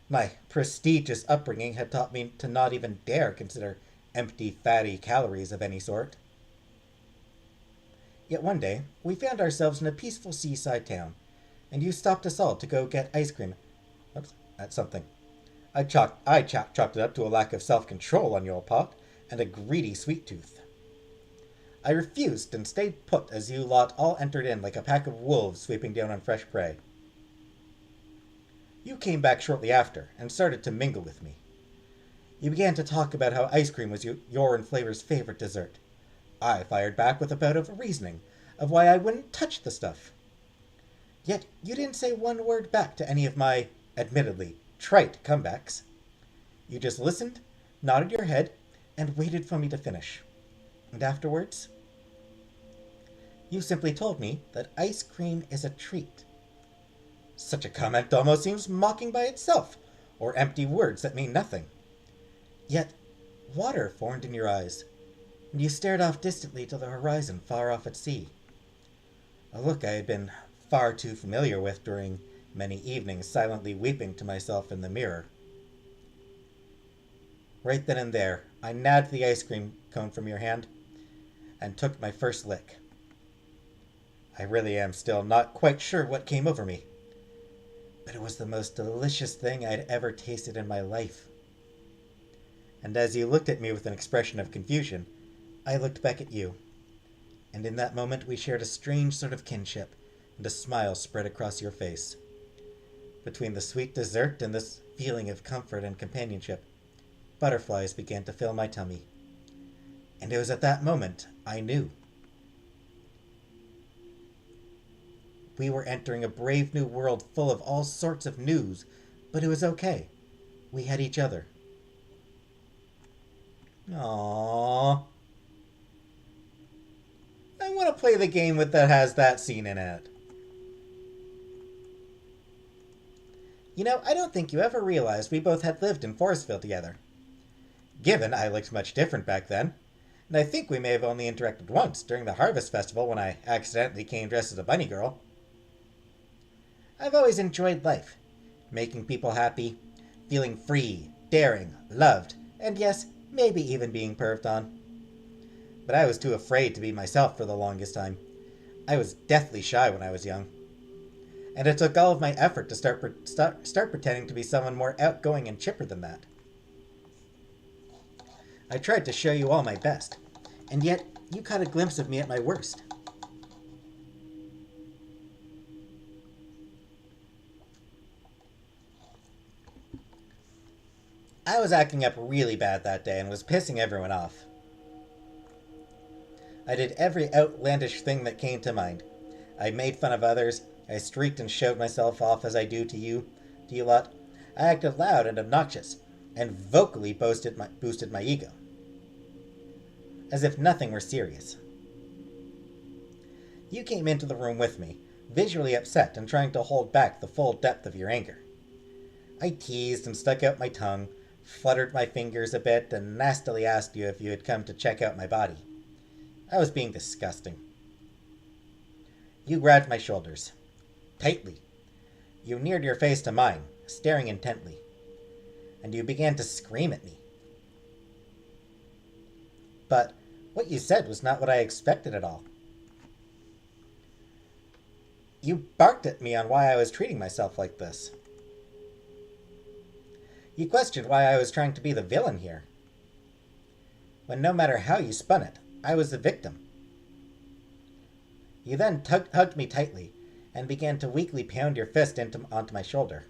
My prestigious upbringing had taught me to not even dare consider empty, fatty calories of any sort. Yet one day, we found ourselves in a peaceful seaside town, and you stopped us all to go get ice cream. Oops, that's something. I chalked it up to a lack of self-control on your part, and a greedy sweet tooth. I refused and stayed put as you lot all entered in like a pack of wolves sweeping down on fresh prey. You came back shortly after, and started to mingle with me. You began to talk about how ice cream was your and Flavor's favorite dessert. I fired back with a bout of reasoning of why I wouldn't touch the stuff. Yet you didn't say one word back to any of my, admittedly, trite comebacks. You just listened, nodded your head, and waited for me to finish. And afterwards, you simply told me that ice cream is a treat. Such a comment almost seems mocking by itself, or empty words that mean nothing. Yet, water formed in your eyes, and you stared off distantly to the horizon far off at sea. A look I had been far too familiar with during many evenings silently weeping to myself in the mirror. Right then and there, I nabbed the ice cream cone from your hand and took my first lick. I really am still not quite sure what came over me, but it was the most delicious thing I'd ever tasted in my life. And as you looked at me with an expression of confusion, I looked back at you, and in that moment we shared a strange sort of kinship, and a smile spread across your face. Between the sweet dessert and this feeling of comfort and companionship, butterflies began to fill my tummy. And it was at that moment I knew. We were entering a brave new world full of all sorts of news, but it was okay. We had each other. Aww. I want to play the game that has that scene in it. You know, I don't think you ever realized we both had lived in Forestville together. Given I looked much different back then, and I think we may have only interacted once during the Harvest Festival when I accidentally came dressed as a bunny girl. I've always enjoyed life, making people happy, feeling free, daring, loved, and yes, maybe even being perved on. But I was too afraid to be myself for the longest time. I was deathly shy when I was young. And it took all of my effort to start pretending to be someone more outgoing and chipper than that. I tried to show you all my best, and yet you caught a glimpse of me at my worst. I was acting up really bad that day and was pissing everyone off. I did every outlandish thing that came to mind. I made fun of others, I streaked and showed myself off as I do to you lot. I acted loud and obnoxious, and vocally boosted my ego. As if nothing were serious. You came into the room with me, visually upset and trying to hold back the full depth of your anger. I teased and stuck out my tongue, fluttered my fingers a bit, and nastily asked you if you had come to check out my body. I was being disgusting. You grabbed my shoulders. Tightly. You neared your face to mine, staring intently. And you began to scream at me. But what you said was not what I expected at all. You barked at me on why I was treating myself like this. You questioned why I was trying to be the villain here. When no matter how you spun it, I was the victim. You then hugged me tightly and began to weakly pound your fist onto my shoulder.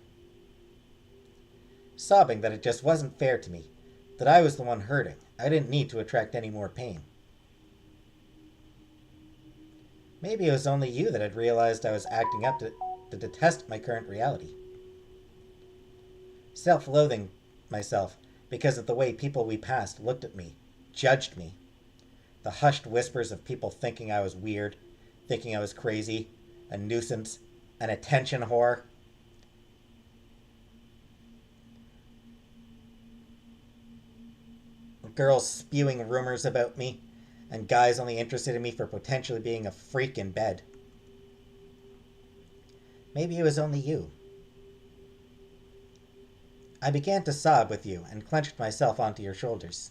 Sobbing that it just wasn't fair to me, that I was the one hurting. I didn't need to attract any more pain. Maybe it was only you that had realized I was acting up to detest my current reality. Self-loathing myself because of the way people we passed looked at me, judged me. The hushed whispers of people thinking I was weird, thinking I was crazy, a nuisance, an attention whore. Girls spewing rumors about me, and guys only interested in me for potentially being a freak in bed. Maybe it was only you. I began to sob with you and clenched myself onto your shoulders.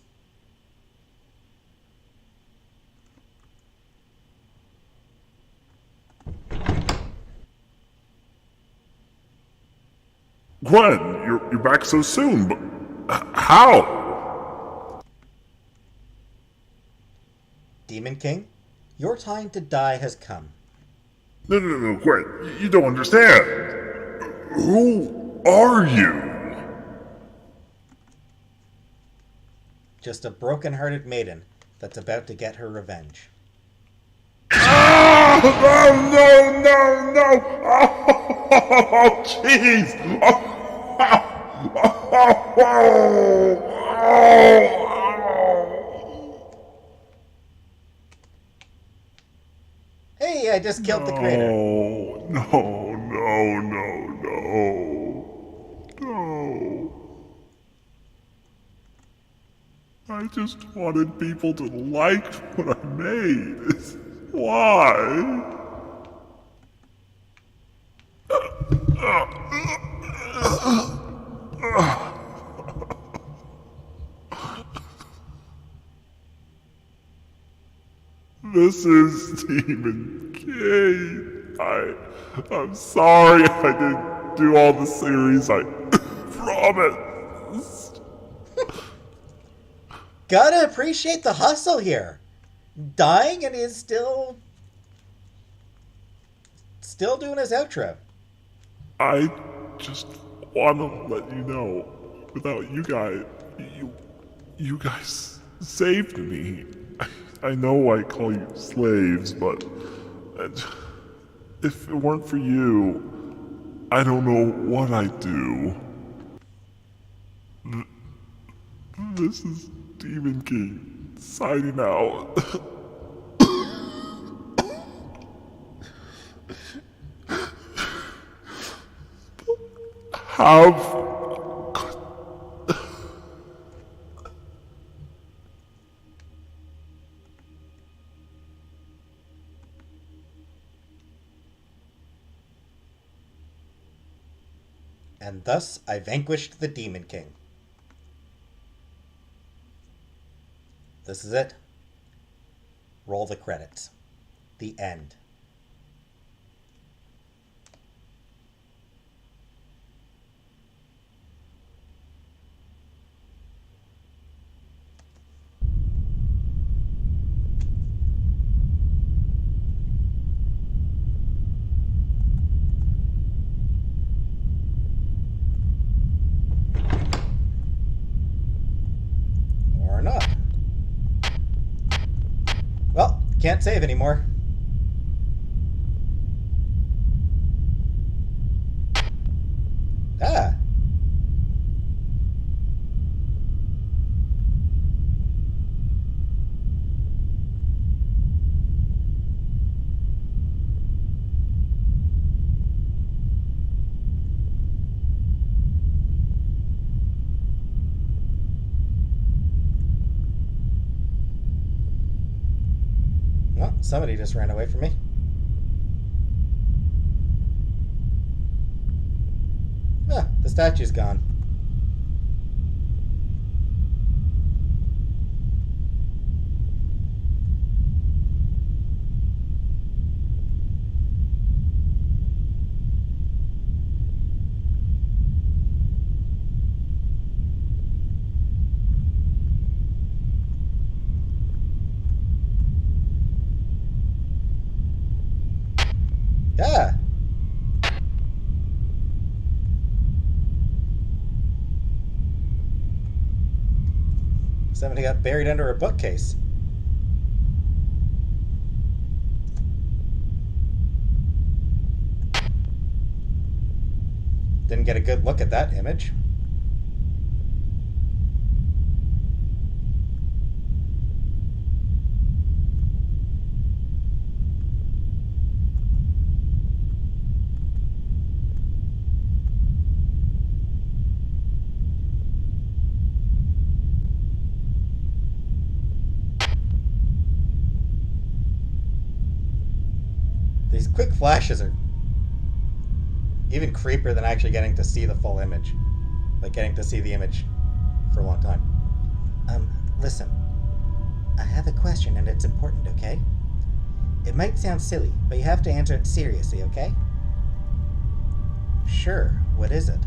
Gwen, you're back so soon, but how? Demon King, your time to die has come. No, Gwen, you don't understand. Who are you? Just a broken-hearted maiden that's about to get her revenge. Ah! No! Oh, jeez! Hey, I just killed the creator. No. I just wanted people to like what I made. Why? This is Demon King. I'm sorry I didn't do all the series. I promised. Gotta appreciate the hustle here. Dying and he's still doing his outro. I just want to let you know, without you guys, you guys saved me. I know I call you slaves, but if it weren't for you, I don't know what I'd do. This is Demon King signing out. Have And thus I vanquished the Demon King. This is it. Roll the credits. The end. Or not. Well, can't save anymore. Ah. Well, somebody just ran away from me. Ah, the statue's gone. Ah! Somebody got buried under a bookcase. Didn't get a good look at that image. These quick flashes are even creepier than actually getting to see the full image. Like getting to see the image for a long time. Listen. I have a question and it's important, okay? It might sound silly, but you have to answer it seriously, okay? Sure, what is it?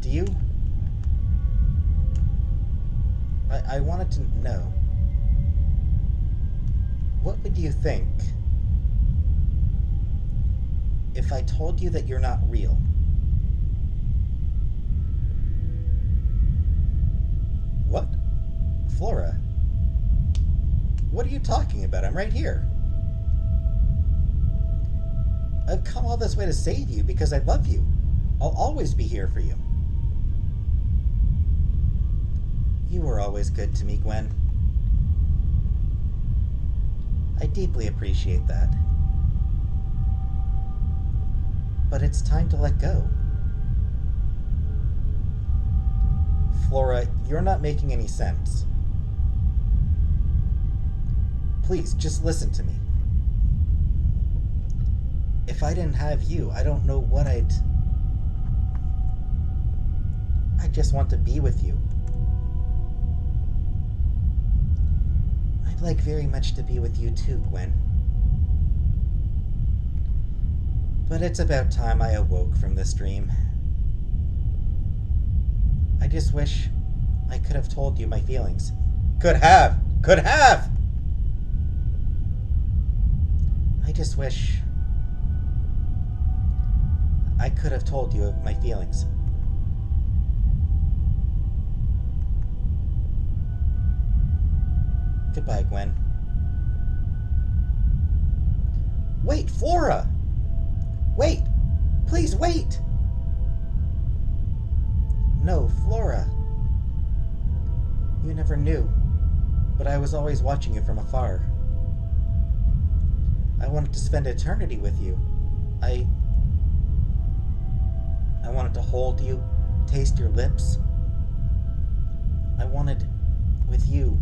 Do you... I wanted to know. What would you think if I told you that you're not real? What? Flora? What are you talking about? I'm right here. I've come all this way to save you because I love you. I'll always be here for you. You were always good to me, Gwen. I deeply appreciate that. But it's time to let go. Flora, you're not making any sense. Please, just listen to me. If I didn't have you, I don't know what I just want to be with you. I'd like very much to be with you too, Gwen. But it's about time I awoke from this dream. I just wish I could have told you my feelings. Could have! I just wish I could have told you of my feelings. Goodbye, Gwen. Wait, Flora! Wait! Please wait! No, Flora. You never knew, but I was always watching you from afar. I wanted to spend eternity with you. I wanted to hold you, taste your lips. I wanted with you.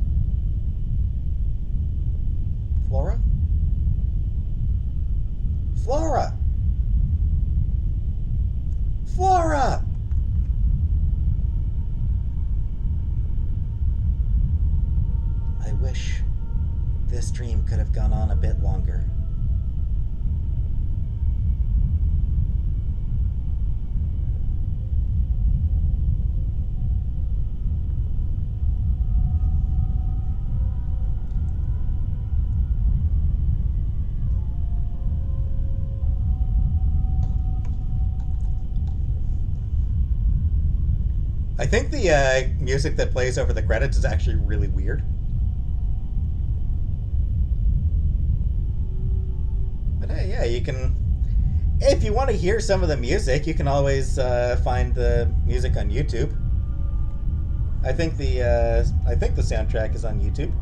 Flora? Flora! Flora! I wish this dream could have gone on a bit longer. I think the music that plays over the credits is actually really weird. But hey, yeah, you can... If you want to hear some of the music, you can always find the music on YouTube. I think the soundtrack is on YouTube.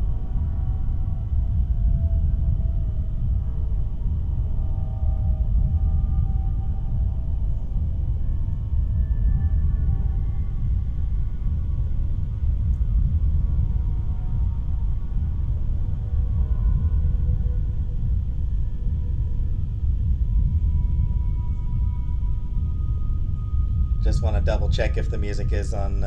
Just want to double check if the music is on.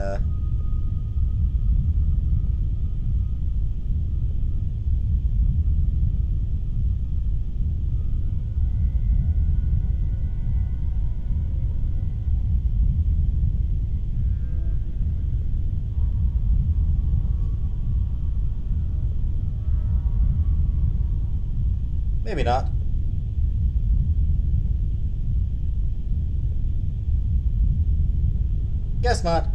Maybe not. Guess not.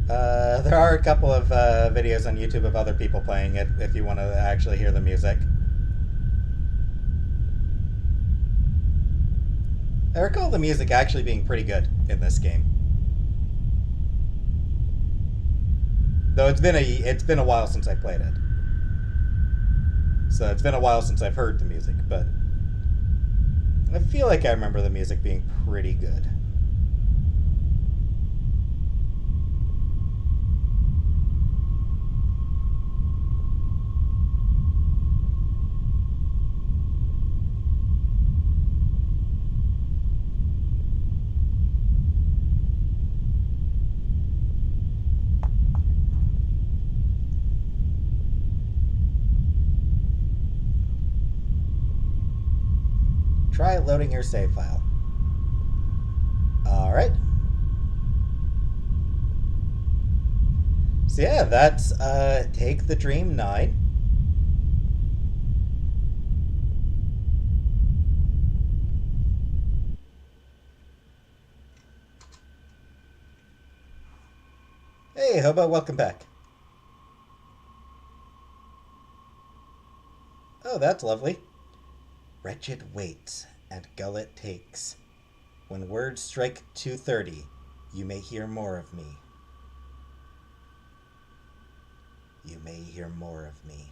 There are a couple of videos on YouTube of other people playing it if you want to actually hear the music. I recall the music actually being pretty good in this game. Though it's been a while since I played it. So it's been a while since I've heard the music, but I feel like I remember the music being pretty good. Try loading your save file. Alright. So yeah, that's Take the Dream 9. Hey, Hobo, welcome back. Oh, that's lovely. Wretched waits and gullet takes. When words strike 2:30, you may hear more of me. You may hear more of me.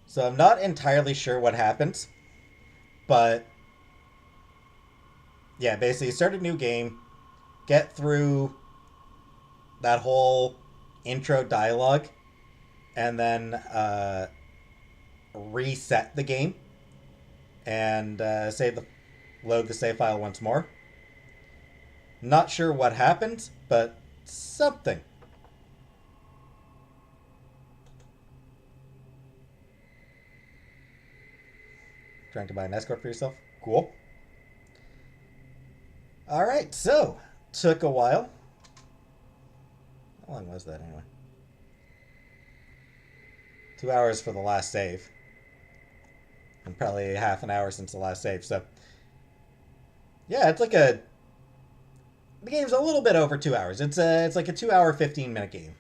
So I'm not entirely sure what happens, but yeah, basically start a new game, get through that whole intro dialogue, and then reset the game and load the save file once more. Not sure what happens, but something. Trying to buy an escort for yourself? Cool. All right, so took a while. How long was that anyway? 2 hours for the last save, and probably half an hour since the last save. So yeah, it's like a the game's a little bit over 2 hours. It's like a 2 hour 15-minute game,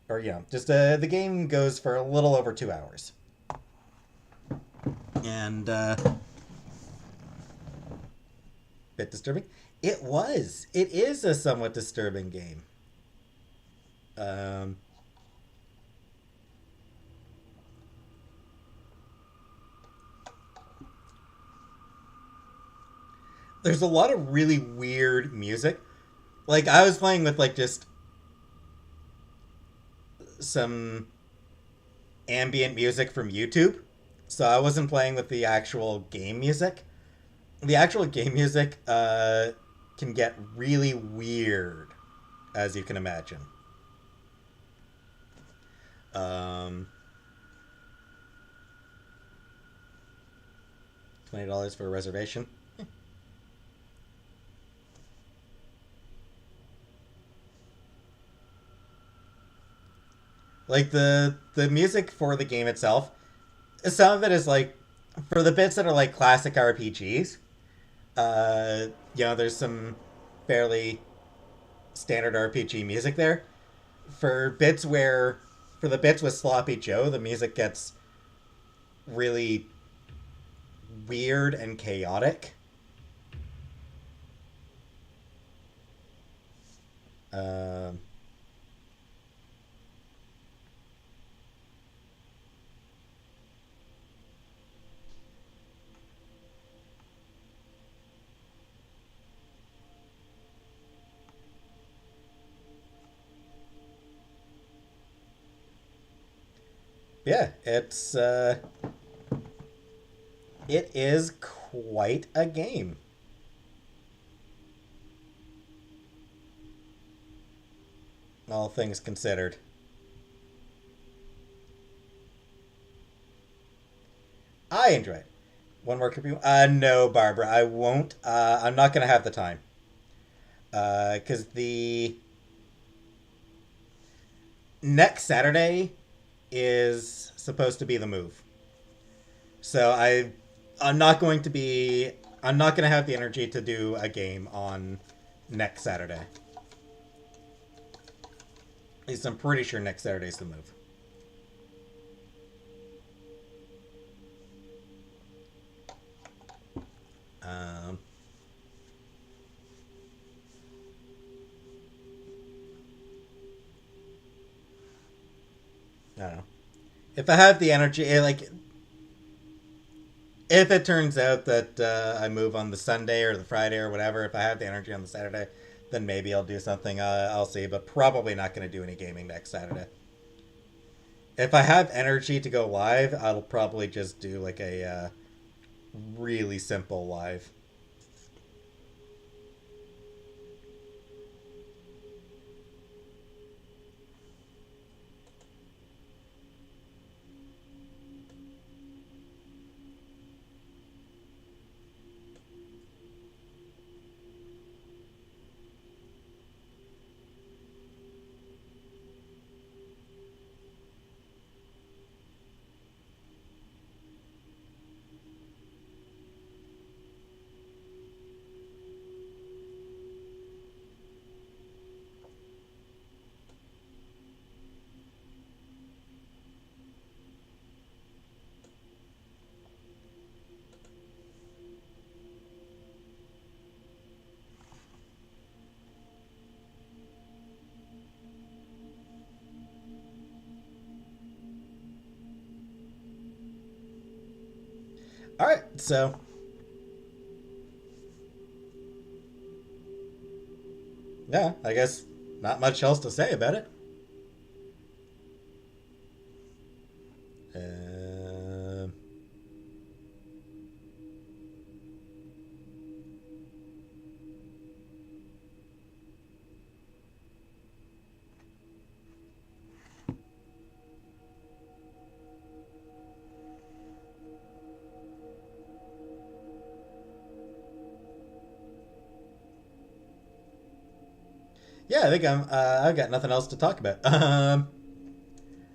or just the game goes for a little over 2 hours, and bit disturbing. It was. It is a somewhat disturbing game. Um, there's a lot of really weird music. Like I was playing with like just some ambient music from YouTube. So I wasn't playing with the actual game music. The actual game music can get really weird, as you can imagine. Um, $20 for a reservation. Like the music for the game itself, some of it is like for the bits that are like classic RPGs. There's some fairly standard RPG music there. For bits where, for the bits with Sloppy Joe, the music gets really weird and chaotic. Um, yeah, it is quite a game. All things considered. I enjoy it. One more creepy one? No, Barbara, I won't. I'm not gonna have the time. Because the next Saturday is supposed to be the move. So I'm not going to be I'm not going to have the energy to do a game on next Saturday. At least I'm pretty sure next Saturday's the move. Um, I don't know. If I have the energy, if it turns out that I move on the Sunday or the Friday or whatever, if I have the energy on the Saturday, then maybe I'll do something. I'll see, but probably not going to do any gaming next Saturday. If I have energy to go live, I'll probably just do like a really simple live. All right, so yeah, I guess not much else to say about it. Um, yeah, I think I've got nothing else to talk about.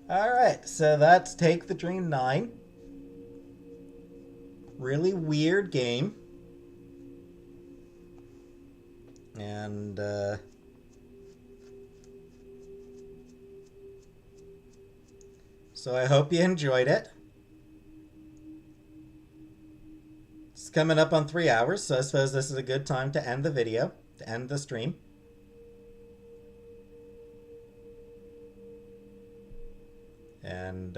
All right, so that's Take the Dream 9. Really weird game. And, so I hope you enjoyed it. It's coming up on 3 hours, so I suppose this is a good time to end the video, to end the stream. And,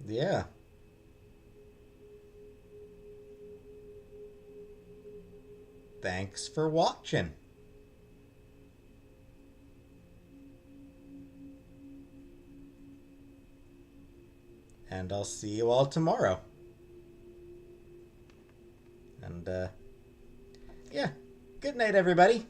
yeah. Thanks for watching. And I'll see you all tomorrow. And, yeah. Good night, everybody.